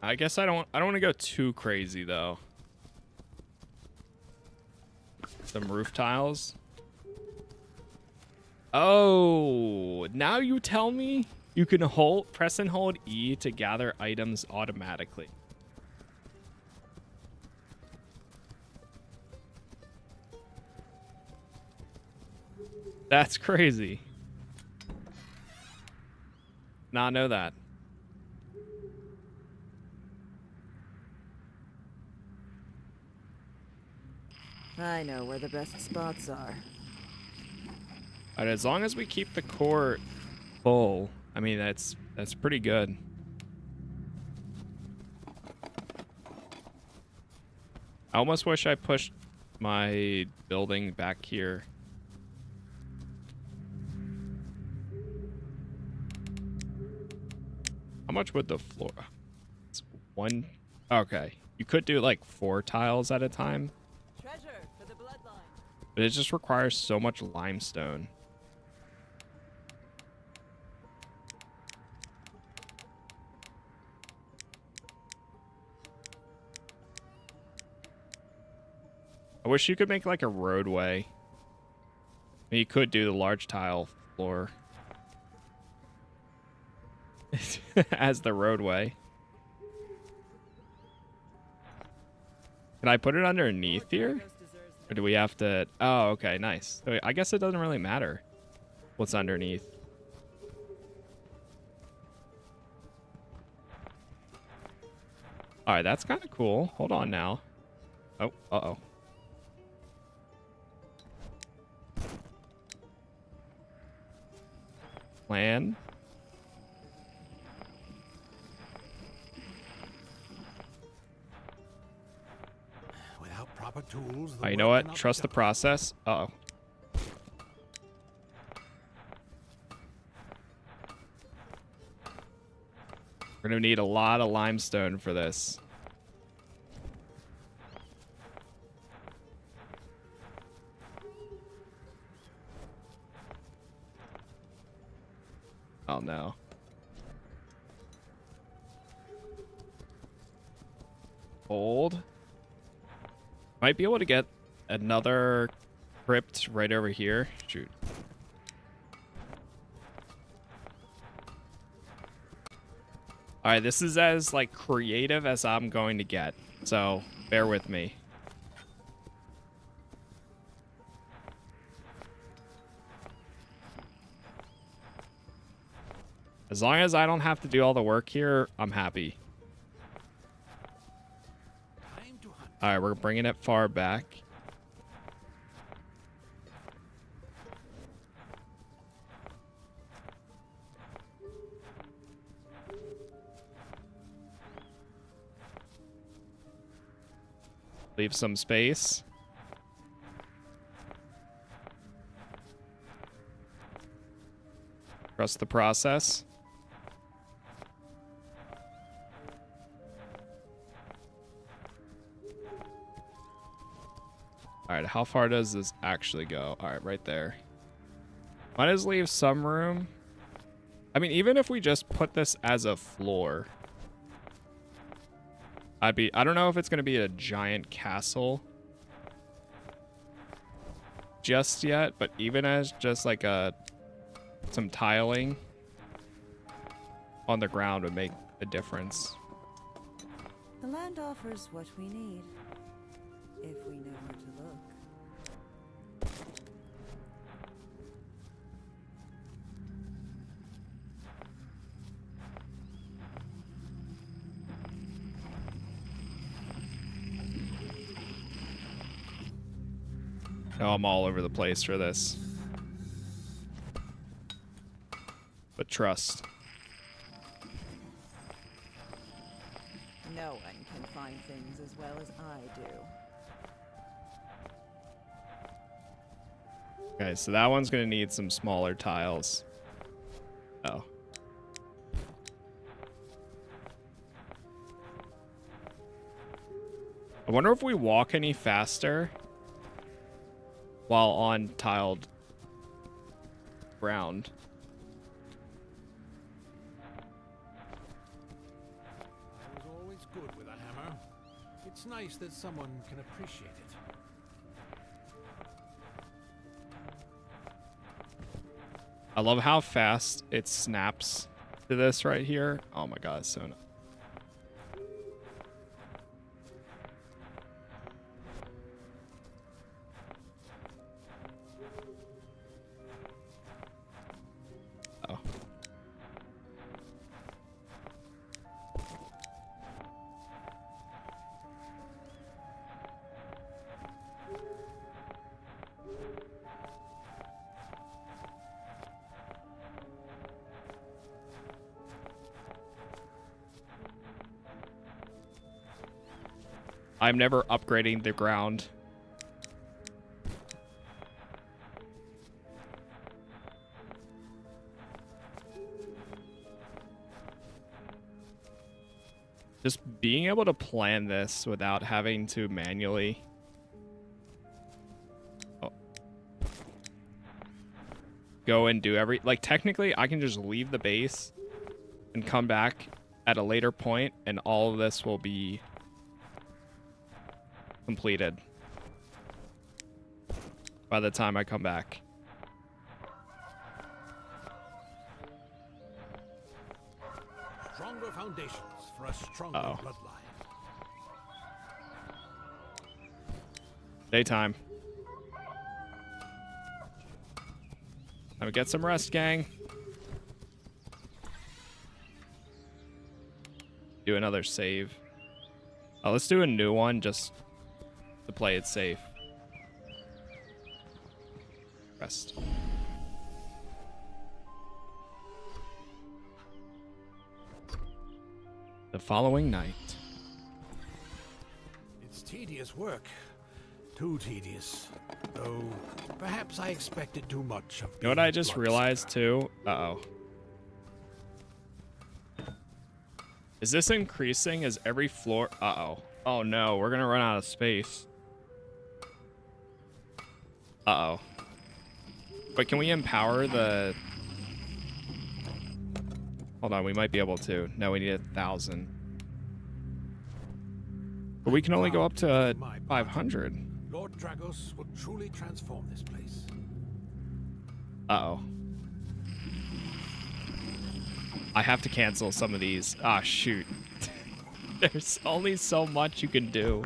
I guess I don't want to go too crazy though. Some roof tiles. Oh, now you tell me you can press and hold E to gather items automatically. That's crazy. Not know that. I know where the best spots are. But as long as we keep the core full, I mean that's pretty good. I almost wish I pushed my building back here. How much would the floor? It's one. Okay, you could do like 4 tiles at a time. Treasure for the bloodline. But it just requires so much limestone. I wish you could make like a roadway. I mean, you could do the large tile floor as the roadway. Can I put it underneath here? Or do we have to... Oh, okay, nice. So I guess it doesn't really matter what's underneath. All right, that's kind of cool. Hold on now. Oh, uh-oh. plan. Without proper tools, You know what? Trust the process. Uh-oh. We're gonna need a lot of limestone for this. Oh no. Old. Might be able to get another crypt right over here. Shoot. Alright, this is as like creative as I'm going to get. So bear with me. As long as I don't have to do all the work here, I'm happy. Alright, we're bringing it far back. Leave some space. Trust the process. Alright, how far does this actually go? Alright, right there. Might as well leave some room. I mean, even if we just put this as a floor, I don't know if it's going to be a giant castle just yet, but even as just like some tiling on the ground would make a difference. The land offers what we need, if we know where to look. Oh, I'm all over the place for this. But trust. No one can find things as well as I do. Okay, so that one's going to need some smaller tiles. Oh. I wonder if we walk any faster while on tiled ground. I was always good with a hammer. It's nice that someone can appreciate it. I love how fast it snaps to this right here. Oh my god, it's so nice. Oh. I'm never upgrading the ground. Just being able to plan this without having to manually... go and do like, technically, I can just leave the base and come back at a later point, and all of this will be completed by the time I come back. Stronger foundations for a stronger bloodline. Daytime. Time to get some rest, gang. Do another save. Oh, let's do a new one just to play it safe. Rest. The following night. It's tedious work. Too tedious. Though, perhaps I expected too much of You know what I just realized too? Uh-oh. Is this increasing as every floor? Uh-oh. Oh no, we're gonna run out of space. Uh-oh. But can we empower the... Hold on, we might be able to. No, we need 1,000. But we can only go up to 500. Lord Dragos will truly transform this place. Uh-oh. I have to cancel some of these. Ah, shoot. There's only so much you can do.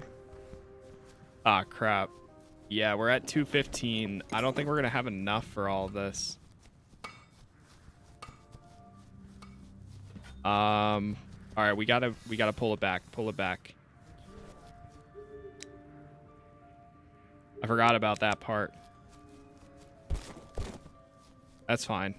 Ah, crap. Yeah, we're at 215. I don't think we're gonna have enough for all this. All right, we gotta pull it back. Pull it back. I forgot about that part. That's fine.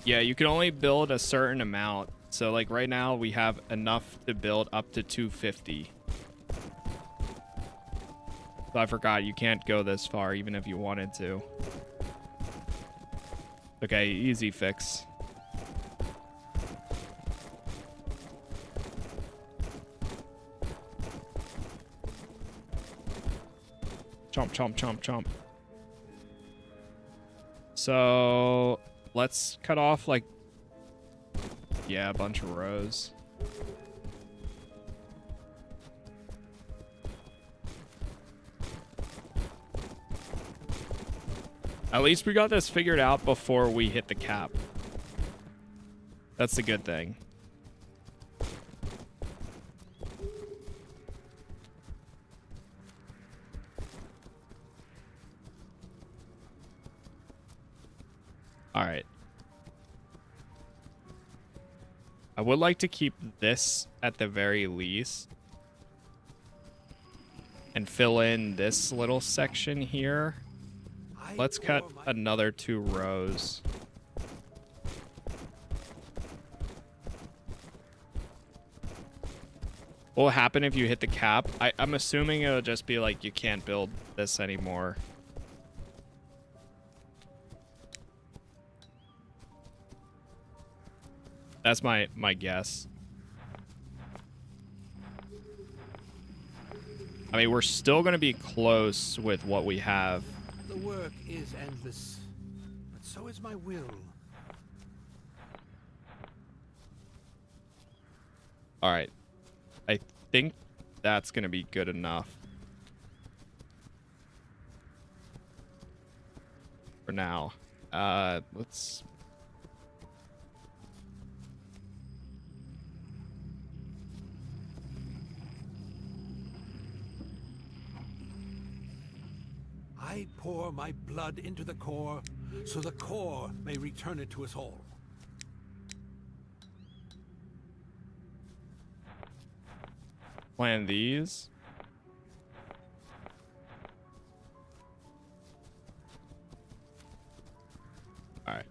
Yeah, you can only build a certain amount. So like right now we have enough to build up to 250. So I forgot you can't go this far even if you wanted to. Okay, easy fix. Chomp, chomp, chomp, chomp. So let's cut off like, yeah, a bunch of rows. At least we got this figured out before we hit the cap. That's the good thing. All right. I would like to keep this at the very least and fill in this little section here. Let's cut another 2 rows. What will happen if you hit the cap? I'm assuming it'll just be like you can't build this anymore. That's my guess. I mean, we're still going to be close with what we have. The work is endless, but so is my will. All right. I think that's going to be good enough. For now. Let's... I pour my blood into the core, so the core may return it to us all. Plan these. All right.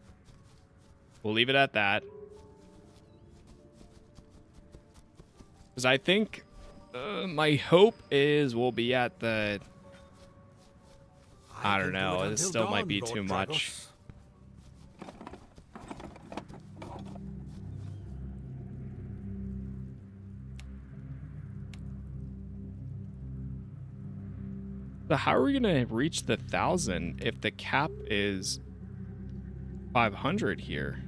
We'll leave it at that. Because I think my hope is we'll be at the... I don't know. This still might be too much. So how are we going to reach the 1,000 if the cap is 500 here?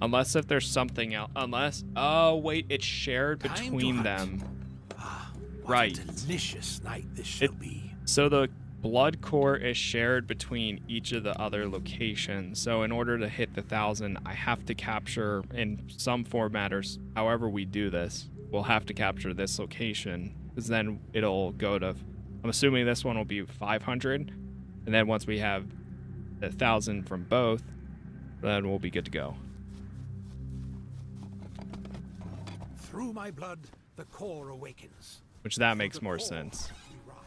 Unless if there's something else. Unless... Oh, wait. It's shared between them. Right. What a delicious night this shall be. So the blood core is shared between each of the other locations. So in order to hit the 1,000, I have to capture in some format or however we do this. We'll have to capture this location because then it'll go to... I'm assuming this one will be 500. And then once we have 1,000 from both, then we'll be good to go. Through my blood, the core awakens. Which that Through makes the more core, sense. we rise.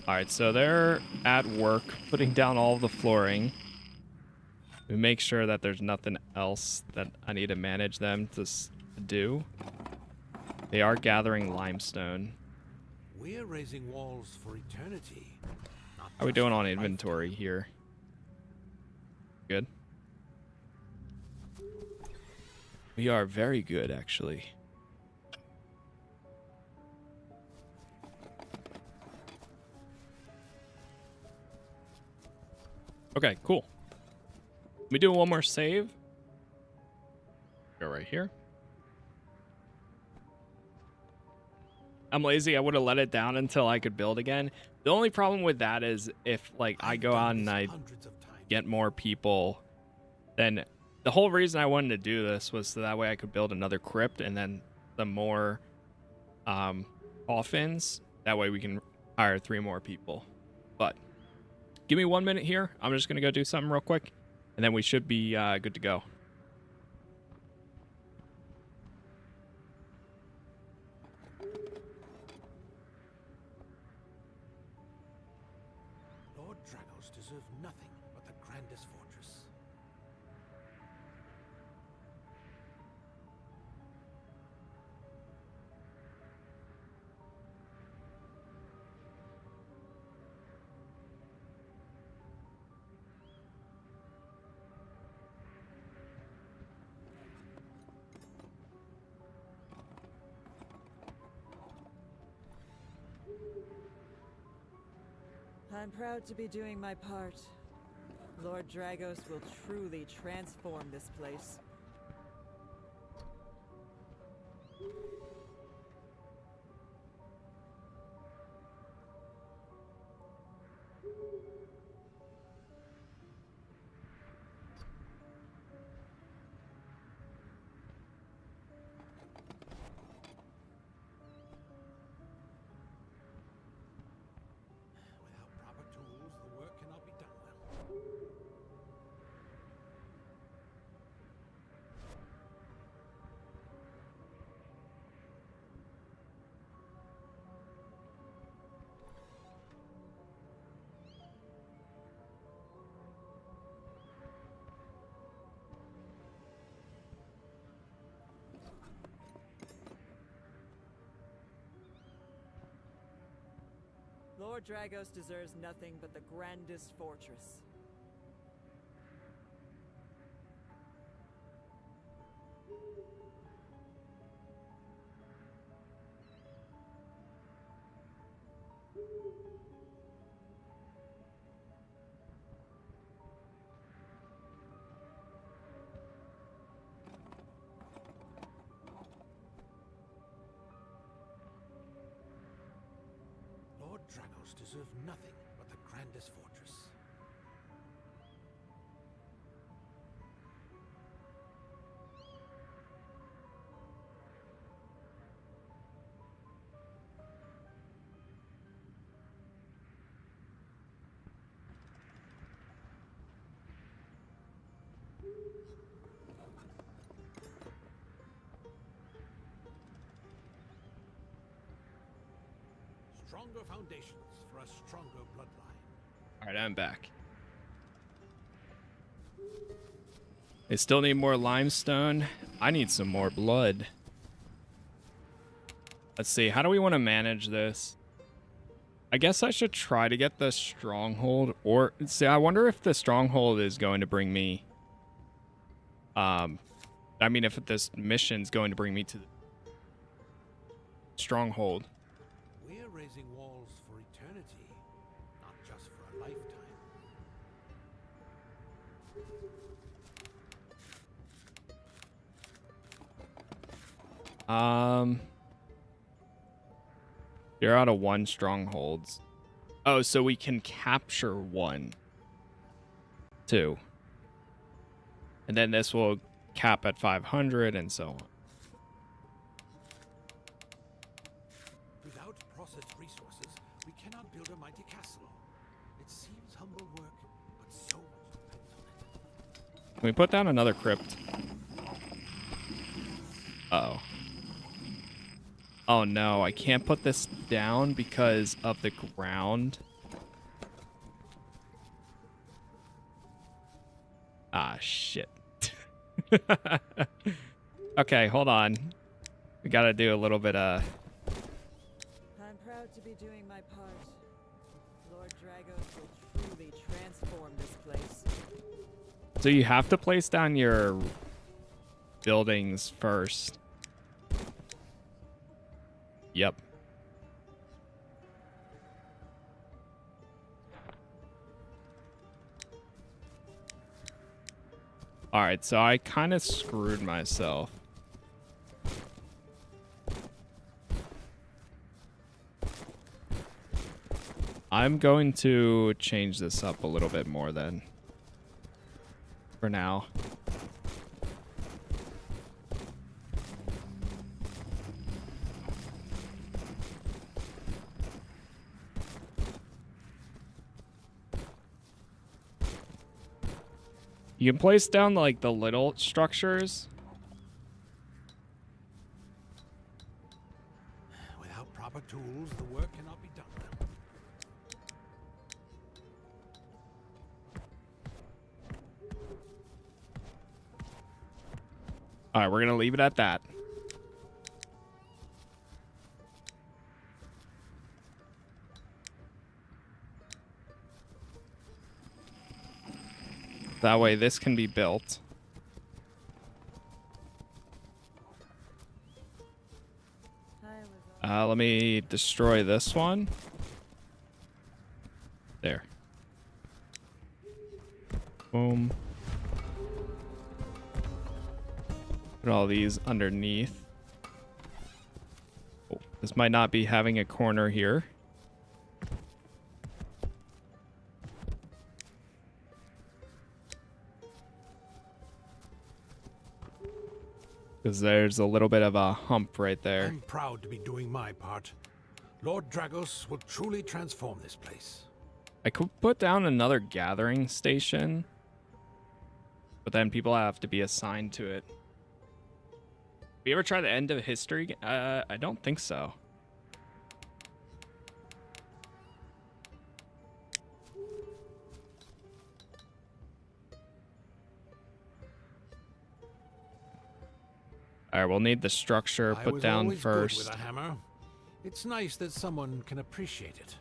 All right, so they're at work putting down all of the flooring. We make sure that there's nothing else that I need to manage them to do. They are gathering limestone. We're raising walls for eternity. How are we doing on inventory here? Good. We are very good, actually. Okay, cool. Let me do one more save. Go right here. I'm lazy. I would have let it down until I could build again. The only problem with that is if like I go out and I get more people, then the whole reason I wanted to do this was so that way I could build another crypt and then the more coffins. That way we can hire 3 more people. But give me 1 minute here. I'm just going to go do something real quick, and then we should be good to go. Lord Dragos deserve nothing but the grandest fortress. I'm proud to be doing my part. Lord Dragos will truly transform this place. Without proper tools, the work cannot be done well. Lord Dragos deserves nothing but the grandest fortress. Lord Dragos deserve nothing but the grandest fortress. Stronger foundations for a stronger bloodline. All right, I'm back. They still need more limestone. I need some more blood. Let's see. How do we want to manage this? I guess I should try to get the stronghold, or see. I wonder if the stronghold is going to bring me. I mean, if this mission's going to bring me to the stronghold. We're raising walls for eternity, not just for a lifetime. You're out of 1 strongholds. Oh, so we can capture 1. 2. And then this will cap at 500 and so on. Without processed resources, we cannot build a mighty we put down another crypt? Uh-oh. Oh no, I can't put this down because of the ground. Ah, shit. Okay, hold on. We gotta do a little bit of... I'm proud to be doing my part. Lord Dragos will truly transform this place. So you have to place down your buildings first. Yep. All right, so I kind of screwed myself. I'm going to change this up a little bit more then. For now. You can place down like the little structures. Without proper tools, the work cannot be done. All right, we're going to leave it at that. That way this can be built. Let me destroy this one. There. Boom. Put all these underneath. Oh, this might not be having a corner here. Because there's a little bit of a hump right there. I'm proud to be doing my part. Lord Dragos will truly transform this place. I could put down another gathering station, but then people have to be assigned to it. Have you ever tried the End of History? I don't think so. All right, we'll need the structure put down first. I was always good with a hammer. It's nice that someone can appreciate it.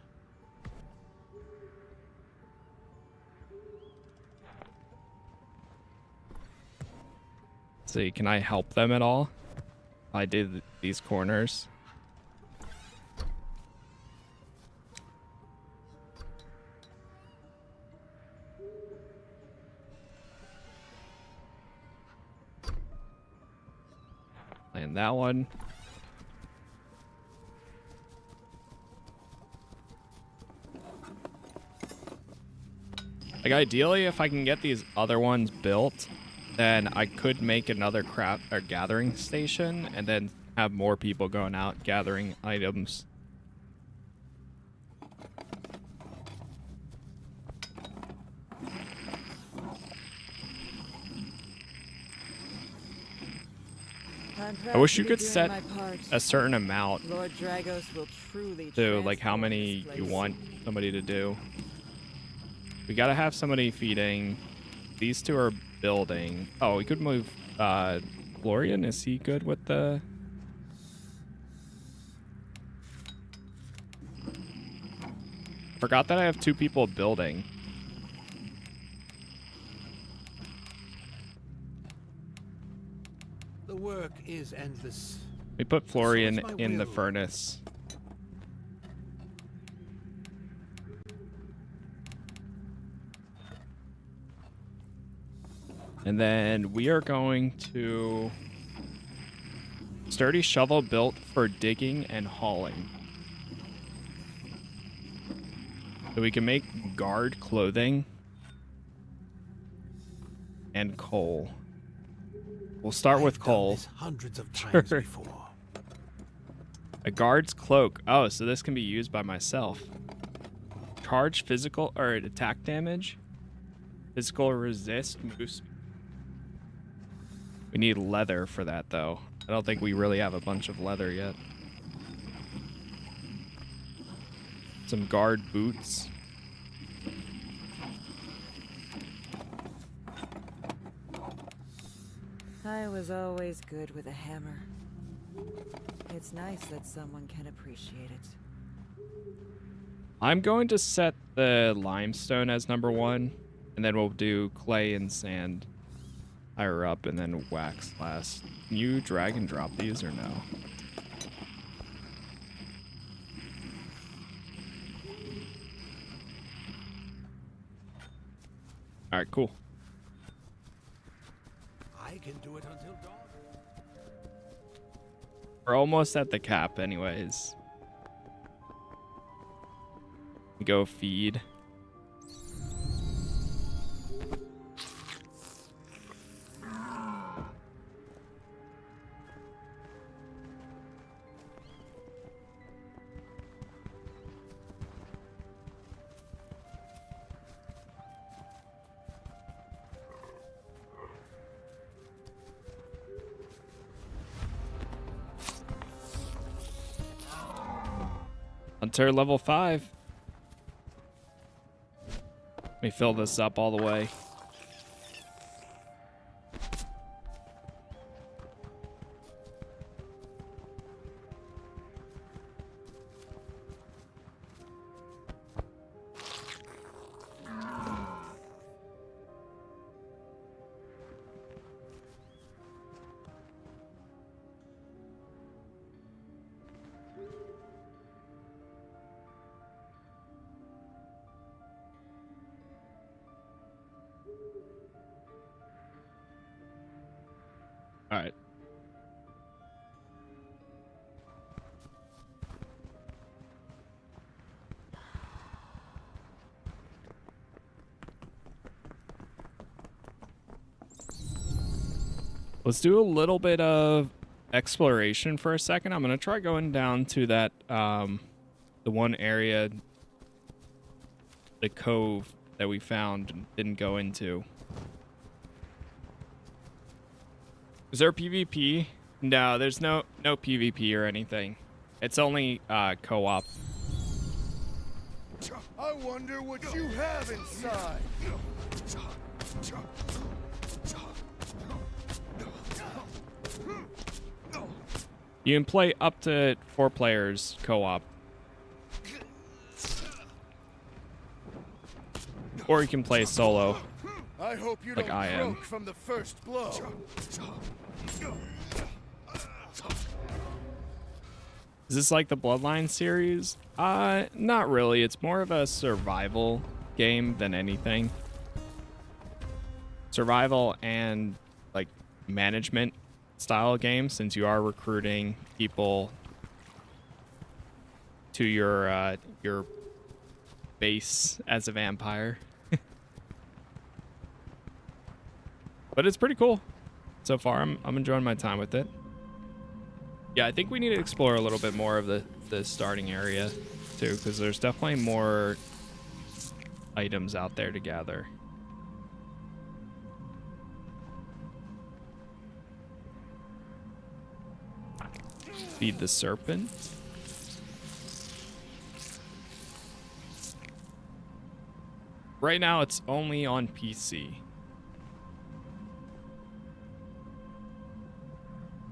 See, can I help them at all? I did these corners. And that one. Like ideally, if I can get these other ones built, then I could make another craft or gathering station and then have more people going out gathering items. I wish you could set a certain amount Lord Dragos will truly to like how many you want somebody to do. We gotta have somebody feeding. These two are building. Oh, we could move Florian. Is he good with the... Forgot that I have two people building. The work is endless. We put Florian in the furnace. And then we are going to... Sturdy shovel built for digging and hauling. So we can make guard clothing and coal. We'll start with coal. Hundreds of times before. A guard's cloak. Oh, so this can be used by myself. Charge physical or attack damage. Physical resist, move speed. We need leather for that, though. I don't think we really have a bunch of leather yet. Some guard boots. I was always good with a hammer. It's nice that someone can appreciate it. I'm going to set the limestone as number 1, and then we'll do clay and sand higher up, and then wax last. Can you drag and drop these or no? All right, cool. I can do it until dawn. We're almost at the cap anyways. Go feed. Hunter level 5. Let me fill this up all the way. All right. Let's do a little bit of exploration for a second. I'm going to try going down to that, the one area, the cove that we found and didn't go into. Is there PvP? No, there's no PvP or anything. It's only co-op. I wonder what you have inside. You can play up to 4 players co-op. Or you can play solo. I hope you like don't I am. croak from the first blow. Is this like the Bloodline series? Not really. It's more of a survival game than anything. Survival and like management style game, since you are recruiting people to your base as a vampire. But it's pretty cool so far. I'm enjoying my time with it. Yeah, I think we need to explore a little bit more of the starting area too, because there's definitely more items out there to gather. Feed the serpent. Right now it's only on PC.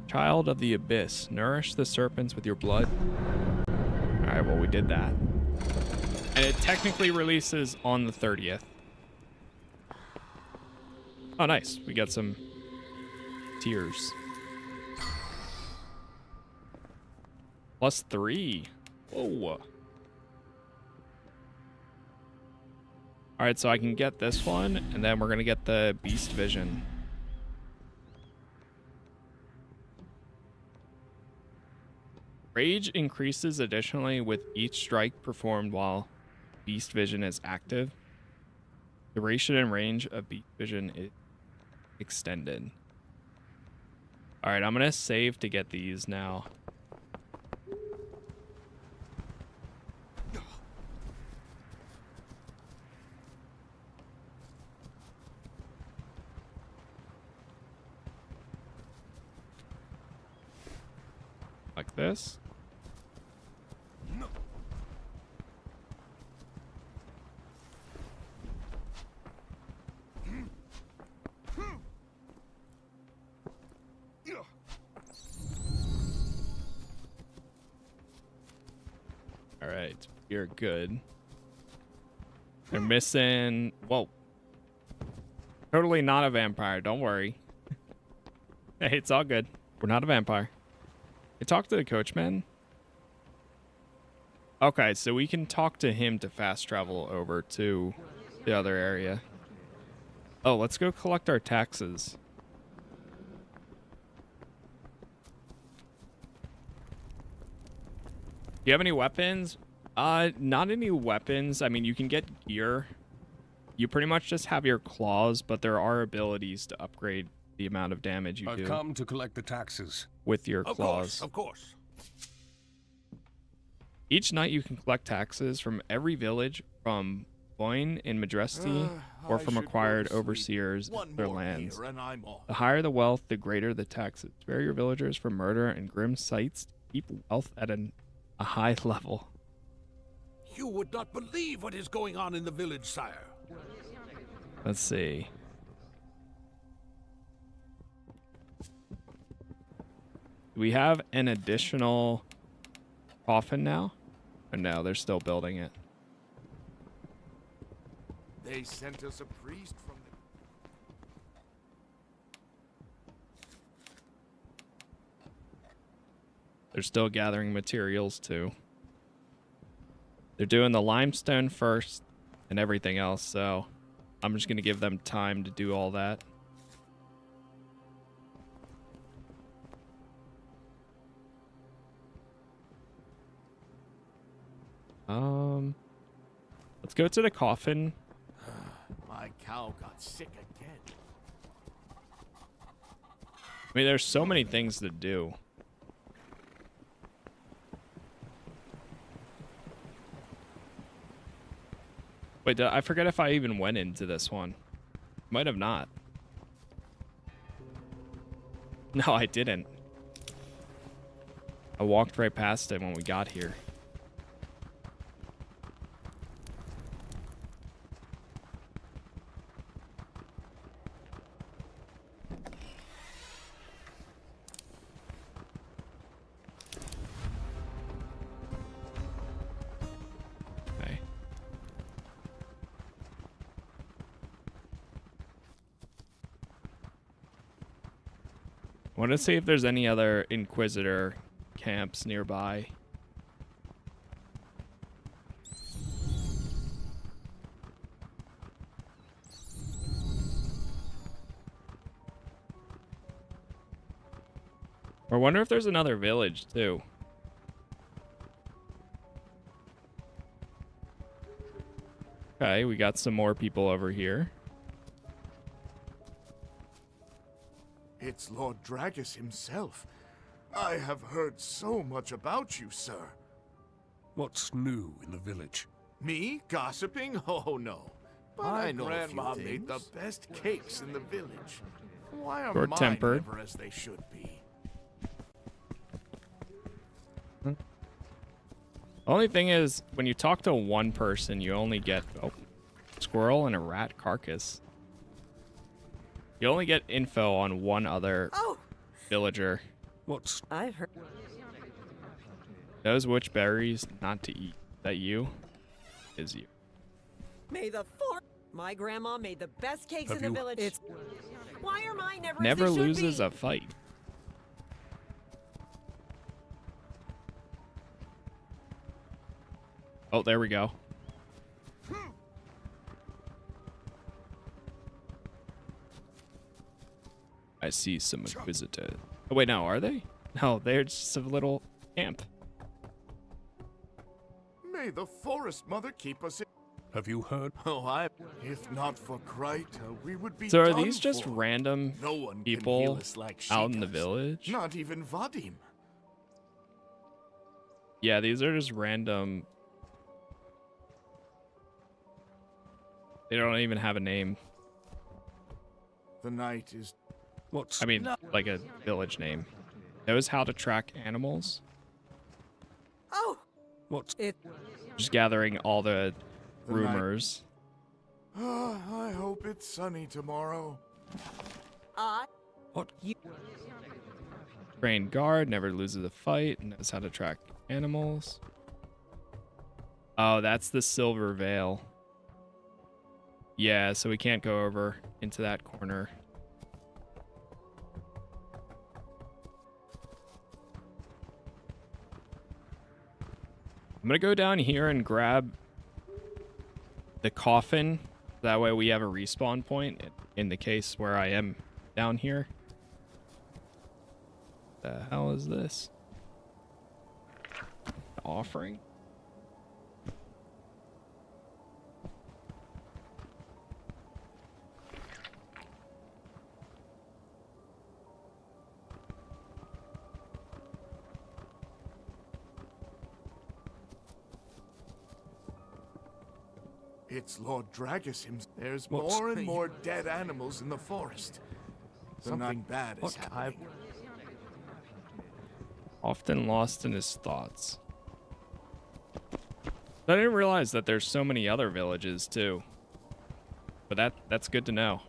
Child of the Abyss, nourish the serpents with your blood. Alright, well, we did that. And it technically releases on the 30th. Oh, nice. We got some tears. +3. Whoa. Alright, so I can get this one, and then we're going to get the Beast Vision. Rage increases additionally with each strike performed while Beast Vision is active. Duration and range of Beast Vision is extended. Alright, I'm going to save to get these now. Like this. All right, you're good. They're missing. Whoa. Totally not a vampire. Don't worry. Hey, it's all good. We're not a vampire. I talked to the coachman. Okay, so we can talk to him to fast travel over to the other area. Oh, let's go collect our taxes. Do you have any weapons? Not any weapons. I mean, you can get gear. You pretty much just have your claws, but there are abilities to upgrade the amount of damage you do. I've come to collect the taxes. With your claws. Of course. Each night you can collect taxes from every village from Boyne in Majesty or from acquired overseers in their lands. The higher the wealth, the greater the taxes. Spare your villagers from murder and grim sights to keep wealth at a high level. You would not believe what is going on in the village, sire. Let's see. We have an additional coffin now? Oh, no, they're still building it. They sent us a priest from the... They're still gathering materials too. They're doing the limestone first and everything else, so I'm just going to give them time to do all that. Let's go to the coffin. My cow got sick again. I mean, there's so many things to do. Wait, I forget if I even went into this one. Might have not. No, I didn't. I walked right past it when we got here. I want to see if there's any other Inquisitor camps nearby. Or I wonder if there's another village too. Okay, we got some more people over here. It's Lord Dragus himself. I have heard so much about you, sir. What's new in the village? Me? Gossiping? Oh, no. But My I know grandma a few made the best cakes in the village. Why are Short-tempered. mine never as they should be? Only thing is, when you talk to one person, you only get squirrel and a rat carcass. You only get info on one other villager. What's... I've heard... Those which berries not to eat. That you? Is you. May the four... My grandma made the best cakes Have in the you- village. It's... Why are mine never Never as they should loses be? a fight. Oh, there we go. I see some inquisitors. Oh, wait, no, are they? No, they're just a little camp. May the Forest Mother keep us in... Have you heard? Oh, If not for Kryta, we would be So are done these just for. random No one can people heal us like she out in the does. village? Not even Vadim. Yeah, these are just random. They don't even have a name. The night is... What's... I mean, like a village name. Knows how to track animals. Oh! What's It... Just gathering all the rumors. I hope it's sunny tomorrow. what? Trained guard, never loses a fight, knows how to track animals. Oh, that's the Silver Veil. Yeah, so we can't go over into that corner. I'm gonna go down here and grab the coffin. That way we have a respawn point in the case where I am down here. The hell is this? Offering? It's Lord Dragus himself. There's What's more and the- more dead animals in the forest. Something bad is happening. Often lost in his thoughts. I didn't realize that there's so many other villages too. But that's good to know.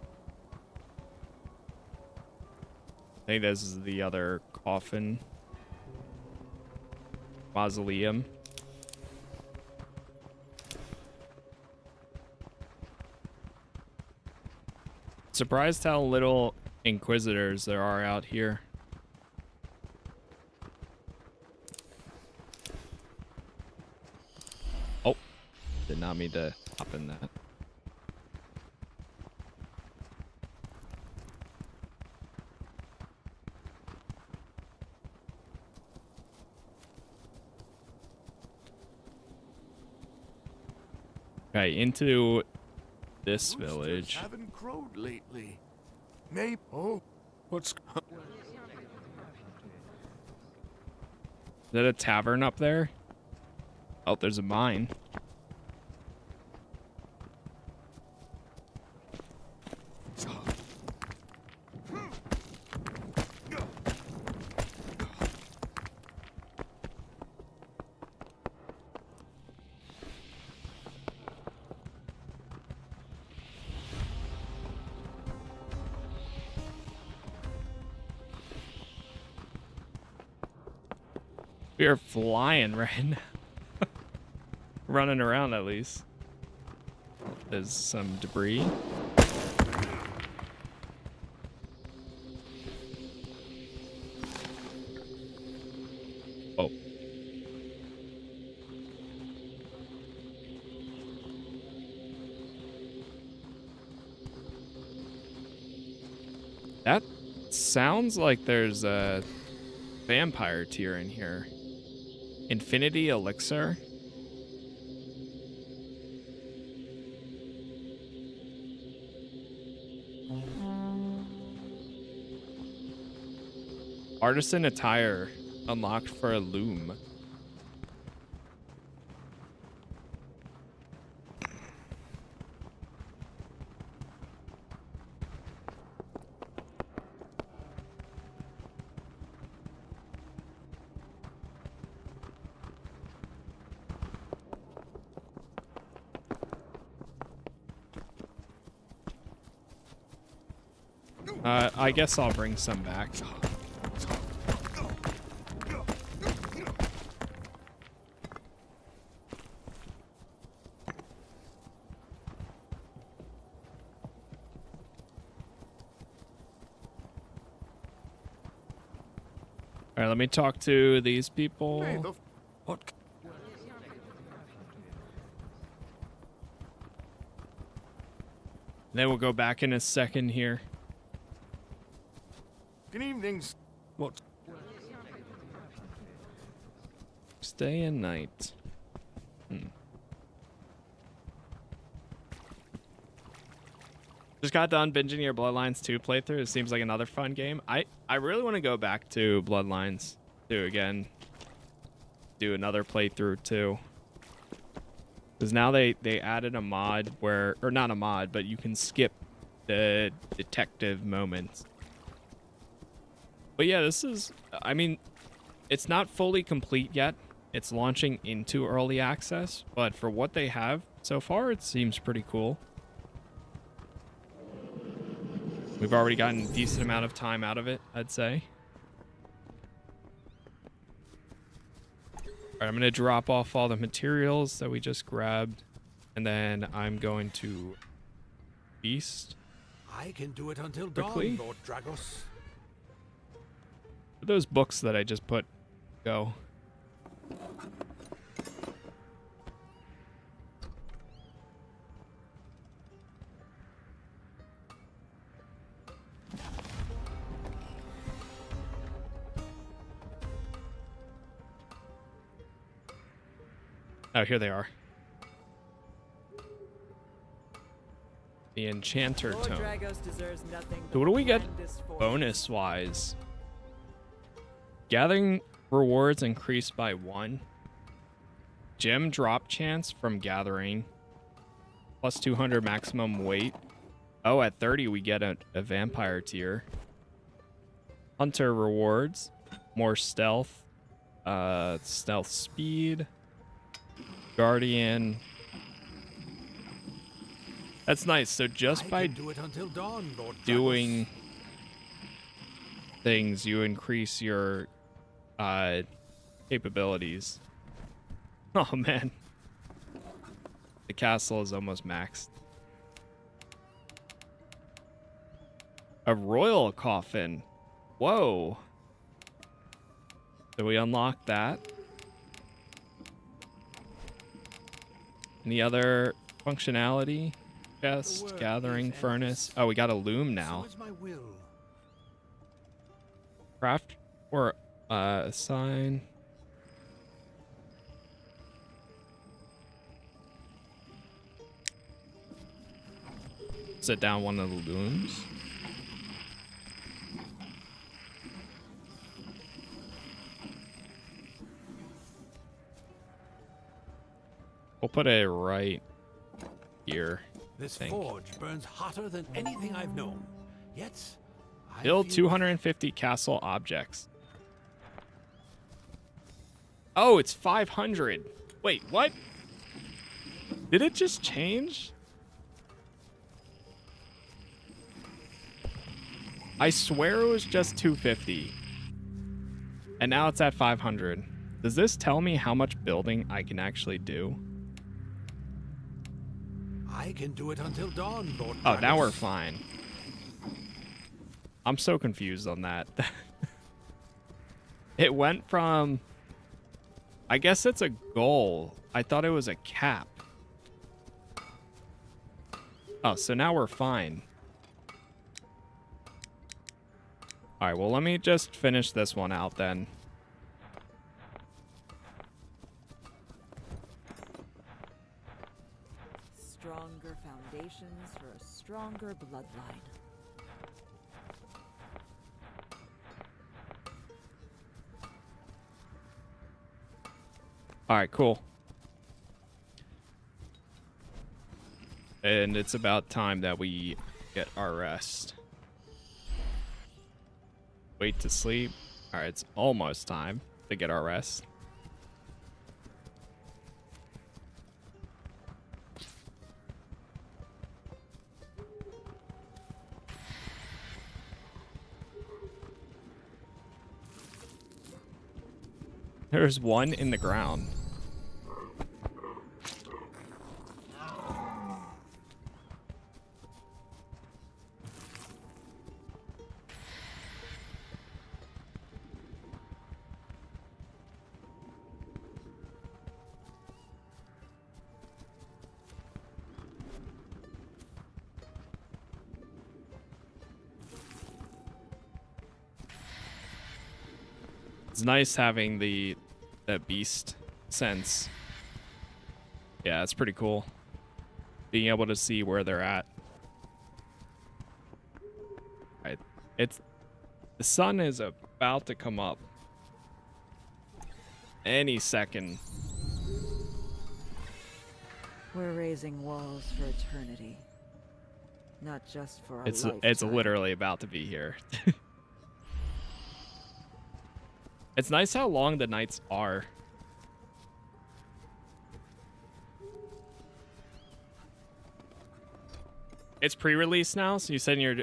I think this is the other coffin. Mausoleum. Surprised how little Inquisitors there are out here. Oh, did not mean to hop in that. Okay, into this Roosters village. haven't crowed lately. Maybe. Oh, What's... Is that a tavern up there? Oh, there's a mine. We're flying right now. Running around at least. There's some debris. Oh. That sounds like there's a vampire tier in here. Infinity Elixir. Artisan attire unlocked for a loom. I guess I'll bring some back. All right, let me talk to these people. hey, the What? Then we'll go back in a second here. good evenings. What? Stay and night. Just got done binging your Bloodlines 2 playthrough. It seems like another fun game. I really want to go back to Bloodlines 2 again. Do another playthrough too. Because now they added a mod where, or not a mod, but you can skip the detective moments. But yeah, this is, I mean, it's not fully complete yet. It's launching into early access, but for what they have so far, it seems pretty cool. We've already gotten a decent amount of time out of it, I'd say. All right, I'm going to drop off all the materials that we just grabbed, and then I'm going to feast. I can do it until Quickly. dawn, Lord Dragos. Those books that I just put go. Oh, here they are. The Enchanter Lord Tome. Dragos deserves nothing So what do we get tremendous fortune. bonus-wise? Gathering rewards increased by 1. Gem drop chance from gathering. Plus 200 maximum weight. Oh, at 30 we get a vampire tier. Hunter rewards. More stealth. Stealth speed. Guardian. That's nice. So just by do it until dawn, Lord doing things, you increase your capabilities. Oh man, the castle is almost maxed. A royal coffin. Whoa. So we unlock that. Any other functionality? Chest, gathering, furnace. Oh, we got a loom now. So is my will. Craft or assign. Set down one of the looms. We'll put it right here. This think. forge burns hotter than anything I've known. Yet, I Build feel 250 castle objects. Oh, it's 500. Wait, what? Did it just change? I swear it was just 250. And now it's at 500. Does this tell me how much building I can actually do? I can do it until dawn, Lord Oh, now Dragos. we're fine. I'm so confused on that. It went from... I guess it's a goal. I thought it was a cap. Oh, so now we're fine. Alright, well, let me just finish this one out then. Stronger foundations for a stronger bloodline. Alright, cool. And it's about time that we get our rest. Wait to sleep. Alright, it's almost time to get our rest. There's one in the ground. It's nice having that beast sense. Yeah, it's pretty cool. Being able to see where they're at. Right. The sun is about to come up any second. We're raising walls for eternity. Not just for a It's lifetime. literally about to be here. It's nice how long the nights are. It's pre-release now, so you said in your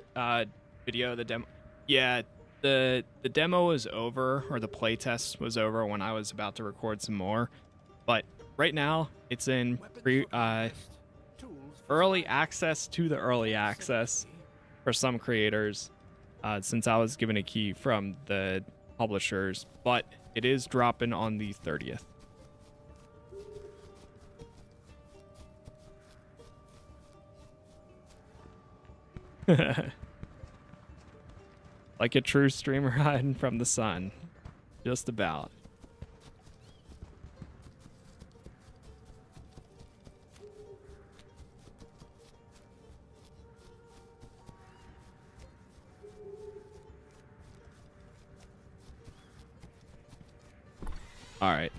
video the demo. Yeah, the demo was over, or the playtest was over when I was about to record some more. But right now, it's in early access to the early access for some creators, since I was given a key from the publishers. But it is dropping on the 30th. Like a true streamer hiding from the sun. Just about. All right.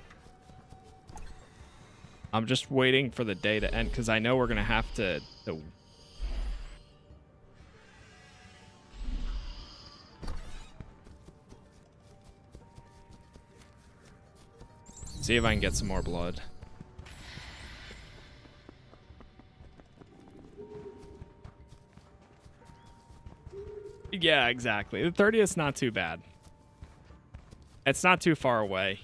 I'm just waiting for the day to end because I know we're going to have to see if I can get some more blood. Yeah, exactly. The 30th is not too bad. It's not too far away.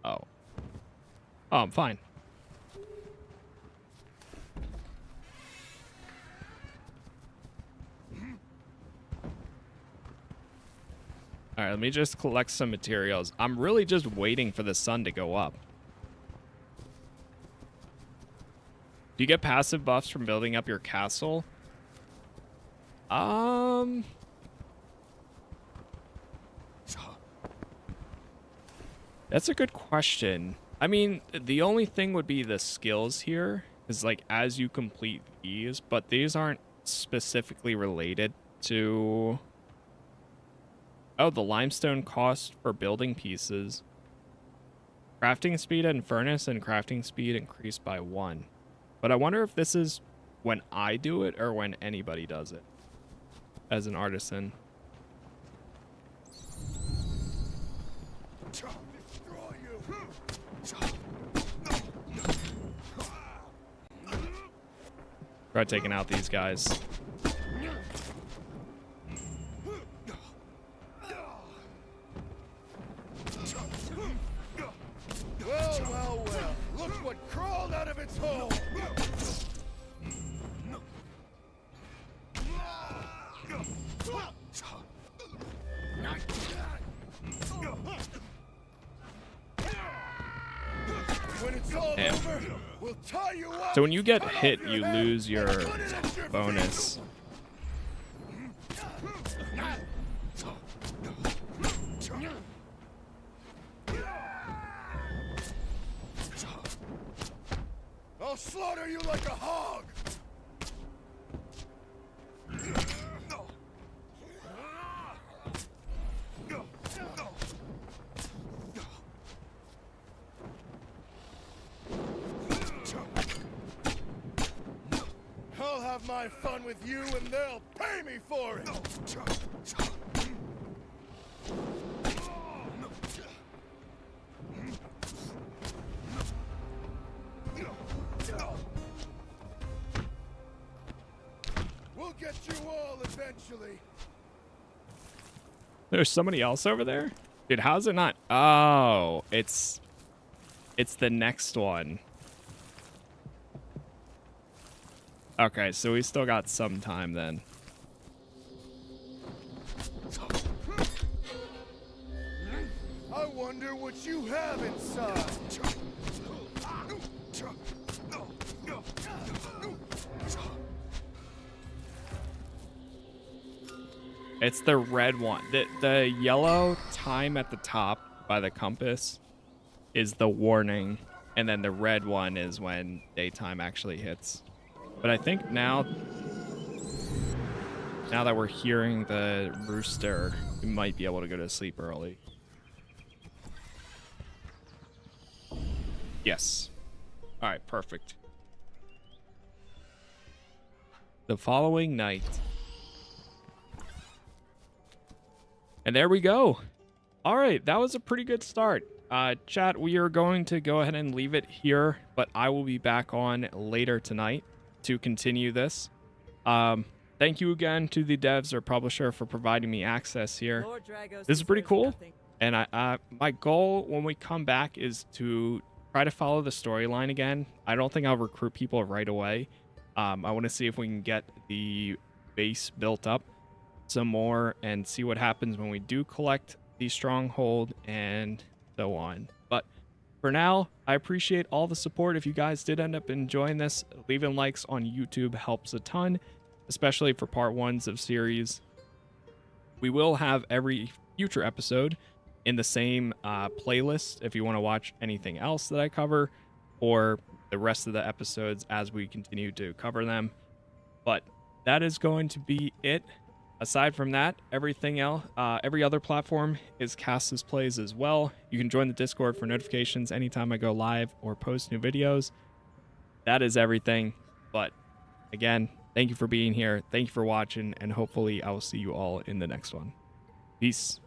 Oh. Oh, I'm fine. All right, let me just collect some materials. I'm really just waiting for the sun to go up. Do you get passive buffs from building up your castle? That's a good question. I mean, the only thing would be the skills here is like as you complete these, but these aren't specifically related to... Oh, the limestone cost for building pieces. Crafting speed and furnace and crafting speed increased by 1. But I wonder if this is when I do it or when anybody does it as an artisan. Try taking out these guys. Well. Look what crawled out of its hole. When it's all over, we'll tie you up. So when you get hit, you lose your bonus. I'll slaughter you like a hog. I'll have my fun with you and they'll pay me for it. We'll get you all eventually. There's somebody else over there? Dude, how's it not? Oh, it's the next one. Okay, so we still got some time then. I wonder what you have inside. It's the red one. The yellow time at the top by the compass is the warning, and then the red one is when daytime actually hits. But I think now that we're hearing the rooster, we might be able to go to sleep early. Yes. All right, perfect. The following night. And there we go. All right, that was a pretty good start. Chat, we are going to go ahead and leave it here, but I will be back on later tonight to continue this. Thank you again to the devs or publisher for providing me access here. This is pretty cool. And my goal when we come back is to try to follow the storyline again. I don't think I'll recruit people right away. I want to see if we can get the base built up some more and see what happens when we do collect the Stronghold and so on. But for now, I appreciate all the support. If you guys did end up enjoying this, leaving likes on YouTube helps a ton, especially for part ones of series. We will have every future episode in the same playlist if you want to watch anything else that I cover, or the rest of the episodes as we continue to cover them. But that is going to be it. Aside from that, everything else, every other platform is Casas Plays as well. You can join the Discord for notifications anytime I go live or post new videos. That is everything. But again, thank you for being here. Thank you for watching, and hopefully I will see you all in the next one. Peace.